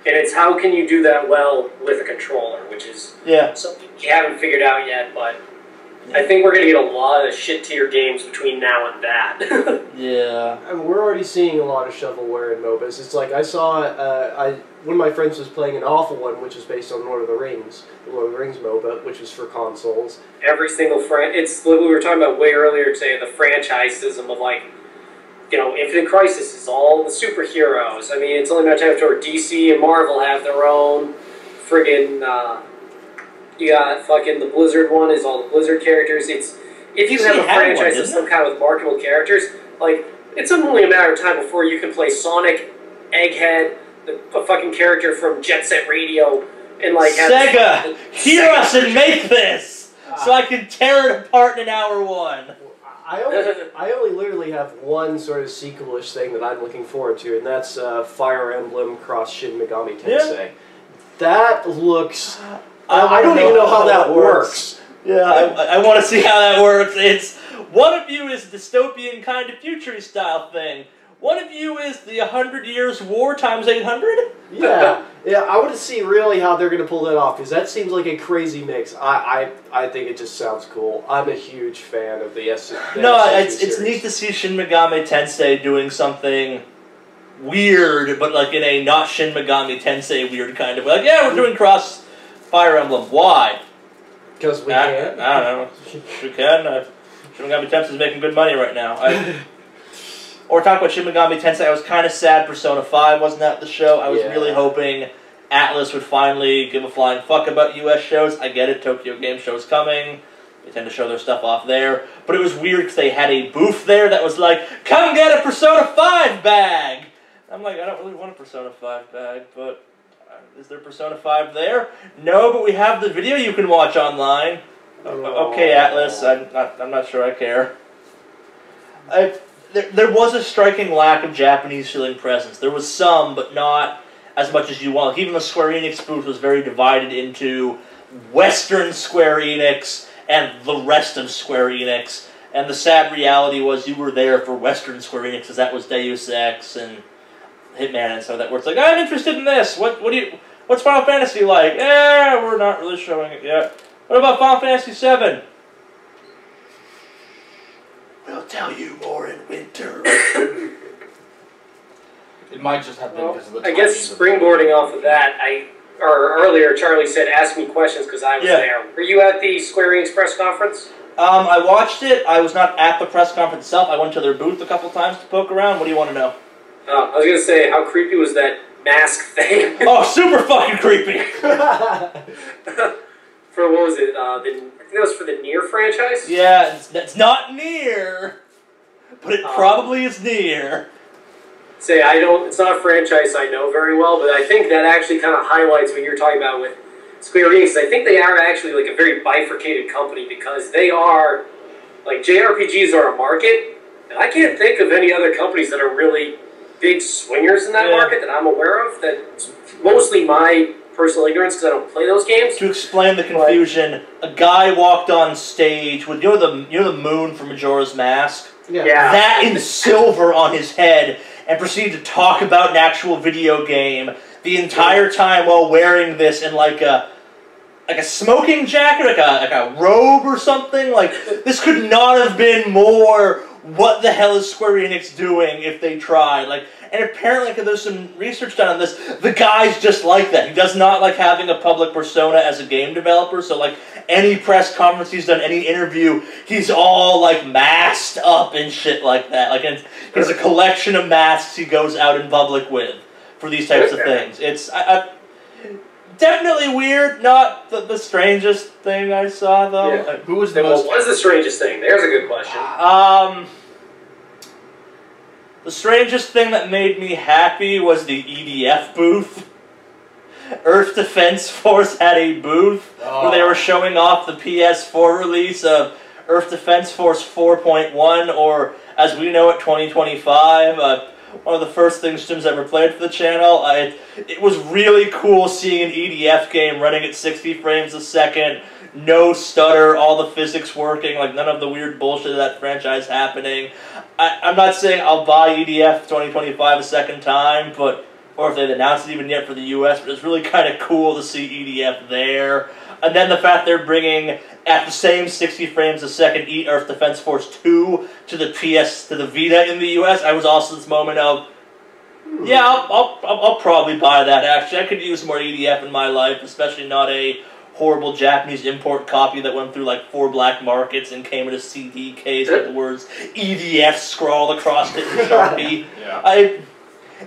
Speaker 2: And it's how can you do that well with a controller, which is something you haven't figured out yet, but I think we're going to get a lot of shit-tier games between now and that.
Speaker 1: Yeah.
Speaker 4: I mean, we're already seeing a lot of shovelware in MOBAs. It's like I saw, one of my friends was playing an awful one, which is based on Lord of the Rings MOBA, which was for consoles.
Speaker 2: Every single it's what we were talking about way earlier today, the franchisism of like, you know, Infinite Crisis is all the superheroes. I mean, it's only a matter of time before DC and Marvel have their own friggin', you got fucking the Blizzard one is all the Blizzard characters. It's, if you have a franchise that's some kind of marketable characters, like, it's only a matter of time before you can play Sonic, Egghead, a fucking character from Jet Set Radio, and like
Speaker 1: Sega, hear us and make this, so I can tear it apart in hour 1.
Speaker 4: I only literally have one sort of sequelish thing that I'm looking forward to, and that's Fire Emblem Cross Shin Megami Tensei.
Speaker 1: Yeah.
Speaker 4: That looks... I don't even know how that works.
Speaker 1: Yeah, I want to see how that works. It's one of you is dystopian kind of future style thing. One of you is the 100 years war times 800.
Speaker 4: Yeah, I want to see really how they're going to pull that off, because that seems like a crazy mix. I think it just sounds cool. I'm a huge fan of the
Speaker 1: it's neat to see Shin Megami Tensei doing something weird, but like in a not Shin Megami Tensei weird kind of way. Like, yeah, we're doing cross Fire Emblem. Why?
Speaker 4: Because we can.
Speaker 1: I don't know. We can. Shin Megami Tensei is making good money right now. Or talk about Shin Megami Tensei. I was kind of sad Persona 5 wasn't at the show. I was really hoping Atlas would finally give a flying fuck about US shows. I get it, Tokyo Game Show's coming. They tend to show their stuff off there. But it was weird because they had a booth there that was like, come get a Persona 5 bag! I'm like, I don't really want a Persona 5 bag, but is there Persona 5 there? No, but we have the video you can watch online. Okay, Atlas, I'm not sure I care. There was a striking lack of Japanese-feeling presence. There was some, but not as much as you want. Like, even the Square Enix booth was very divided into Western Square Enix and the rest of Square Enix. And the sad reality was you were there for Western Square Enix, because that was Deus Ex and Hitman and some of that, where it's like, I'm interested in this. What's Final Fantasy like? We're not really showing it yet. What about Final Fantasy VII? We'll tell you more in winter.
Speaker 3: It might just have been because of the
Speaker 2: I guess springboarding off of that, earlier Charlie said, ask me questions because I was there. Were you at the Square Enix press conference?
Speaker 1: I watched it. I was not at the press conference itself. I went to their booth a couple times to poke around. What do you want to know?
Speaker 2: I was going to say, how creepy was that mask thing?
Speaker 1: Oh, super fucking creepy.
Speaker 2: For what was it? I think that was for the Nier franchise?
Speaker 1: Yeah, it's not Nier, but it probably is Nier.
Speaker 2: It's not a franchise I know very well, but I think that actually kind of highlights what you're talking about with Square Enix. I think they are actually like a very bifurcated company because they are, like, JRPGs are a market, and I can't think of any other companies that are really big swingers in that market that I'm aware of. That's mostly my personal ignorance because I don't play those games.
Speaker 1: To explain the confusion, a guy walked on stage with the moon from Majora's Mask.
Speaker 2: Yeah.
Speaker 1: That in silver on his head, and proceeded to talk about an actual video game the entire time while wearing this in like a smoking jacket, like a robe or something. Like, this could not have been more what the hell is Square Enix doing if they tried. Like, and apparently, because there's some research done on this, the guy's just like that. He does not like having a public persona as a game developer, so like any press conference he's done, any interview, he's all like masked up and shit like that. Like, he has a collection of masks he goes out in public with for these types of things. It's definitely weird, not the strangest thing I saw, though.
Speaker 2: Yeah.
Speaker 3: Who was the most...
Speaker 2: What was the strangest thing? There's a good question.
Speaker 1: The strangest thing that made me happy was the EDF booth. Earth Defense Force had a booth where they were showing off the PS4 release of Earth Defense Force 4.1, or as we know it, 2025. One of the first things Jim's ever played for the channel. It was really cool seeing an EDF game running at 60 frames a second, no stutter, all the physics working, like none of the weird bullshit of that franchise happening. I'm not saying I'll buy EDF 2025 a second time, or if they've announced it even yet for the US, but it's really kind of cool to see EDF there. And then the fact they're bringing, at the same 60 frames a second, Earth Defense Force 2 to the Vita in the US, I was also this moment of, yeah, I'll probably buy that, actually. I could use more EDF in my life, especially not a horrible Japanese import copy that went through like 4 black markets and came in a CD case with the words EDF scrawled across it in Sharpie.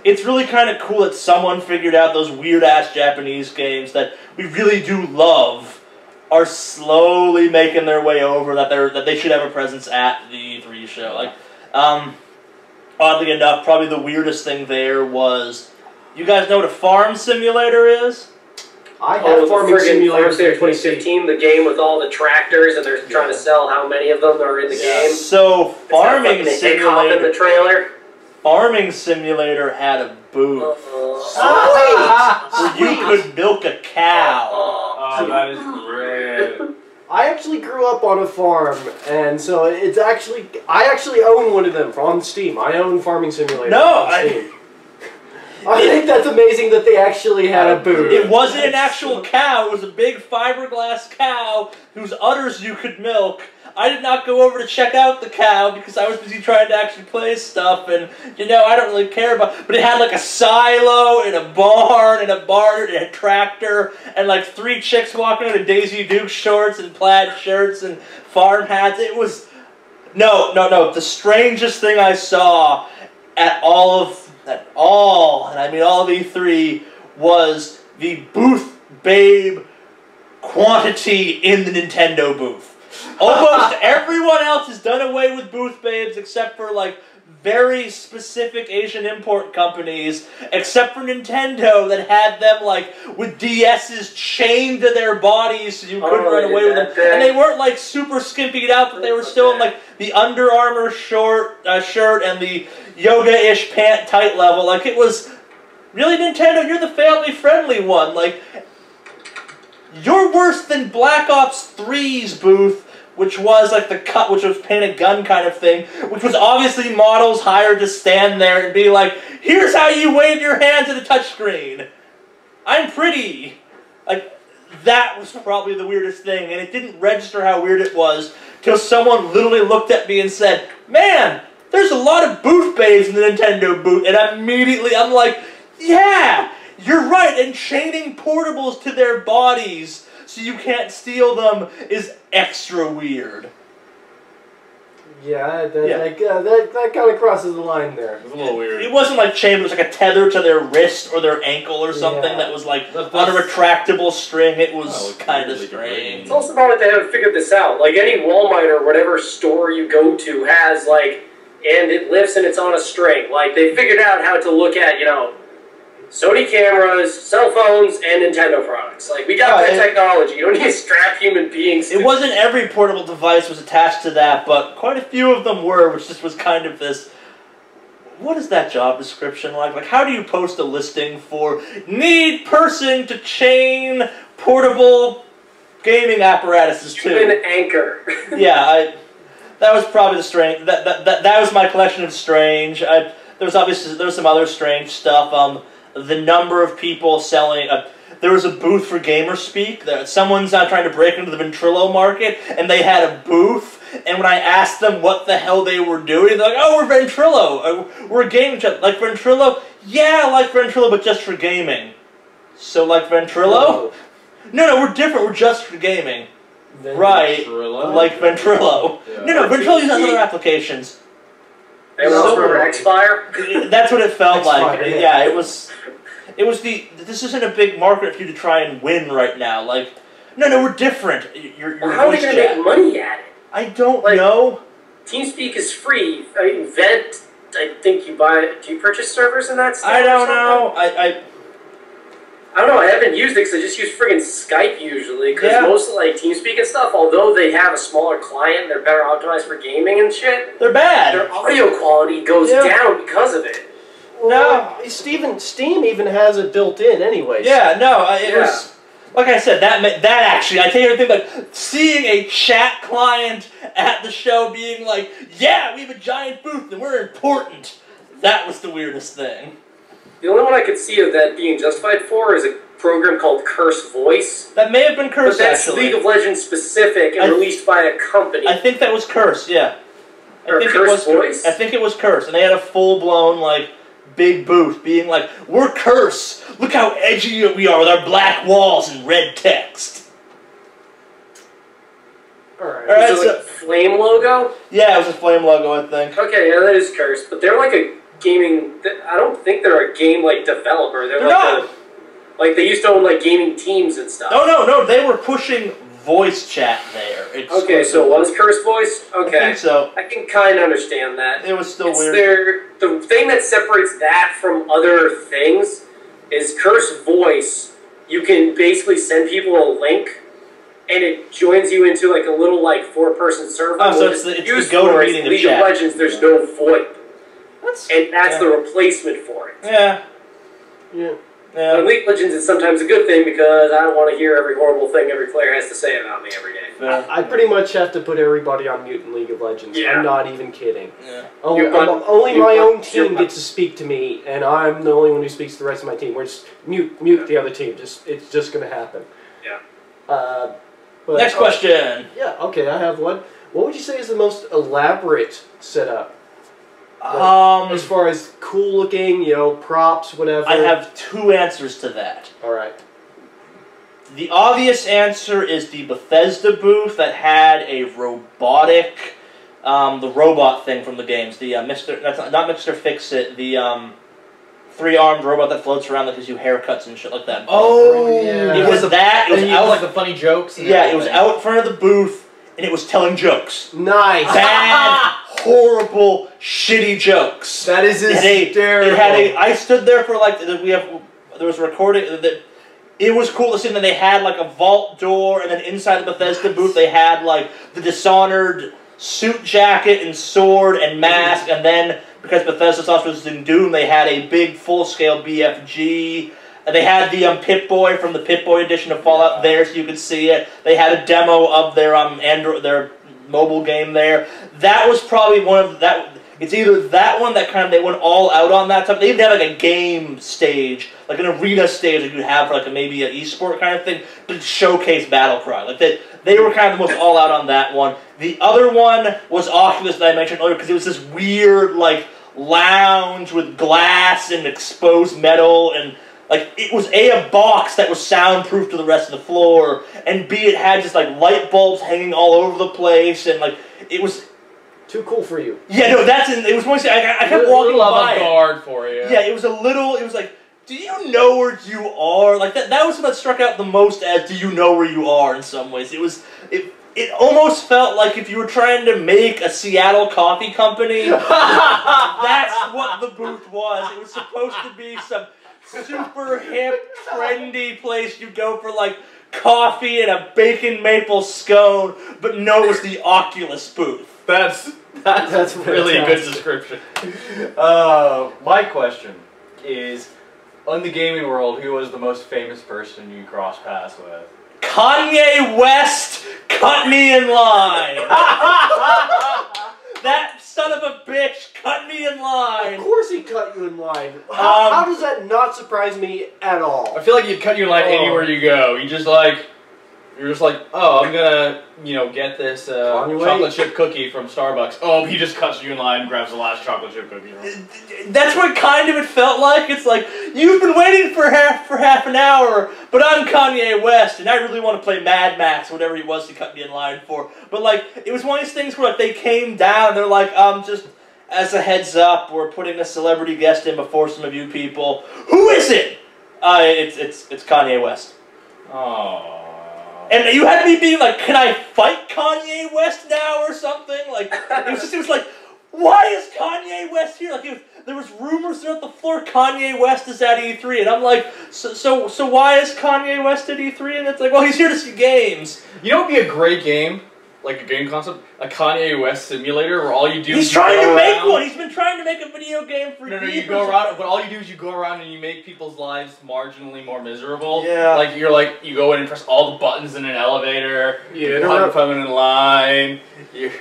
Speaker 1: It's really kind of cool that someone figured out those weird-ass Japanese games that we really do love are slowly making their way over, that they should have a presence at the E3 show. Like, oddly enough, probably the weirdest thing there was, you guys know what a farm simulator is?
Speaker 4: I have Farming Simulator
Speaker 2: 2015, the game with all the tractors, and they're trying to sell how many of them are in the game.
Speaker 1: So, Farming Simulator...
Speaker 2: in the trailer.
Speaker 1: Farming Simulator had a booth where you could milk a cow.
Speaker 3: Oh, that is great.
Speaker 4: I actually grew up on a farm, and so it's actually... I actually own one of them on Steam. I own Farming Simulator on Steam. I think that's amazing that they actually had a booth.
Speaker 1: It wasn't an actual cow. It was a big fiberglass cow whose udders you could milk. I did not go over to check out the cow because I was busy trying to actually play stuff, and, you know, I don't really care about... But it had, like, a silo, and a barn, and a tractor, and, like, 3 chicks walking in Daisy Duke shorts and plaid shirts and farm hats. It was... No. The strangest thing I saw at all, and I mean all of E3, was the booth babe quantity in the Nintendo booth. Almost everyone else has done away with booth babes except for, like, very specific Asian import companies, except for Nintendo that had them, like, with DSs chained to their bodies so you couldn't run away with them. And they weren't, like, super skimpied out, but they were still in, like, the Under Armour shirt and the yoga-ish pant tight level. Like, it was... Really, Nintendo, you're the family-friendly one. Like, you're worse than Black Ops 3's booth, which was like the cut, which was paint a gun kind of thing, which was obviously models hired to stand there and be like, here's how you wave your hands at a touchscreen. I'm pretty. Like, that was probably the weirdest thing, and it didn't register how weird it was till someone literally looked at me and said, man, there's a lot of booth bays in the Nintendo booth, and immediately I'm like, yeah, you're right, and chaining portables to their bodies so you can't steal them is extra weird.
Speaker 4: Yeah, that kind of crosses the line there.
Speaker 3: It was a little weird.
Speaker 1: It wasn't like chain, it was like a tether to their wrist or their ankle or something that was like on a retractable string. It was kind of strange.
Speaker 2: It's also about they haven't figured this out. Like any Walmart or whatever store you go to has like, and it lifts and it's on a string. Like they figured out how to look at, you know, Sony cameras, cell phones, and Nintendo products. Like, we got that technology. You don't need to strap human beings to
Speaker 1: it. Wasn't every portable device was attached to that, but quite a few of them were, which just was kind of this... What is that job description like? Like, how do you post a listing for need person to chain portable gaming apparatuses to?
Speaker 2: Human anchor.
Speaker 1: Yeah, that was probably the strange... That was my collection of strange. There was some other strange stuff. The number of people selling... there was a booth for GamerSpeak. Someone's now trying to break into the Ventrilo market, and they had a booth. And when I asked them what the hell they were doing, they're like, oh, we're Ventrilo. We're a gaming chat. Like Ventrilo? Yeah, like Ventrilo, but just for gaming. So like Ventrilo? No, we're different. We're just for gaming. Right. Like Ventrilo. Yeah. No, Ventrilo uses other applications.
Speaker 2: Anyone else remember Xfire?
Speaker 1: That's what it felt like.
Speaker 4: Yeah.
Speaker 1: Yeah, it was the... This isn't a big market for you to try and win right now. Like, no, we're different.
Speaker 2: Well, how are they going to make money at it?
Speaker 1: I don't know.
Speaker 2: TeamSpeak is free. I mean, Vent, I think you buy... Do you purchase servers in that stuff?
Speaker 1: I don't know.
Speaker 2: I don't know. I haven't used it because I just use friggin' Skype usually. Because most of like TeamSpeak and stuff, although they have a smaller client, they're better optimized for gaming and shit.
Speaker 1: They're bad.
Speaker 2: Their audio quality goes down because of it.
Speaker 4: No, Steam even has it built in, anyways.
Speaker 1: Yeah, no, it was like I said. That actually, I tell you everything. Like seeing a chat client at the show, being like, "Yeah, we have a giant booth and we're important." That was the weirdest thing.
Speaker 2: The only one I could see of that being justified for is a program called Curse Voice.
Speaker 1: That may have been Curse,
Speaker 2: but that's
Speaker 1: actually.
Speaker 2: League of Legends specific and released by a company.
Speaker 1: I think that was Curse, yeah.
Speaker 2: I think Curse Voice?
Speaker 1: I think it was Curse, and they had a full-blown, like, big booth being like, we're Curse! Look how edgy we are with our black walls and red text.
Speaker 2: Alright, is it like a flame logo?
Speaker 1: Yeah, it was a flame logo, I think.
Speaker 2: Okay, yeah, that is Curse, but they're like a gaming... I don't think they're a game, like, developer. They're like
Speaker 1: not!
Speaker 2: Like, they used to own, like, gaming teams and stuff.
Speaker 1: No, they were pushing voice chat there.
Speaker 2: Okay, so it was Curse Voice? Okay.
Speaker 1: I think so.
Speaker 2: I can kind of understand that.
Speaker 1: It was still weird.
Speaker 2: The thing that separates that from other things is Curse Voice. You can basically send people a link, and it joins you into, like, a little, like, 4-person server.
Speaker 1: Oh, so it's the go-to-meeting of
Speaker 2: League of Legends, there's no VoIP. And that's the replacement for it.
Speaker 1: Yeah.
Speaker 2: In League of Legends, it's sometimes a good thing because I don't want to hear every horrible thing every player has to say about me every day.
Speaker 4: I pretty much have to put everybody on mute in League of Legends.
Speaker 2: Yeah.
Speaker 4: I'm not even kidding.
Speaker 1: Yeah.
Speaker 4: Only my own team gets to speak to me, and I'm the only one who speaks to the rest of my team. We're just mute the other team. It's just going to happen.
Speaker 2: Yeah.
Speaker 1: Next question.
Speaker 4: Yeah, okay, I have one. What would you say is the most elaborate setup? As far as cool looking, props, whatever.
Speaker 1: I have 2 answers to that.
Speaker 4: Alright.
Speaker 1: The obvious answer is the Bethesda booth that had a robotic, the robot thing from the games. The not Mr. Fix-It, the 3-armed robot that floats around that gives you haircuts and shit like that.
Speaker 3: Oh, yeah.
Speaker 1: It was that. It was out
Speaker 3: like the funny jokes. And
Speaker 1: it was out in front of the booth, and it was telling jokes.
Speaker 4: Nice.
Speaker 1: Bad, horrible, shitty jokes.
Speaker 3: That is hysterical.
Speaker 1: I stood there for like there was a recording that it was cool to see. And then they had like a vault door, and then inside the Bethesda booth they had like the Dishonored suit jacket and sword and mask, and then because Bethesda also was in Doom, they had a big full-scale BFG. And they had the Pip-Boy from the Pip-Boy edition of Fallout there, so you could see it. They had a demo of their mobile game there. That was probably one of that. It's either that one that kind of they went all out on that stuff. They even had like a game stage, like an arena stage that you'd have for like maybe an esport kind of thing to showcase Battlecry. Like they were kind of the most all out on that one. The other one was Oculus that I mentioned earlier because it was this weird like lounge with glass and exposed metal and like it was a box that was soundproof to the rest of the floor, and B it had just like light bulbs hanging all over the place, and like it was.
Speaker 4: Too cool for you.
Speaker 1: Yeah, no, it was mostly, I kept walking by
Speaker 3: guard for you.
Speaker 1: Yeah, it was like, do you know where you are? Like, that was what struck out the most as, do you know where you are in some ways. It almost felt like if you were trying to make a Seattle coffee company, that's what the booth was. It was supposed to be some super hip, trendy place you go for, like, coffee and a bacon maple scone, but no, it was the Oculus booth.
Speaker 3: That's really a good description. My question is, in the gaming world, who was the most famous person you crossed paths with?
Speaker 1: Kanye West cut me in line. That son of a bitch cut me in line.
Speaker 4: Of course he cut you in line. How does that not surprise me at all?
Speaker 3: I feel like he'd cut you in line anywhere you go. You're just like, oh, I'm gonna, get this chocolate chip cookie from Starbucks. Oh, he just cuts you in line and grabs the last chocolate chip cookie.
Speaker 1: That's what kind of it felt like. It's like, you've been waiting for half an hour, but I'm Kanye West, and I really want to play Mad Max, whatever he was to cut me in line for. But, like, it was one of these things where like, they came down, and they're like, just as a heads up, we're putting a celebrity guest in before some of you people. Who is it? It's Kanye West.
Speaker 3: Oh.
Speaker 1: And you had me being like, can I fight Kanye West now or something? Like, it was like, why is Kanye West here? Like, there was rumors throughout the floor Kanye West is at E3, and I'm like, so why is Kanye West at E3? And it's like, well, he's here to see games.
Speaker 3: You know what would be a great game? Like a game concept? A Kanye West simulator where all you do
Speaker 1: is trying to make one! He's been trying to make a video game for years.
Speaker 3: No, you go around, but all you do is you go around and you make people's lives marginally more miserable.
Speaker 1: Yeah.
Speaker 3: Like, you go in and press all the buttons in an elevator, you put them in line, you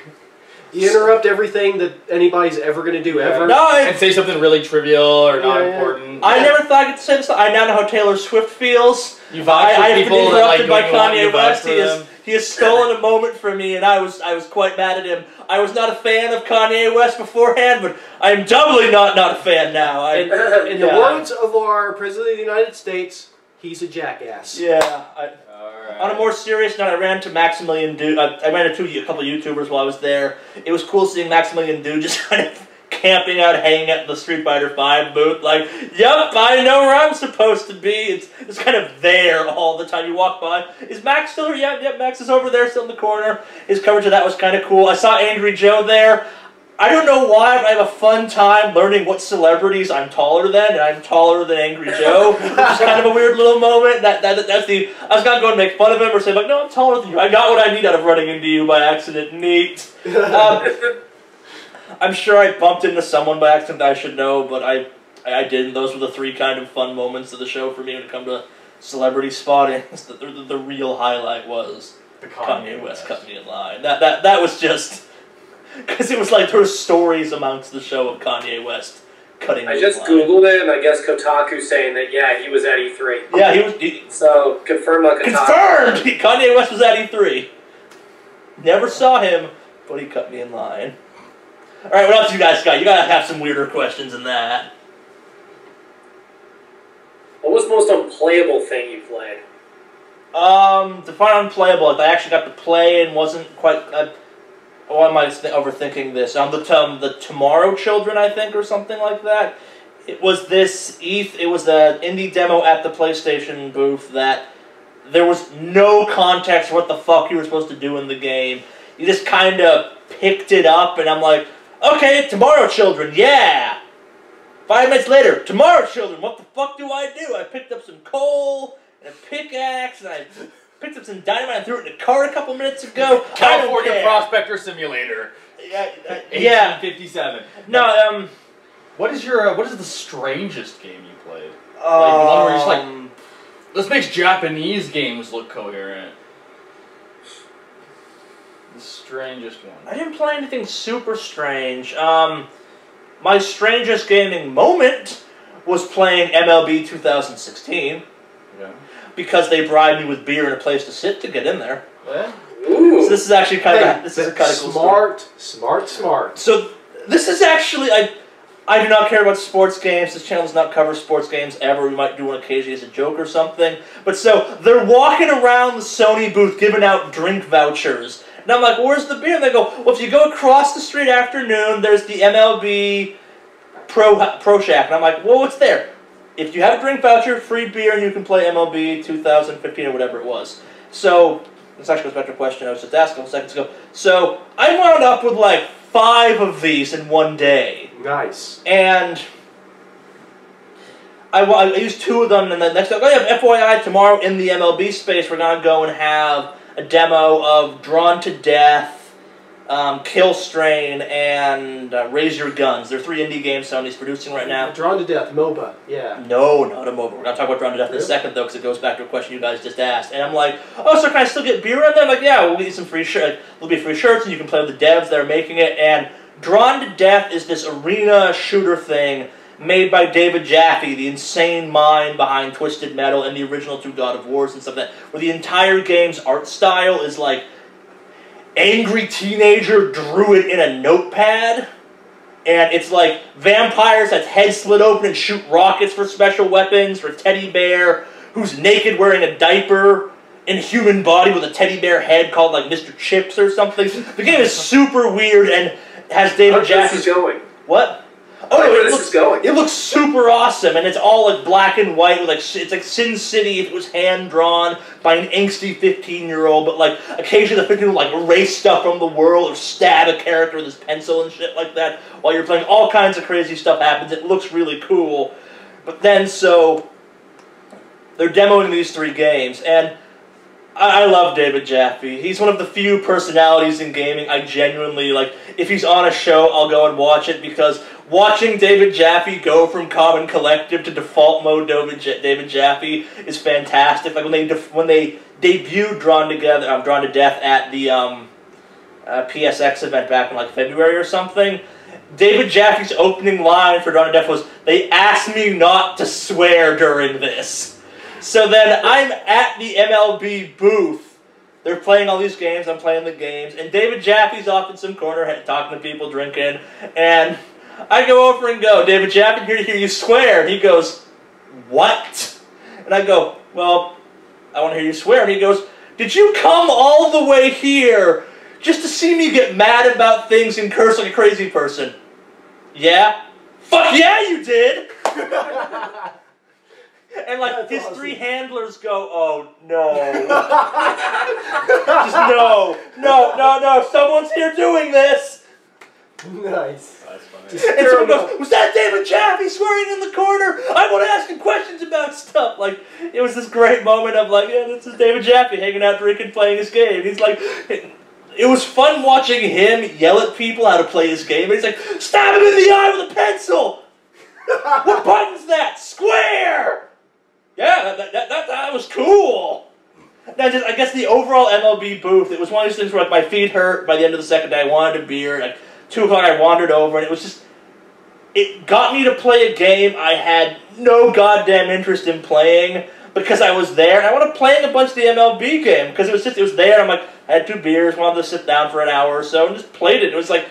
Speaker 4: interrupt everything that anybody's ever going to do, ever.
Speaker 1: No,
Speaker 3: and say something really trivial or not important.
Speaker 1: I never thought I could say this. I now know how Taylor Swift feels.
Speaker 3: You vouch for people that like
Speaker 1: by Kanye West.
Speaker 3: Them.
Speaker 1: He has stolen a moment from me, and I was quite mad at him. I was not a fan of Kanye West beforehand, but I am doubly not a fan now.
Speaker 4: In the words of our President of the United States, he's a jackass.
Speaker 1: Yeah. On a more serious note, I ran into Maximilian Dood. I ran into a couple of YouTubers while I was there. It was cool seeing Maximilian Dood just kind of camping out, hanging at the Street Fighter V booth. Like, yep, I know where I'm supposed to be. It's kind of there all the time you walk by. Is Max still here? Yep, Max is over there, still in the corner. His coverage of that was kind of cool. I saw Angry Joe there. I don't know why, but I have a fun time learning what celebrities I'm taller than, and I'm taller than Angry Joe, which is kind of a weird little moment. I was not going to make fun of him or say, like, no, I'm taller than you. I got what I need out of running into you by accident. Neat. I'm sure I bumped into someone by accident that I should know, but I didn't. Those were the three kind of fun moments of the show for me when it come to celebrity spotting. The real highlight was the Kanye West cut me in line. That was just... Because it was like there were stories amongst the show of Kanye West cutting.
Speaker 2: I just Googled it, and I guess Kotaku's saying that, yeah, he was at E3.
Speaker 1: Yeah, he was.
Speaker 2: So, confirmed on Kotaku.
Speaker 1: Confirmed! Kanye West was at E3. Never saw him, but he cut me in line. Alright, what else you guys got? You gotta have some weirder questions than that.
Speaker 2: What was the most unplayable thing you played?
Speaker 1: Define unplayable. If I actually got to play and wasn't quite... why am I overthinking this? The Tomorrow Children, I think, or something like that. It was this it was the indie demo at the PlayStation booth that there was no context for what the fuck you were supposed to do in the game. You just kind of picked it up, and I'm like, okay, Tomorrow Children, yeah! 5 minutes later, Tomorrow Children, what the fuck do? I picked up some coal and a pickaxe, and I... picked up some dynamite and threw it in a car a couple minutes ago.
Speaker 3: California Prospector Simulator.
Speaker 1: Yeah.
Speaker 3: 1857.
Speaker 1: No,
Speaker 3: what is the strangest game you played? Like the one where you're just like, this makes Japanese games look coherent. The strangest one.
Speaker 1: I didn't play anything super strange. My strangest gaming moment was playing MLB 2016
Speaker 3: Yeah.
Speaker 1: because they bribed me with beer and a place to sit to get in there.
Speaker 3: Yeah.
Speaker 2: Ooh.
Speaker 1: So this is actually kind of a cool story.
Speaker 4: Smart.
Speaker 1: So this is actually I do not care about sports games. This channel does not cover sports games ever. We might do one occasionally as a joke or something. But so they're walking around the Sony booth giving out drink vouchers. And I'm like, well, where's the beer? And they go, well, if you go across the street after noon, there's the MLB Pro Shack. And I'm like, well, what's there? If you have a drink voucher, free beer, and you can play MLB 2015 or whatever it was. So this actually goes back to a question I was just asking a couple seconds ago. So I wound up with like 5 of these in one day.
Speaker 4: Nice.
Speaker 1: And I used 2 of them, and then next time, FYI, tomorrow in the MLB space, we're going to go and have a demo of Drawn to Death, Kill Strain, and Raise Your Guns. They're 3 indie games Sony's producing right now.
Speaker 4: Drawn to Death, MOBA, yeah.
Speaker 1: No, not a MOBA. We're going to talk about Drawn to Death in a second, though, because it goes back to a question you guys just asked. And I'm like, oh, so can I still get beer in there? I'm like, yeah, we'll get you some free shirts. There'll be free shirts, and you can play with the devs that are making it. And Drawn to Death is this arena shooter thing made by David Jaffe, the insane mind behind Twisted Metal and the original 2 God of Wars and stuff like that, where the entire game's art style is like angry teenager drew it in a notepad, and it's like vampires that's heads split open and shoot rockets for special weapons, for Teddy Bear who's naked wearing a diaper in human body with a teddy bear head called like Mr. Chips or something. The game is super weird and has David Jaffe.
Speaker 2: This is going.
Speaker 1: What?
Speaker 2: Oh, no, this is going.
Speaker 1: It looks super awesome, and it's all like black and white. With like it's like Sin City if it was hand drawn by an angsty 15-year-old. But like occasionally the 15-year-old like erase stuff from the world or stab a character with his pencil and shit like that while you're playing. All kinds of crazy stuff happens. It looks really cool. But then so they're demoing these 3 games, and I love David Jaffe. He's one of the few personalities in gaming I genuinely, like, if he's on a show, I'll go and watch it, because watching David Jaffe go from Common Collective to default mode David Jaffe is fantastic. Like, when they debuted Drawn to Death at the PSX event back in, like, February or something, David Jaffe's opening line for Drawn to Death was, "They asked me not to swear during this." So then I'm at the MLB booth. They're playing all these games. I'm playing the games. And David Jaffe's off in some corner talking to people, drinking. And I go over and go, "David Jaffe, I'm here to hear you swear." And he goes, "What?" And I go, "Well, I want to hear you swear." And he goes, "Did you come all the way here just to see me get mad about things and curse like a crazy person?" "Yeah." "Fuck yeah, you did!" And like
Speaker 4: That's
Speaker 1: his
Speaker 4: awesome.
Speaker 1: 3 handlers go, "Oh no." Just no, someone's here doing this.
Speaker 4: Nice.
Speaker 3: That's funny.
Speaker 4: Just
Speaker 1: And someone goes, "Was that David Jaffe swearing in the corner? I want to ask him questions about stuff." Like, it was this great moment of like, yeah, this is David Jaffe hanging out, drinking, playing his game. He's like, it was fun watching him yell at people how to play his game. And he's like, "Stab him in the eye with a pencil." "What button's that?" "Square." "Yeah, that was cool." Now, just, I guess the overall MLB booth, it was one of those things where like, my feet hurt by the end of the second day. I wanted a beer. Like, 2 o'clock, I wandered over, and it was just, it got me to play a game I had no goddamn interest in playing because I was there, and I wanted playing a bunch of the MLB game because it was there, and I'm like, I had 2 beers, wanted to sit down for an hour or so, and just played it. It was like,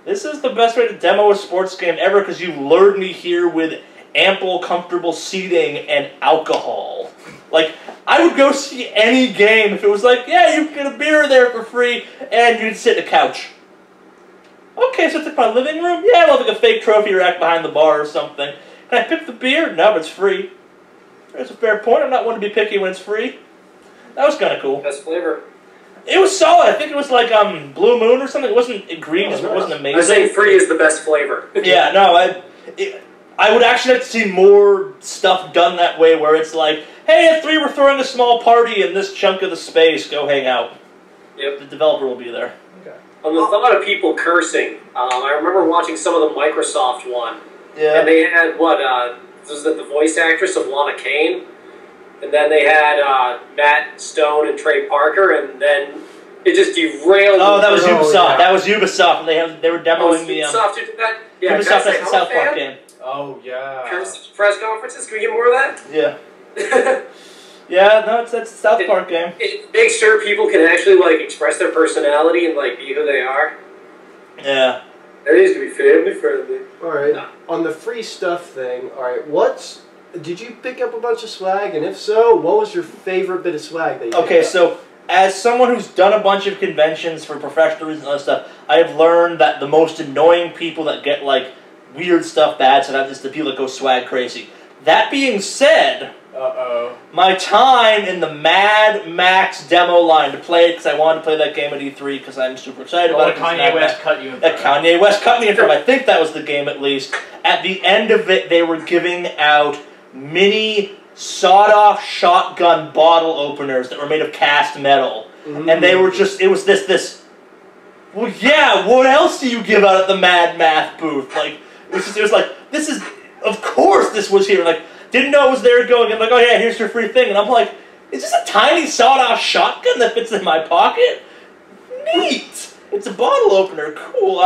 Speaker 1: this is the best way to demo a sports game ever because you lured me here with ample, comfortable seating and alcohol. Like, I would go see any game if it was like, yeah, you can get a beer there for free, and you can sit in a couch. Okay, so it's like my living room? Yeah, I'll have like a fake trophy rack behind the bar or something. Can I pick the beer? No, but it's free. That's a fair point. I'm not one to be picky when it's free. That was kind of cool.
Speaker 2: Best flavor.
Speaker 1: It was solid. I think it was like Blue Moon or something. It wasn't egregious, but it wasn't amazing.
Speaker 2: I was saying free is the best flavor.
Speaker 1: Yeah, no, I would actually like to see more stuff done that way, where it's like, hey, at 3 we're throwing a small party in this chunk of the space. Go hang out.
Speaker 2: Yep.
Speaker 1: The developer will be there.
Speaker 4: Okay.
Speaker 2: On the thought of people cursing, I remember watching some of the Microsoft one,
Speaker 1: Yeah.
Speaker 2: and they had was it the voice actress of Lana Kane, and then they had Matt Stone and Trey Parker, and then It just derailed.
Speaker 1: Oh, that was
Speaker 4: Oh,
Speaker 1: Ubisoft.
Speaker 4: yeah.
Speaker 1: That was Ubisoft, and they were demoing the
Speaker 2: Ubisoft did that. Yeah,
Speaker 1: Ubisoft
Speaker 2: can I say
Speaker 1: has the
Speaker 2: I'm a
Speaker 1: South Park
Speaker 2: fan?
Speaker 1: game.
Speaker 4: Oh yeah.
Speaker 2: Press conferences. Can we get more of that?
Speaker 1: Yeah. Yeah, no, it's a South Park game.
Speaker 2: It makes sure people can actually like express their personality and like be who they are.
Speaker 1: Yeah.
Speaker 2: That needs to be family friendly.
Speaker 4: All right.
Speaker 2: No.
Speaker 4: On the free stuff thing. All right. Did you pick up a bunch of swag? And if so, what was your favorite bit of swag that you
Speaker 1: Okay,
Speaker 4: picked up?
Speaker 1: so as someone who's done a bunch of conventions for professional reasons and other stuff, I have learned that the most annoying people that get like weird stuff, bad stuff, is the people that go swag crazy. That being said, my time in the Mad Max demo line to play it because I wanted to play that game at E3 because I'm super excited about it.
Speaker 3: Kanye West cut you in
Speaker 1: That
Speaker 3: front.
Speaker 1: Kanye West cut me in front. I think that was the game at least. At the end of it, they were giving out mini sawed-off shotgun bottle openers that were made of cast metal, and they were just. It was this. Well, yeah. What else do you give out at the Mad Math booth? Like it was like this is. Of course, this was here. Like didn't know it was there going and like oh yeah, here's your free thing, and I'm like, is this a tiny sawed-off shotgun that fits in my pocket? Neat. It's a bottle opener. Cool.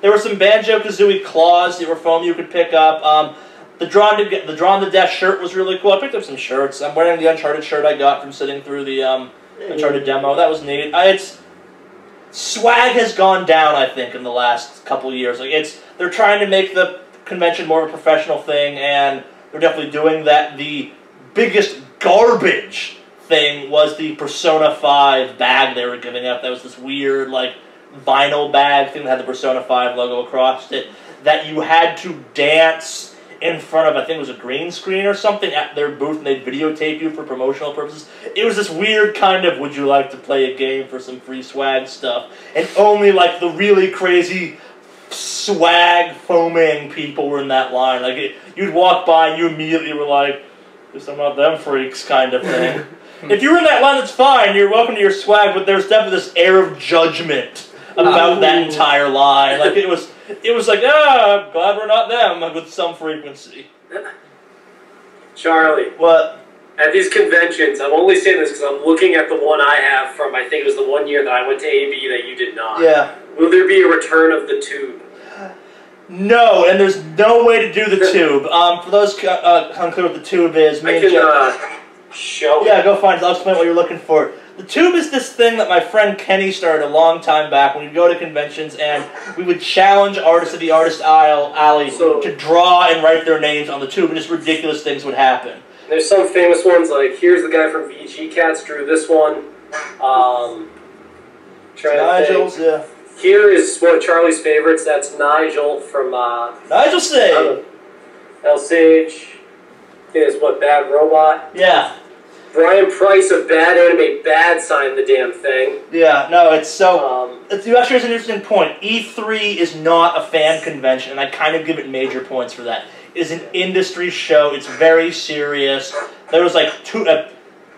Speaker 1: There were some Banjo-Kazooie claws that were foam you could pick up. The Drawn to Death shirt was really cool. I picked up some shirts. I'm wearing the Uncharted shirt I got from sitting through the Uncharted demo. That was neat. Swag has gone down, I think, in the last couple of years. Like they're trying to make the convention more of a professional thing, and they're definitely doing that. The biggest garbage thing was the Persona 5 bag they were giving out. That was this weird, like, vinyl bag thing that had the Persona 5 logo across it that you had to dance in front of, I think it was a green screen or something, at their booth, and they'd videotape you for promotional purposes. It was this weird kind of, would you like to play a game for some free swag stuff? And only, like, the really crazy swag foaming people were in that line. Like, you'd walk by and you immediately were like, guess I'm not them freaks kind of thing. If you're in that line, that's fine. You're welcome to your swag, but there's definitely this air of judgment about that entire line. Like, it was like, I'm glad we're not them, with some frequency.
Speaker 2: Charlie,
Speaker 1: What?
Speaker 2: at these conventions, I'm only saying this because I'm looking at the one I have from, I think it was the 1 year that I went to AB that you did not.
Speaker 1: Yeah.
Speaker 2: Will there be a return of the tube?
Speaker 1: No, and there's no way to do the tube. For those unclear what the tube is,
Speaker 2: I can show
Speaker 1: yeah,
Speaker 2: it.
Speaker 1: go find it. I'll explain what you're looking for. The tube is this thing that my friend Kenny started a long time back when we'd go to conventions and we would challenge artists at the artist alley to draw and write their names on the tube, and just ridiculous things would happen.
Speaker 2: There's some famous ones, like, here's the guy from VG Cats drew this one.
Speaker 1: Nigel's, yeah.
Speaker 2: Here is one of Charlie's favorites. That's Nigel from
Speaker 1: Nigel Say.
Speaker 2: El Sage. Is what Bad Robot.
Speaker 1: Yeah.
Speaker 2: Brian Price of Bad Anime Bad signed the damn thing.
Speaker 1: Yeah, no, it's so... you actually raise an interesting point. E3 is not a fan convention, and I kind of give it major points for that. It is an industry show. It's very serious. There was like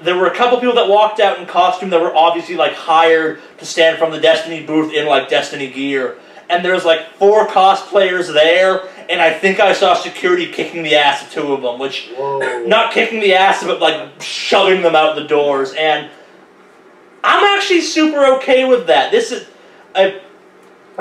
Speaker 1: there were a couple people that walked out in costume that were obviously like hired to stand from the Destiny booth in like Destiny gear. And there was like 4 cosplayers there, and I think I saw security kicking the ass of 2 of them, which, not kicking the ass, but like shoving them out the doors. And I'm actually super okay with that. I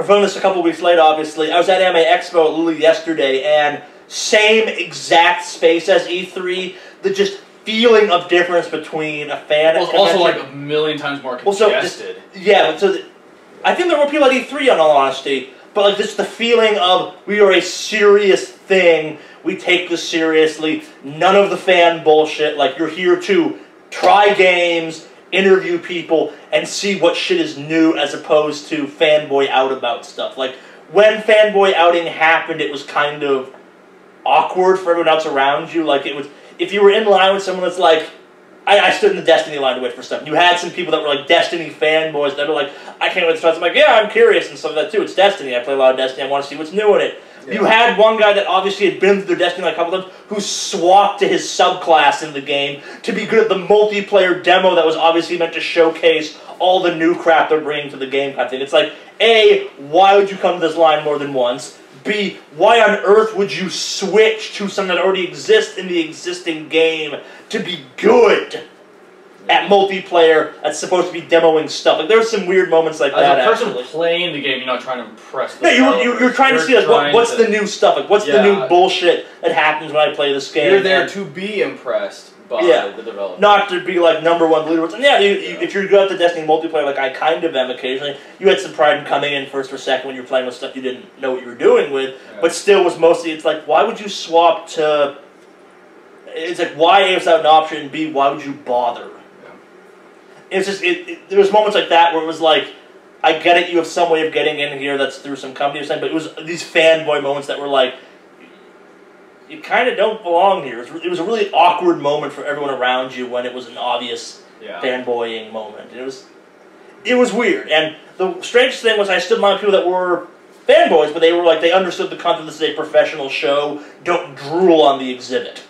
Speaker 1: filmed this a couple weeks later, obviously. I was at Anime Expo at Lulu yesterday, and same exact space as E3, the just feeling of difference between a fan and
Speaker 3: Well, it's also like a million times more congested.
Speaker 1: I think there were people at E3 in all honesty, but like just the feeling of we are a serious thing, we take this seriously, none of the fan bullshit, like you're here to try games, interview people, and see what shit is new as opposed to fanboy out about stuff. Like, when fanboy outing happened, it was kind of awkward for everyone else around you. Like, it was, if you were in line with someone that's like, I stood in the Destiny line to wait for stuff. You had some people that were like Destiny fanboys that were like, I can't wait to start. I'm like, yeah, I'm curious and stuff like that too. It's Destiny. I play a lot of Destiny. I want to see what's new in it. Yeah. You had one guy that obviously had been through their Destiny like a couple times who swapped to his subclass in the game to be good at the multiplayer demo that was obviously meant to showcase all the new crap they're bringing to the game kind of thing. It's like, A, why would you come to this line more than once? B, why on earth would you switch to something that already exists in the existing game to be good that multiplayer that's supposed to be demoing stuff. Like there's some weird moments like that.
Speaker 3: As a person
Speaker 1: actually.
Speaker 3: playing the game, you're not trying to impress the
Speaker 1: No, you're trying to see like, what's the new stuff, like what's the new bullshit that happens when I play this game.
Speaker 3: You're there to be impressed by the developer.
Speaker 1: Not to be like #1 leaderboards. And if you're good at the Destiny multiplayer, like I kind of am occasionally, you had some pride in coming in first or second when you're playing with stuff you didn't know what you were doing with, but still was mostly, it's like, why would you swap to, it's like, why A, is that an option, and B, why would you bother? Yeah. It's just, there was moments like that where it was like, I get it, you have some way of getting in here that's through some company or something, but it was these fanboy moments that were like, you kind of don't belong here. It was a really awkward moment for everyone around you when it was an obvious fanboying moment. It was weird. And the strangest thing was I stood among people that were fanboys, but they were like, they understood the concept. This is a professional show. Don't drool on the exhibit.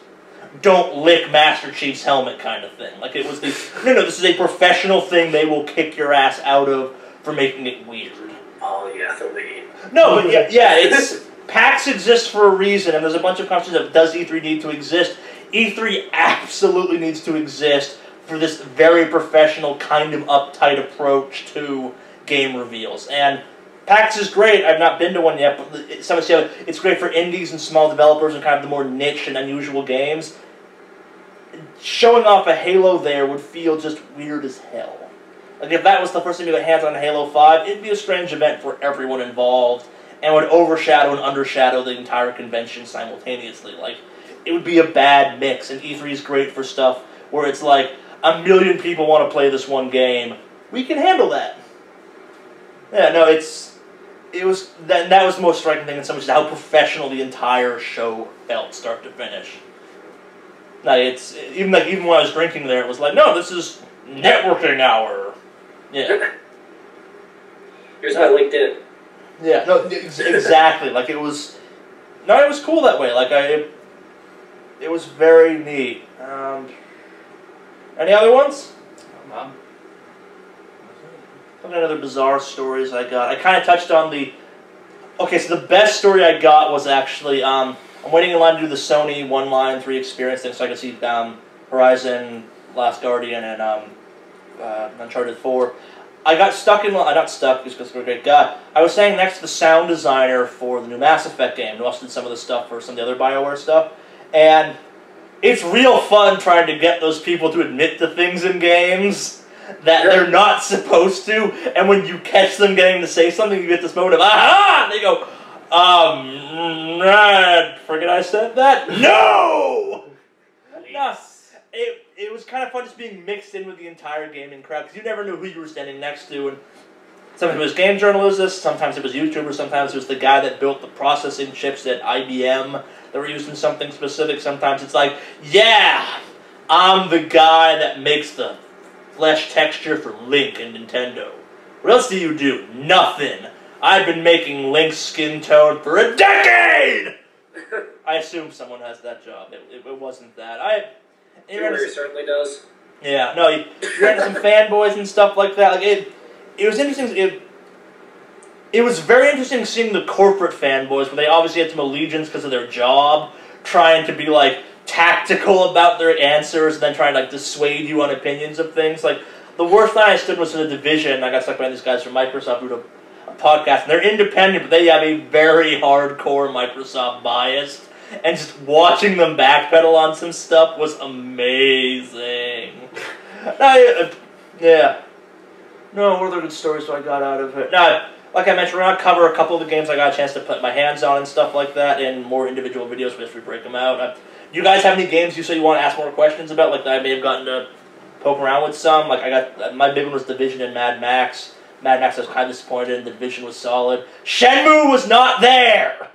Speaker 1: Don't lick Master Chief's helmet kind of thing. Like it was this, no, this is a professional thing they will kick your ass out of for making it weird.
Speaker 2: Oh, yeah, the lead.
Speaker 1: No, but yeah, it's... PAX exists for a reason, and there's a bunch of conversations of does E3 need to exist? E3 absolutely needs to exist for this very professional, kind of uptight approach to game reveals. And PAX is great. I've not been to one yet, but it's great for indies and small developers and kind of the more niche and unusual games. Showing off a Halo there would feel just weird as hell. Like if that was the first time you got hands on Halo 5, it'd be a strange event for everyone involved, and would overshadow and undershadow the entire convention simultaneously. Like, it would be a bad mix, and E3 is great for stuff where it's like, 1 million people want to play this one game. We can handle that. Yeah, no, that was the most striking thing in some ways, how professional the entire show felt, start to finish. Like, even when I was drinking there, it was like, no, this is networking hour. Yeah.
Speaker 2: Here's my LinkedIn.
Speaker 1: Yeah, no, exactly. Like, it was cool that way. Like, it was very neat. Any other ones? What other bizarre stories I got? I kind of touched on the... Okay, so the best story I got was actually, I'm waiting in line to do the Sony One Line 3 experience thing so I can see Horizon, Last Guardian, and Uncharted 4. I got stuck in... Not stuck, because I'm a great guy. I was standing next to the sound designer for the new Mass Effect game, who also did some of the stuff for some of the other BioWare stuff. And it's real fun trying to get those people to admit to things in games that they're not supposed to. And when you catch them getting to say something, you get this moment of, aha! And they go, forget I said that? No! No. It was kind of fun just being mixed in with the entire gaming crowd, because you never knew who you were standing next to, and sometimes it was game journalists, sometimes it was YouTubers, sometimes it was the guy that built the processing chips at IBM that were used in something specific, sometimes it's like, yeah, I'm the guy that makes the flesh texture for Link and Nintendo. What else do you do? Nothing. I've been making Link's skin tone for a decade! I assume someone has that job. It wasn't that.
Speaker 2: Junior certainly does.
Speaker 1: Yeah, no, you ran into some fanboys and stuff like that. Like it was interesting. It was very interesting seeing the corporate fanboys, where they obviously had some allegiance because of their job, trying to be like tactical about their answers, and then trying to like dissuade you on opinions of things. Like the worst time I stood was in the Division. I got stuck by these guys from Microsoft who did a podcast, and they're independent, but they have a very hardcore Microsoft bias. And just watching them backpedal on some stuff was amazing. Yeah. No, what other good stories do I got out of it? No, like I mentioned, we're going to cover a couple of the games I got a chance to put my hands on and stuff like that in more individual videos as we break them out. Do you guys have any games you say you want to ask more questions about, like that I may have gotten to poke around with some? Like I got, my big one was Division and Mad Max. Mad Max I was kind of disappointed in. The Division was solid. Shenmue was not there!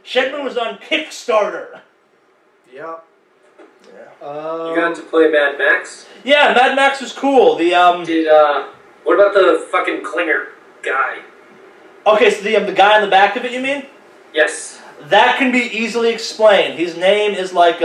Speaker 1: Shenmue was on Kickstarter.
Speaker 4: Yeah.
Speaker 2: You got to play Mad Max?
Speaker 1: Yeah, Mad Max was cool.
Speaker 2: What about the fucking Klinger guy?
Speaker 1: Okay, so the guy on the back of it, you mean?
Speaker 2: Yes.
Speaker 1: That can be easily explained. His name is like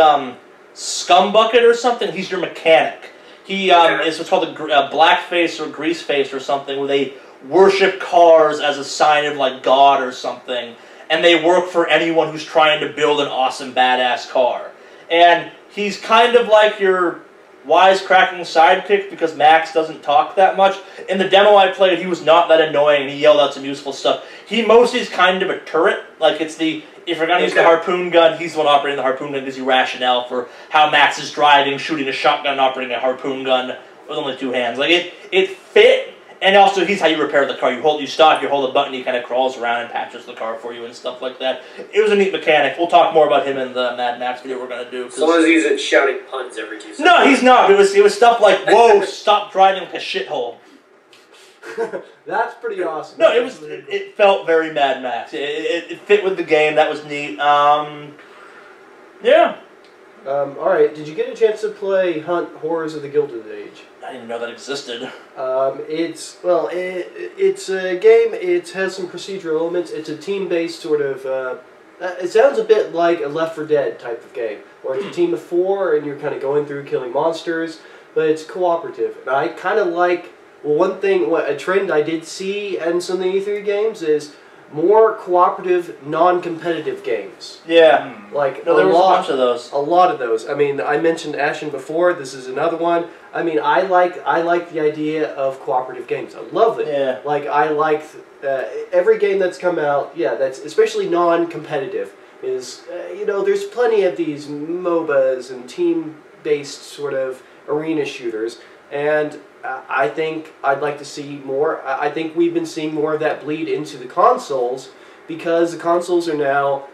Speaker 1: Scumbucket or something. He's your mechanic. He is what's called a blackface or greaseface or something, where they worship cars as a sign of like God or something. And they work for anyone who's trying to build an awesome, badass car. And he's kind of like your wisecracking sidekick because Max doesn't talk that much. In the demo I played, he was not that annoying, and he yelled out some useful stuff. He mostly is kind of a turret. Like, it's the, if you're going to use the harpoon gun, he's the one operating the harpoon gun, gives you rationale for how Max is driving, shooting a shotgun, operating a harpoon gun with only 2 hands. Like, it fit, and also he's how you repair the car. You stop, you hold a button, he kind of crawls around and patches the car for you and stuff like that. It was a neat mechanic. We'll talk more about him in the Mad Max video we're going to do.
Speaker 2: As long as he isn't shouting puns every 2 seconds.
Speaker 1: No, he's not. It was stuff like, whoa, stop driving like a shithole.
Speaker 4: That's pretty awesome.
Speaker 1: No, it felt very Mad Max. It fit with the game. That was neat. Yeah.
Speaker 4: Alright, did you get a chance to play Hunt Horrors of the Gilded Age?
Speaker 1: I didn't even know that existed.
Speaker 4: It's a game, it has some procedural elements, it's a team-based sort of, it sounds a bit like a Left 4 Dead type of game, where it's a team of 4 and you're kind of going through killing monsters, but it's cooperative. And I kind of like, a trend I did see in some of the E3 games is more cooperative, non-competitive games.
Speaker 1: Yeah.
Speaker 4: Like,
Speaker 1: no, there was a bunch of those.
Speaker 4: A lot of those. I mean, I mentioned Ashen before. This is another one. I mean, I like the idea of cooperative games. I love it.
Speaker 1: Yeah.
Speaker 4: Like, I like every game that's come out. Yeah, that's especially non-competitive. Is you know, there's plenty of these MOBAs and team-based sort of arena shooters, and I think I'd like to see more. I think we've been seeing more of that bleed into the consoles because the consoles are now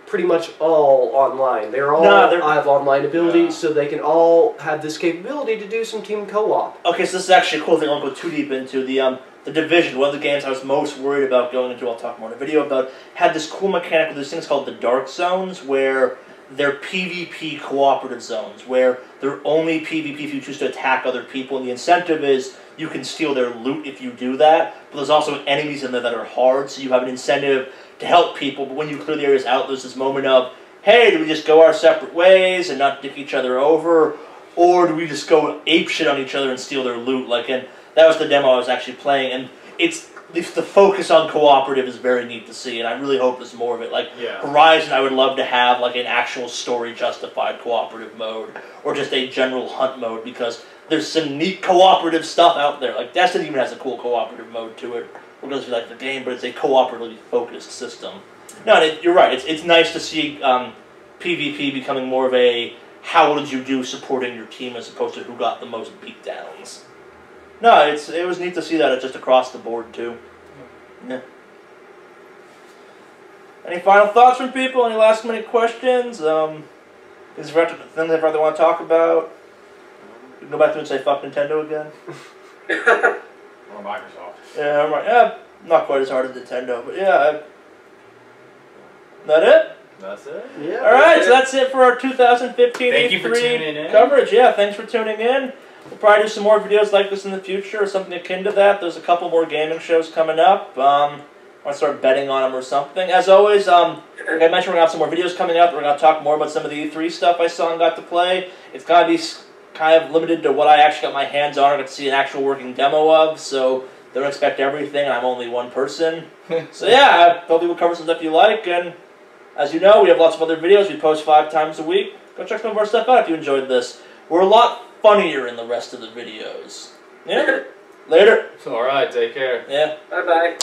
Speaker 4: pretty much all online. They're have online ability, so they can all have this capability to do some team co-op.
Speaker 1: Okay, so this is actually a cool thing I won't go too deep into. The Division, one of the games I was most worried about going into, I'll talk more in a video about, had this cool mechanic with these things called the Dark Zones, where they're PvP cooperative zones, where they're only PvP if you choose to attack other people, and the incentive is you can steal their loot if you do that, but there's also enemies in there that are hard, so you have an incentive to help people, but when you clear the areas out, there's this moment of, hey, do we just go our separate ways and not dick each other over, or do we just go apeshit on each other and steal their loot? Like, and that was the demo I was actually playing, and it's the focus on cooperative is very neat to see, and I really hope there's more of it. Like, Horizon, I would love to have like an actual story-justified cooperative mode, or just a general hunt mode, because there's some neat cooperative stuff out there. Like, Destiny even has a cool cooperative mode to it, because you like the game, but it's a cooperatively focused system. No, you're right. It's nice to see PvP becoming more of a how did you do supporting your team as opposed to who got the most beatdowns. No, it was neat to see that it's just across the board too. Yeah. Any final thoughts from people? Any last minute questions? Things they rather want to talk about? You can go back through and say fuck Nintendo again.
Speaker 3: Or Microsoft.
Speaker 1: Yeah, not quite as hard as Nintendo, but yeah. That it?
Speaker 3: That's it.
Speaker 4: Yeah.
Speaker 1: All right, so that's it for our 2015
Speaker 3: Thank you for
Speaker 1: E3
Speaker 3: tuning in.
Speaker 1: coverage. Yeah, thanks for tuning in. We'll probably do some more videos like this in the future or something akin to that. There's a couple more gaming shows coming up. I want to start betting on them or something. As always, like I mentioned, we're going to have some more videos coming up. We're going to talk more about some of the E3 stuff I saw and got to play. It's going to be kind of limited to what I actually got my hands on or got to see an actual working demo of, so don't expect everything. I'm only one person. So yeah, hopefully we'll cover some stuff you like, and as you know, we have lots of other videos. We post 5 times a week. Go check some of our stuff out if you enjoyed this. We're a lot funnier in the rest of the videos. Yeah? Later.
Speaker 3: Alright, take care.
Speaker 1: Yeah.
Speaker 2: Bye-bye.